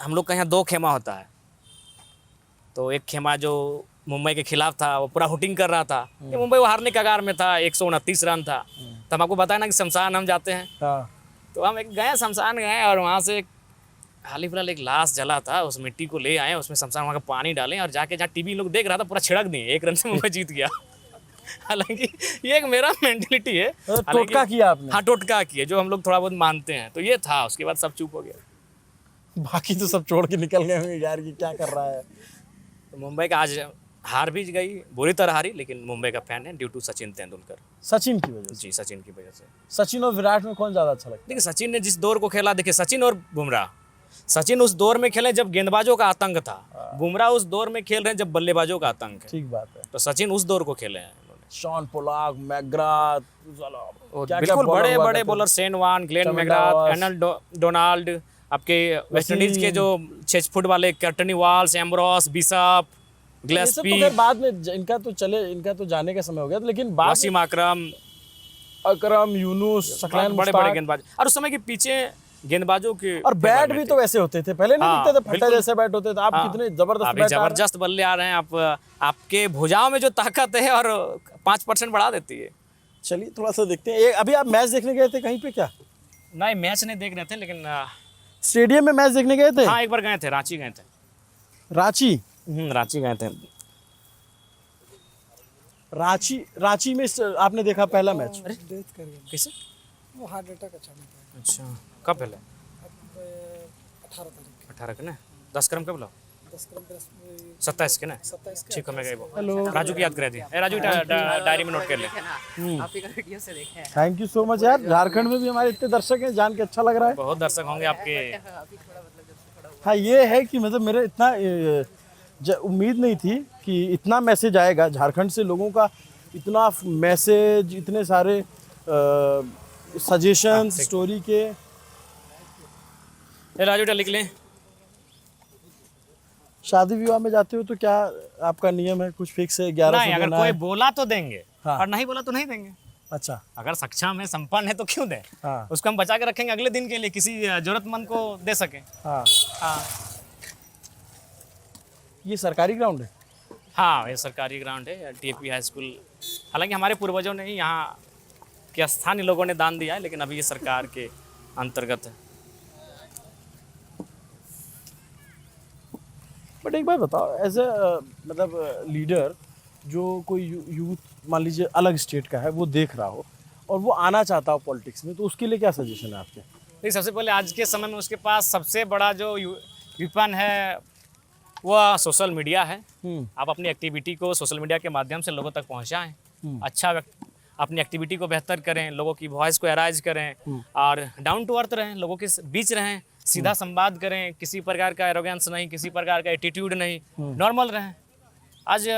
हम लोग का यहाँ 2 खेमा होता है। तो एक खेमा जो मुंबई के खिलाफ था वो पूरा हुटिंग कर रहा था कि मुंबई वो हारने कगार में था, 129 रन था। तो हम आपको बताया ना कि शमशान हम जाते हैं। हाँ तो हम एक गए शमशान गए और वहाँ से हाल ही फिलहाल एक लाश जला था, उस मिट्टी को ले आए, उसमें शमशान वहाँ का पानी डालें और जाके जहाँ टीवी लोग देख रहा था पूरा छिड़क दिए, 1 रन से मुंबई जीत गया। हालांकि ये एक मेरा मेंटेलिटी है। हालांकि- टोटका किया आपने। हाँ टोटका किया, जो हम लोग थोड़ा बहुत मानते हैं। तो ये था, उसके बाद सब चुप हो गया। बाकी तो सब छोड़ के निकल गए होंगे यार कि क्या कर रहा है। तो मुंबई का आज हार भी गई, बुरी तरह हारी, लेकिन मुंबई का फैन है ड्यू टू सचिन तेंदुलकर। सचिन की वजह से। जी, सचिन की वजह से। सचिन और विराट में कौन ज्यादा अच्छा लगता देखिए सचिन ने जिस दौर को खेला, देखिए सचिन और बुमराह, सचिन उस दौर में खेले जब गेंदबाजों का आतंक था, बुमराह उस दौर में खेल रहे हैं जब बल्लेबाजों का आतंक है? है। ठीक बात है। तो सचिन उस दौर को खेले हैं उन्होंने। शॉन पोलाक, मैकग्राथ, बिल्कुल बड़े बड़े बॉलर, शेन वॉर्न, ग्लेन चमन मैकग्राथ, डावास, एर्नल डोनाल्ड, आपके वेस्ट इंडीज के जो 6 फुट वाले कर्टनी वॉल्स, एम्ब्रोस, बिशप, ये सब तो ग्लेस्पी, खैर बाद में इनका तो जाने का समय हो गया था, लेकिन बाद वसीम अकरम, में अकरम, यूनुस, शकलैन, बड़े बड़े गेंदबाज। और उस समय के पीछे गेंदबाजों के और बैट भी तो वैसे होते थे पहले, नहीं हाँ, दिखते थे फट्टा बिल्कुल। जैसे बैट होते थे। आप कितने जबरदस्त अभी बैट आ रहे हैं। जबरदस्त बल्ले आ रहे हैं। आप आपके भुजाओं में जो ताकत है और 5% बढ़ा देती है। चलिए थोड़ा सा देखते हैं। अभी आप मैच देखने गए थे कहीं पे क्या? नहीं, मैच नहीं देख रहे थे, लेकिन स्टेडियम में मैच देखने गए थे? हाँ एक बार गए थे, रांची गए थे। रांची रांची गए थे। रांची में आपने देखा पहला मैच? डेथ कर गया किसे? वो हार्ट अटैक अचानक आया अच्छा, कब पहले? 18 तारीख 18 के ना, 10 क्रम कब लो? 10 क्रम 27 के ना। 27 ठीक है, मैं गई वो। हेलो, राजू की याद करा दी। राजू डायरी में नोट कर ले। थैंक यू सो मच यार। झारखंड में भी हमारे इतने दर्शक हैं, जान के अच्छा लग रहा है। बहुत दर्शक होंगे आपके। हाँ ये है कि मतलब मेरे इतना उम्मीद नहीं थी कि इतना मैसेज आएगा झारखंड से, लोगों का इतना मैसेज, इतने सारे सजेशंस स्टोरी के। राजू लिख लें। शादी विवाह में जाते हो तो क्या आपका नियम है, कुछ फिक्स है? 1100 नहीं, अगर देना कोई है? बोला तो देंगे, हाँ। और नहीं बोला तो नहीं देंगे। अच्छा, अगर सक्षम है, संपन्न है तो क्यों दें? हाँ उसको हम बचा के रखेंगे अगले दिन के लिए, किसी जरूरतमंद को दे सकें। हाँ। हाँ ये सरकारी ग्राउंड है? हाँ, ये सरकारी ग्राउंड है, टीएपी हाई स्कूल। हालांकि हमारे पूर्वजों ने ही यहाँ के स्थानीय लोगों ने दान दिया है, लेकिन अभी ये सरकार के अंतर्गत है। बट एक बात बताओ, एज ए मतलब लीडर, जो कोई यूथ मान लीजिए अलग स्टेट का है, वो देख रहा हो और वो आना चाहता हो पॉलिटिक्स में, तो उसके लिए क्या सजेशन है आपके? देखिए, सबसे पहले आज के समय में उसके पास सबसे बड़ा जो विपन है वह सोशल मीडिया है। आप अपनी एक्टिविटी को सोशल मीडिया के माध्यम से लोगों तक पहुंचाएं। अच्छा अपनी एक्टिविटी को बेहतर करें, लोगों की वॉइस को एराइज करें और डाउन टू अर्थ रहें, लोगों के बीच रहें, सीधा संवाद करें, किसी प्रकार का एरोगेंस नहीं, किसी प्रकार का एटीट्यूड नहीं, नॉर्मल रहें। आज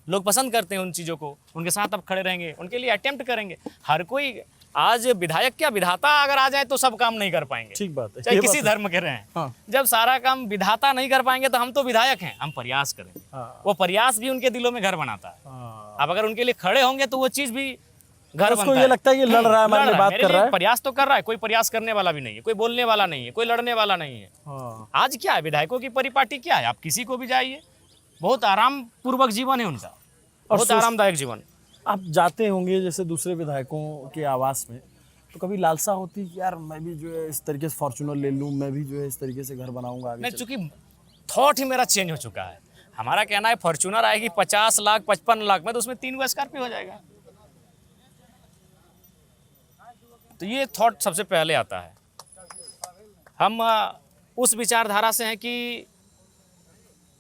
लोग पसंद करते हैं उन चीज़ों को, उनके साथ आप खड़े रहेंगे, उनके लिए अटेम्प्ट करेंगे। हर कोई आज विधायक क्या विधाता अगर आ जाए तो सब काम नहीं कर पाएंगे, ठीक बात है, चाहे ये किसी बात है। धर्म के रहें। हाँ। जब सारा काम विधाता नहीं कर पाएंगे तो हम तो विधायक हैं, हम प्रयास करेंगे। हाँ। वो प्रयास भी उनके दिलों में घर बनाता है। हाँ। अब अगर उनके लिए खड़े होंगे तो वो चीज़ भी घर उसको बनता ये लगता है कि लड़ रहा है, हमारे लिए बात मेरे कर रहा लिए है। प्रयास तो कर रहा है, कोई प्रयास करने वाला भी नहीं है, कोई बोलने वाला नहीं है, कोई लड़ने वाला नहीं है। हाँ। आज क्या है, विधायकों की परिपाटी क्या है? आप किसी को भी जाइए, बहुत आराम पूर्वक जीवन है उनका, बहुत आरामदायक जीवन। आप जाते होंगे जैसे दूसरे विधायकों के आवास में, तो कभी लालसा होती कि यार मैं भी जो है इस तरीके से फॉर्च्यूनर ले लूँ, मैं भी जो है इस तरीके से घर बनाऊंगा आगे नहीं, चल के? चूंकि थॉट ही मेरा चेंज हो चुका है। हमारा कहना है फॉर्च्यूनर आएगी 50 लाख 55 लाख में, तो उसमें 3 स्कॉर्पियो हो जाएगा। तो ये थॉट सबसे पहले आता है। हम उस विचारधारा से हैं कि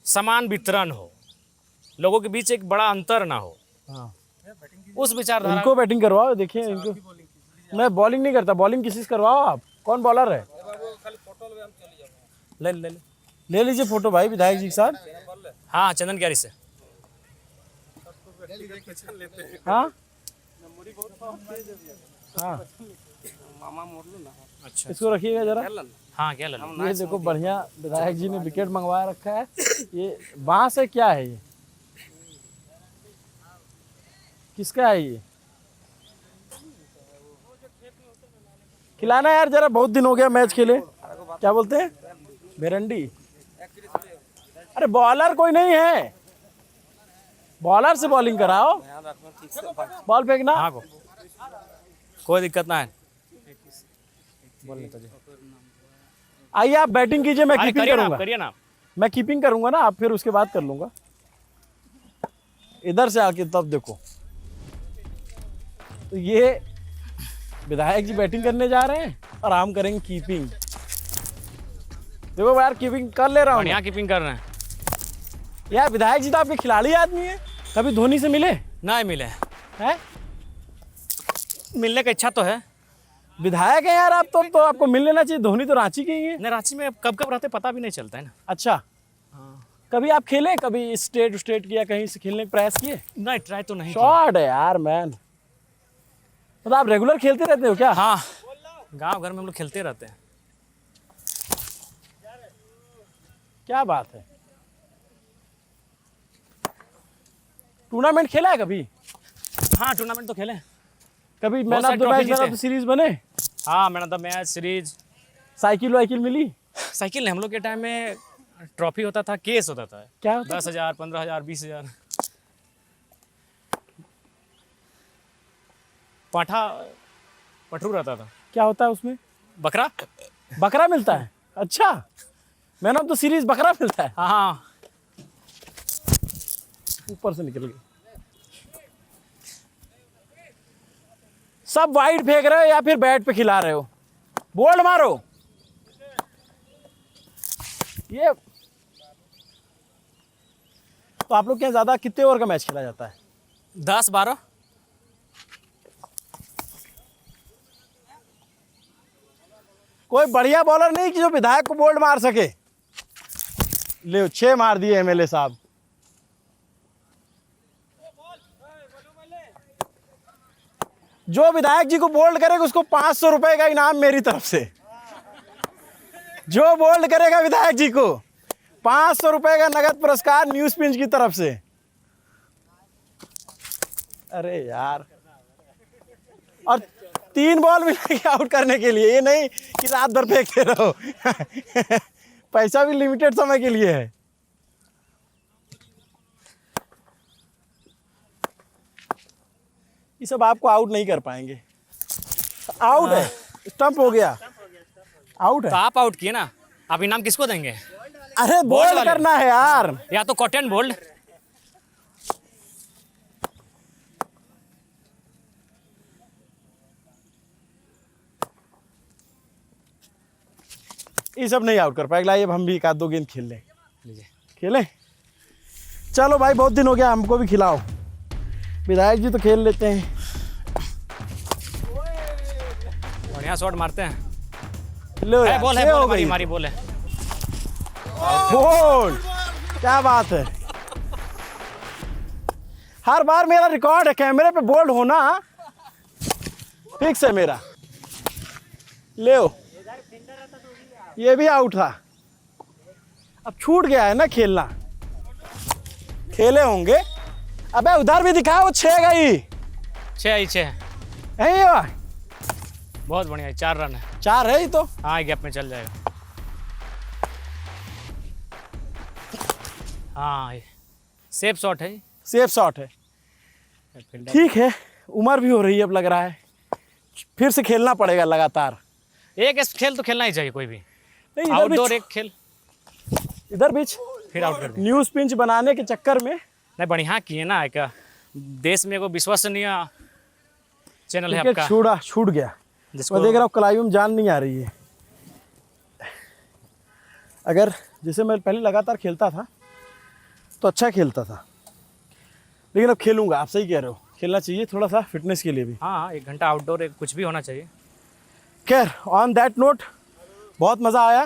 समान वितरण हो, लोगों के बीच एक बड़ा अंतर ना हो। हाँ। उस विचारधारा इनको बैटिंग करवाओ, देखिए इनको। मैं बॉलिंग नहीं करता, बॉलिंग किसी से करवाओ आप। कौन बॉलर है? ले लीजिए फोटो भाई विधायक जी के साथ। हाँ, चंदन क्यारी से। हाँ हाँ, अच्छा, इसको रखिएगा जरा। हाँ क्या लल्लू? ये देखो बढ़िया विधायक जी ने विकेट मंगवा रखा है। ये बांस है क्या है? ये किसका है ये? खिलाना यार जरा, बहुत दिन हो गया मैच खेले। क्या बोलते हैं? बेरंडी। अरे बॉलर कोई नहीं है, बॉलर से बॉलिंग कराओ। बॉल फेंकना। हाँ को कोई दिक्कत ना है। आइए आप बैटिंग कीजिए, मैं अरे कीपिंग करिए ना, करूंगा। आप करिए ना। मैं कीपिंग करूंगा ना, आप फिर उसके बाद कर लूंगा। इधर से आके तब देखो। तो ये विधायक जी बैटिंग करने जा रहे हैं और हम करेंगे कीपिंग। देखो यार, कीपिंग कर ले रहा हूँ बढ़िया कीपिंग कर रहे हैं। यार। विधायक जी तो आपके खिलाड़ी आदमी है, कभी धोनी से मिले ना मिले हैं? मिलने का इच्छा तो है। विधायक है यार आप तो आपको मिल लेना चाहिए। धोनी तो रांची के ही है। नहीं, रांची में कब कब रहते पता भी नहीं चलता है ना। अच्छा, कभी आप खेले, कभी स्टेट किया, कहीं से खेलने का प्रयास किए? नहीं, ट्राई तो नहीं किया। शॉट है यार मैन। मतलब आप रेगुलर खेलते रहते हो क्या? हाँ, गांव घर में हम लोग खेलते रहते हैं। क्या बात है। टूर्नामेंट खेला है कभी? हाँ, टूर्नामेंट तो खेले। कभी बहुत मैन ऑफ सारी the match, trophy man of जीते। द सीरीज बने? हाँ, man of the match, series. Cycle वाइकिल मिली? साइकिल नहीं, हम लोग के टाइम में ट्रॉफी होता था, केस होता था। क्या होता 10,000, 15,000, 20,000। पठरू रहता था। क्या होता है उसमें? बकरा। बकरा मिलता है? अच्छा, मैन ऑफ द सीरीज बकरा मिलता है। हाँ, ऊपर से निकल गई। सब वाइड फेंक रहे हो या फिर बैट पे खिला रहे हो? बोल्ड मारो। ये तो आप लोग के यहाँ ज्यादा कितने ओवर का मैच खेला जाता है? 10-12। कोई बढ़िया बॉलर नहीं कि जो विधायक को बोल्ड मार सके? ले 6 मार दिए एमएलए साहब। जो विधायक जी को बोल्ड करेगा उसको 500 रुपए का इनाम मेरी तरफ से। जो बोल्ड करेगा विधायक जी को 500 रुपए का नगद पुरस्कार न्यूज पिंच की तरफ से। अरे यार, और 3 बॉल मिलेंगे आउट करने के लिए। ये नहीं कि रात भर फेंकते रहो। पैसा भी लिमिटेड समय के लिए है। ये सब आपको आउट नहीं कर पाएंगे। आउट है, स्टंप हो गया, आउट तो है। आप आउट किए ना, आप इनाम किसको देंगे? अरे बोल्ड वाले। करना है यार। या तो कॉटन बोल्ड। ये सब नहीं आउट कर पाएगा। ये हम भी 1-2 गेंद खेल लें। लीजिए। खेलें? चलो भाई, बहुत दिन हो गया, हमको भी खिलाओ। विधायक जी तो खेल लेते हैं। बढ़िया शॉट मारते हैं। लो यार, बॉल है, 6 हो बॉल गई। हमारी बॉल है। बोल्ड, क्या बात है। हर बार मेरा रिकॉर्ड है कैमरे पे बोल्ड होना फिक्स है मेरा। ले ये भी आउट था। अब छूट गया है ना खेलना। खेले होंगे। अबे उधर भी दिखाओ, 6 गई। 6 ही 6। यही है, बहुत बढ़िया है, 4 रन है। 4 है ही तो। हाँ, गैप में चल जाएगा। हाँ, सेफ शॉट है। सेफ शॉट है। ठीक है, उम्र भी हो रही है अब लग रहा है। फिर से खेलना पड़ेगा लगातार। एक खेल तो खेलना ही चाहिए कोई भी। नहीं, इधर आउटडोर भी एक खेल, इधर बीच फिर आउट कर दे। न्यूज पिंच बनाने के चक्कर में नहीं, बढ़िया किए ना। एक देश में एगो विश्वसनीय चैनल है क्रिकेट आपका, छूट गया। जिसको मैं देख रहा हूँ कलाइयों में जान नहीं आ रही है। अगर जैसे मैं पहले लगातार खेलता था तो अच्छा खेलता था, लेकिन अब खेलूंगा। आप सही कह रहे हो, खेलना चाहिए थोड़ा सा फिटनेस के लिए भी। हाँ, 1 घंटा आउटडोर एक कुछ भी होना चाहिए। खैर, ऑन दैट नोट, बहुत मज़ा आया।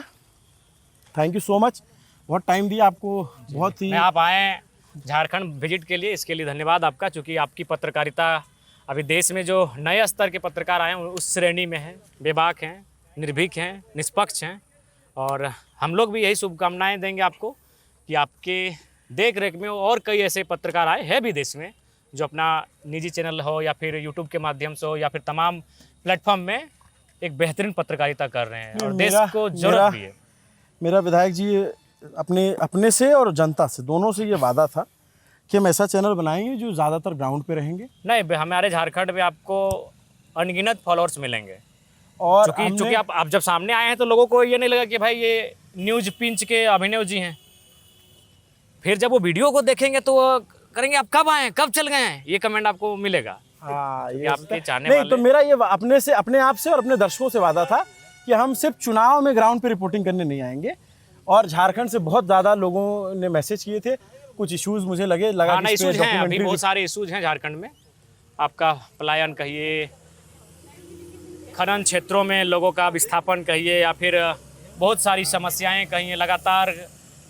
Thank you so much. बहुत टाइम दिया आपको, बहुत ही। मैं आप आए झारखंड विजिट के लिए, इसके लिए धन्यवाद आपका। क्योंकि आपकी पत्रकारिता अभी देश में जो नए स्तर के पत्रकार आए हैं उस श्रेणी में हैं, बेबाक हैं, निर्भीक हैं, निष्पक्ष हैं। और हम लोग भी यही शुभकामनाएं देंगे आपको कि आपके देख रेख में और कई ऐसे पत्रकार आए हैं भी देश में, जो अपना निजी चैनल हो या फिर यूट्यूब के माध्यम से हो या फिर तमाम प्लेटफॉर्म में एक बेहतरीन पत्रकारिता कर रहे हैं और नहीं, देश मेरा- को जरूरत भी है। मेरा विधायक जी अपने से और जनता से दोनों से ये वादा था कि हम ऐसा चैनल बनाएंगे जो ज़्यादातर ग्राउंड पे रहेंगे। नहीं, हमारे झारखंड में आपको अनगिनत फॉलोअर्स मिलेंगे। और चूंकि आप जब सामने आए हैं तो लोगों को ये नहीं लगा कि भाई ये न्यूज पिंच के अभिनव जी हैं। फिर जब वो वीडियो को देखेंगे तो वो करेंगे आप कब आए, कब चल गए हैं, ये कमेंट आपको मिलेगा। हाँ, ये ये आपके चाहने नहीं वाले तो मेरा ये अपने आप से और अपने दर्शकों से वादा था कि हम सिर्फ चुनाव में ग्राउंड पे रिपोर्टिंग करने नहीं आएंगे। और झारखंड से बहुत ज़्यादा लोगों ने मैसेज किए थे, कुछ इश्यूज मुझे लगा हाँ, कि इस पे इशूज हैं, अभी documentary बहुत सारे इशूज हैं झारखंड में। आपका पलायन कहिए, खनन क्षेत्रों में लोगों का विस्थापन कहिए, या फिर बहुत सारी समस्याएं कहिए। लगातार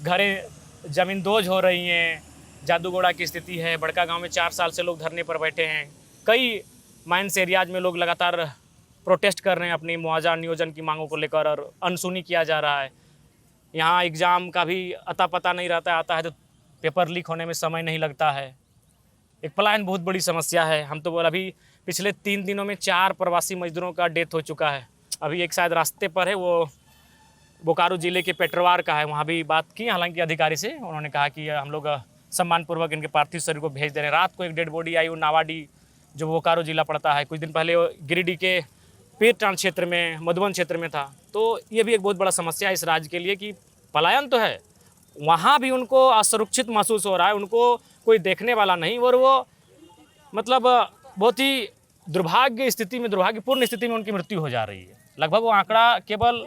घरें ज़मींदोज हो रही हैं। जादूगोड़ा की स्थिति है। बड़का गांव में 4 साल से लोग धरने पर बैठे हैं। कई माइंस एरियाज में लोग लगातार प्रोटेस्ट कर रहे हैं अपनी मुआवजा नियोजन की मांगों को लेकर, और अनसुनी किया जा रहा है। यहाँ एग्ज़ाम का भी अता पता नहीं रहता, आता है तो पेपर लीक होने में समय नहीं लगता है। एक पलायन बहुत बड़ी समस्या है। हम तो अभी पिछले 3 दिनों में 4 प्रवासी मजदूरों का डेथ हो चुका है। अभी एक शायद रास्ते पर है, वो बोकारो ज़िले के पेटरवार का है। वहाँ भी बात की हालांकि अधिकारी से, उन्होंने कहा कि हम लोग सम्मानपूर्वक इनके पार्थिव शरीर को भेज दे रहे हैं। रात को एक डेड बॉडी आई, वो नावाडी जो बोकारो जिला पड़ता है। कुछ दिन पहले वो गिरिडीह के पीरटांड क्षेत्र में, मधुबन क्षेत्र में था। तो ये भी एक बहुत बड़ा समस्या है इस राज्य के लिए कि पलायन तो है, वहाँ भी उनको असुरक्षित महसूस हो रहा है। उनको कोई देखने वाला नहीं, और वो मतलब बहुत ही दुर्भाग्यपूर्ण स्थिति में उनकी मृत्यु हो जा रही है। लगभग वो आंकड़ा केवल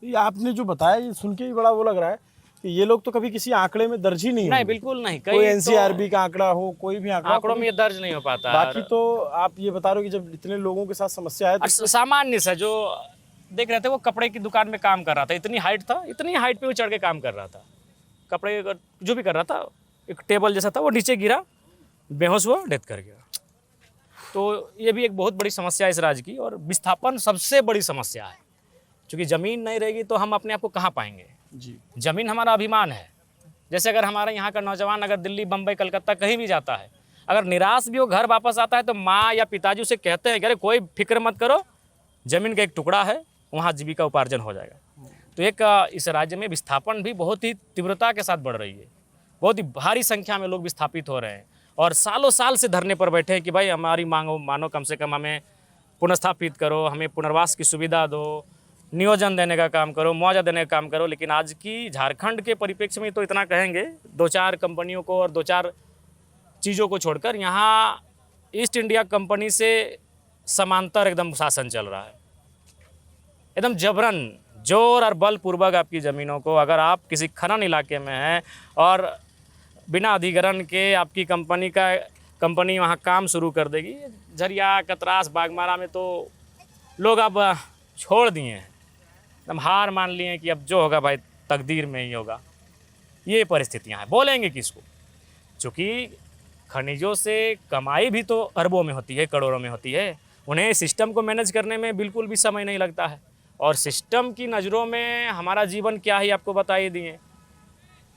ये आपने जो बताया ये सुन के ही बड़ा वो लग रहा है कि ये लोग तो कभी किसी आंकड़े में दर्ज ही नहीं नहीं, होंगे। बिल्कुल नहीं। कोई एनसीआरबी का आंकड़ा हो, कोई भी आंकड़ों में ये दर्ज नहीं हो पाता। बाकी तो आप ये बता रहे हो कि जब इतने लोगों के साथ समस्या है तो सामान्य सा जो देख रहे थे, वो कपड़े की दुकान में काम कर रहा था। इतनी हाइट था, इतनी हाइट पे वो चढ़ के काम कर रहा था। कपड़े जो भी कर रहा था, एक टेबल जैसा था, वो नीचे गिरा, बेहोश हुआ, डेथ कर गया। तो ये भी एक बहुत बड़ी समस्या है इस राज्य की। और विस्थापन सबसे बड़ी समस्या है, क्योंकि ज़मीन नहीं रहेगी तो हम अपने आप को कहाँ पाएंगे। जी, ज़मीन हमारा अभिमान है। जैसे अगर हमारे यहाँ का नौजवान अगर दिल्ली, बम्बई, कलकत्ता कहीं भी जाता है, अगर निराश भी हो घर वापस आता है तो माँ या पिताजी उसे कहते हैं कि अरे कोई फिक्र मत करो, ज़मीन का एक टुकड़ा है, वहाँ जीविका उपार्जन हो जाएगा। तो एक इस राज्य में विस्थापन भी बहुत ही तीव्रता के साथ बढ़ रही है। बहुत ही भारी संख्या में लोग विस्थापित हो रहे हैं और सालों साल से धरने पर बैठे हैं कि भाई हमारी मानो कम से कम हमें पुनर्स्थापित करो, हमें पुनर्वास की सुविधा दो, नियोजन देने का काम करो, मुआवजा देने का काम करो। लेकिन आज की झारखंड के परिप्रेक्ष्य में तो इतना कहेंगे, 2-4 कंपनियों को और 2-4 चीज़ों को छोड़कर यहाँ ईस्ट इंडिया कंपनी से समांतर एकदम शासन चल रहा है। एकदम जबरन, जोर और बलपूर्वक आपकी ज़मीनों को, अगर आप किसी खनन इलाके में हैं और बिना अधिग्रहण के आपकी कंपनी वहाँ काम शुरू कर देगी। झरिया, कतरास, बागमारा में तो लोग अब छोड़ दिए हैं, एकदम हार मान लिए हैं कि अब जो होगा भाई तकदीर में ही होगा। ये परिस्थितियाँ हैं। बोलेंगे किसको? क्योंकि खनिजों से कमाई भी तो अरबों में होती है, करोड़ों में होती है। उन्हें सिस्टम को मैनेज करने में बिल्कुल भी समय नहीं लगता है। और सिस्टम की नज़रों में हमारा जीवन क्या है आपको बता ही दिए।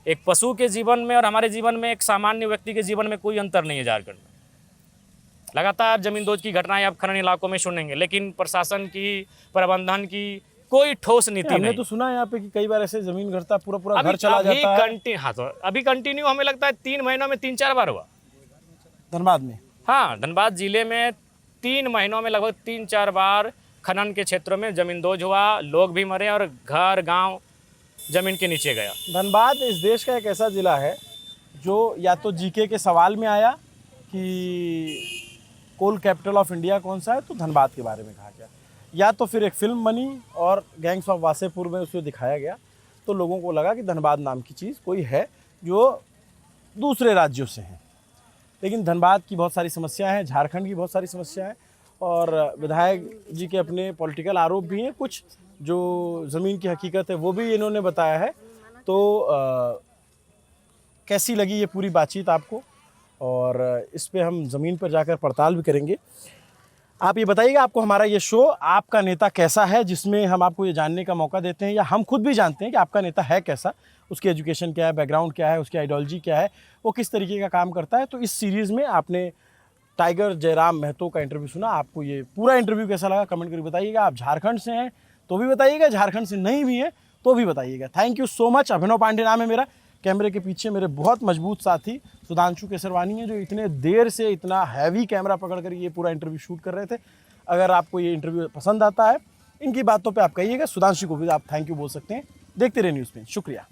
एक पशु के जीवन में और हमारे जीवन में, एक सामान्य व्यक्ति के जीवन में कोई अंतर नहीं है झारखंड में। लगातार ज़मींदोज की घटनाएं आप खनन इलाकों में सुनेंगे, लेकिन प्रशासन की, प्रबंधन की कोई ठोस नीति हमने नहीं। तो सुना है यहाँ पे कि कई बार ऐसे जमीन घटता पूरा घर चला जाता है। हाँ, तो अभी कंटिन्यू हमें लगता है 3 महीनों में 3-4 बार हुआ धनबाद में। हाँ, धनबाद जिले में 3 महीनों में लगभग 3-4 बार खनन के क्षेत्रों में ज़मींदोज हुआ, लोग भी मरे और घर गांव ज़मीन के नीचे गया। धनबाद इस देश का एक ऐसा ज़िला है जो या तो जीके के सवाल में आया कि कोल कैपिटल ऑफ इंडिया कौन सा है, तो धनबाद के बारे में कहा गया, या तो फिर एक फिल्म बनी और गैंग्स ऑफ वासेपुर में उसे दिखाया गया, तो लोगों को लगा कि धनबाद नाम की चीज़ कोई है जो दूसरे राज्यों से है। लेकिन धनबाद की बहुत सारी समस्या है, झारखंड की बहुत सारी समस्या है, और विधायक जी के अपने पॉलिटिकल आरोप भी हैं। कुछ जो ज़मीन की हकीकत है वो भी इन्होंने बताया है। तो कैसी लगी ये पूरी बातचीत आपको, और इस पे हम ज़मीन पर जाकर पड़ताल भी करेंगे। आप ये बताइएगा, आपको हमारा ये शो आपका नेता कैसा है, जिसमें हम आपको ये जानने का मौका देते हैं, या हम खुद भी जानते हैं कि आपका नेता है कैसा, उसकी एजुकेशन क्या है, बैकग्राउंड क्या है, उसकी आइडियोलॉजी क्या है, वो किस तरीके का काम करता है। तो इस सीरीज़ में आपने टाइगर जयराम महतो का इंटरव्यू सुना। आपको ये पूरा इंटरव्यू कैसा लगा कमेंट करके बताइएगा। आप झारखंड से हैं तो भी बताइएगा, झारखंड से नहीं भी हैं तो भी बताइएगा। Thank you so much. Abhinav Pandey नाम है मेरा। कैमरे के पीछे मेरे बहुत मजबूत साथी सुधांशु केसरवानी है, जो इतने देर से इतना हैवी कैमरा पकड़ कर ये पूरा इंटरव्यू शूट कर रहे थे। अगर आपको ये इंटरव्यू पसंद आता है, इनकी बातों पे आप कहिएगा, सुधांशु को भी आप थैंक यू बोल सकते हैं। देखते रहिए न्यूज़ में। शुक्रिया।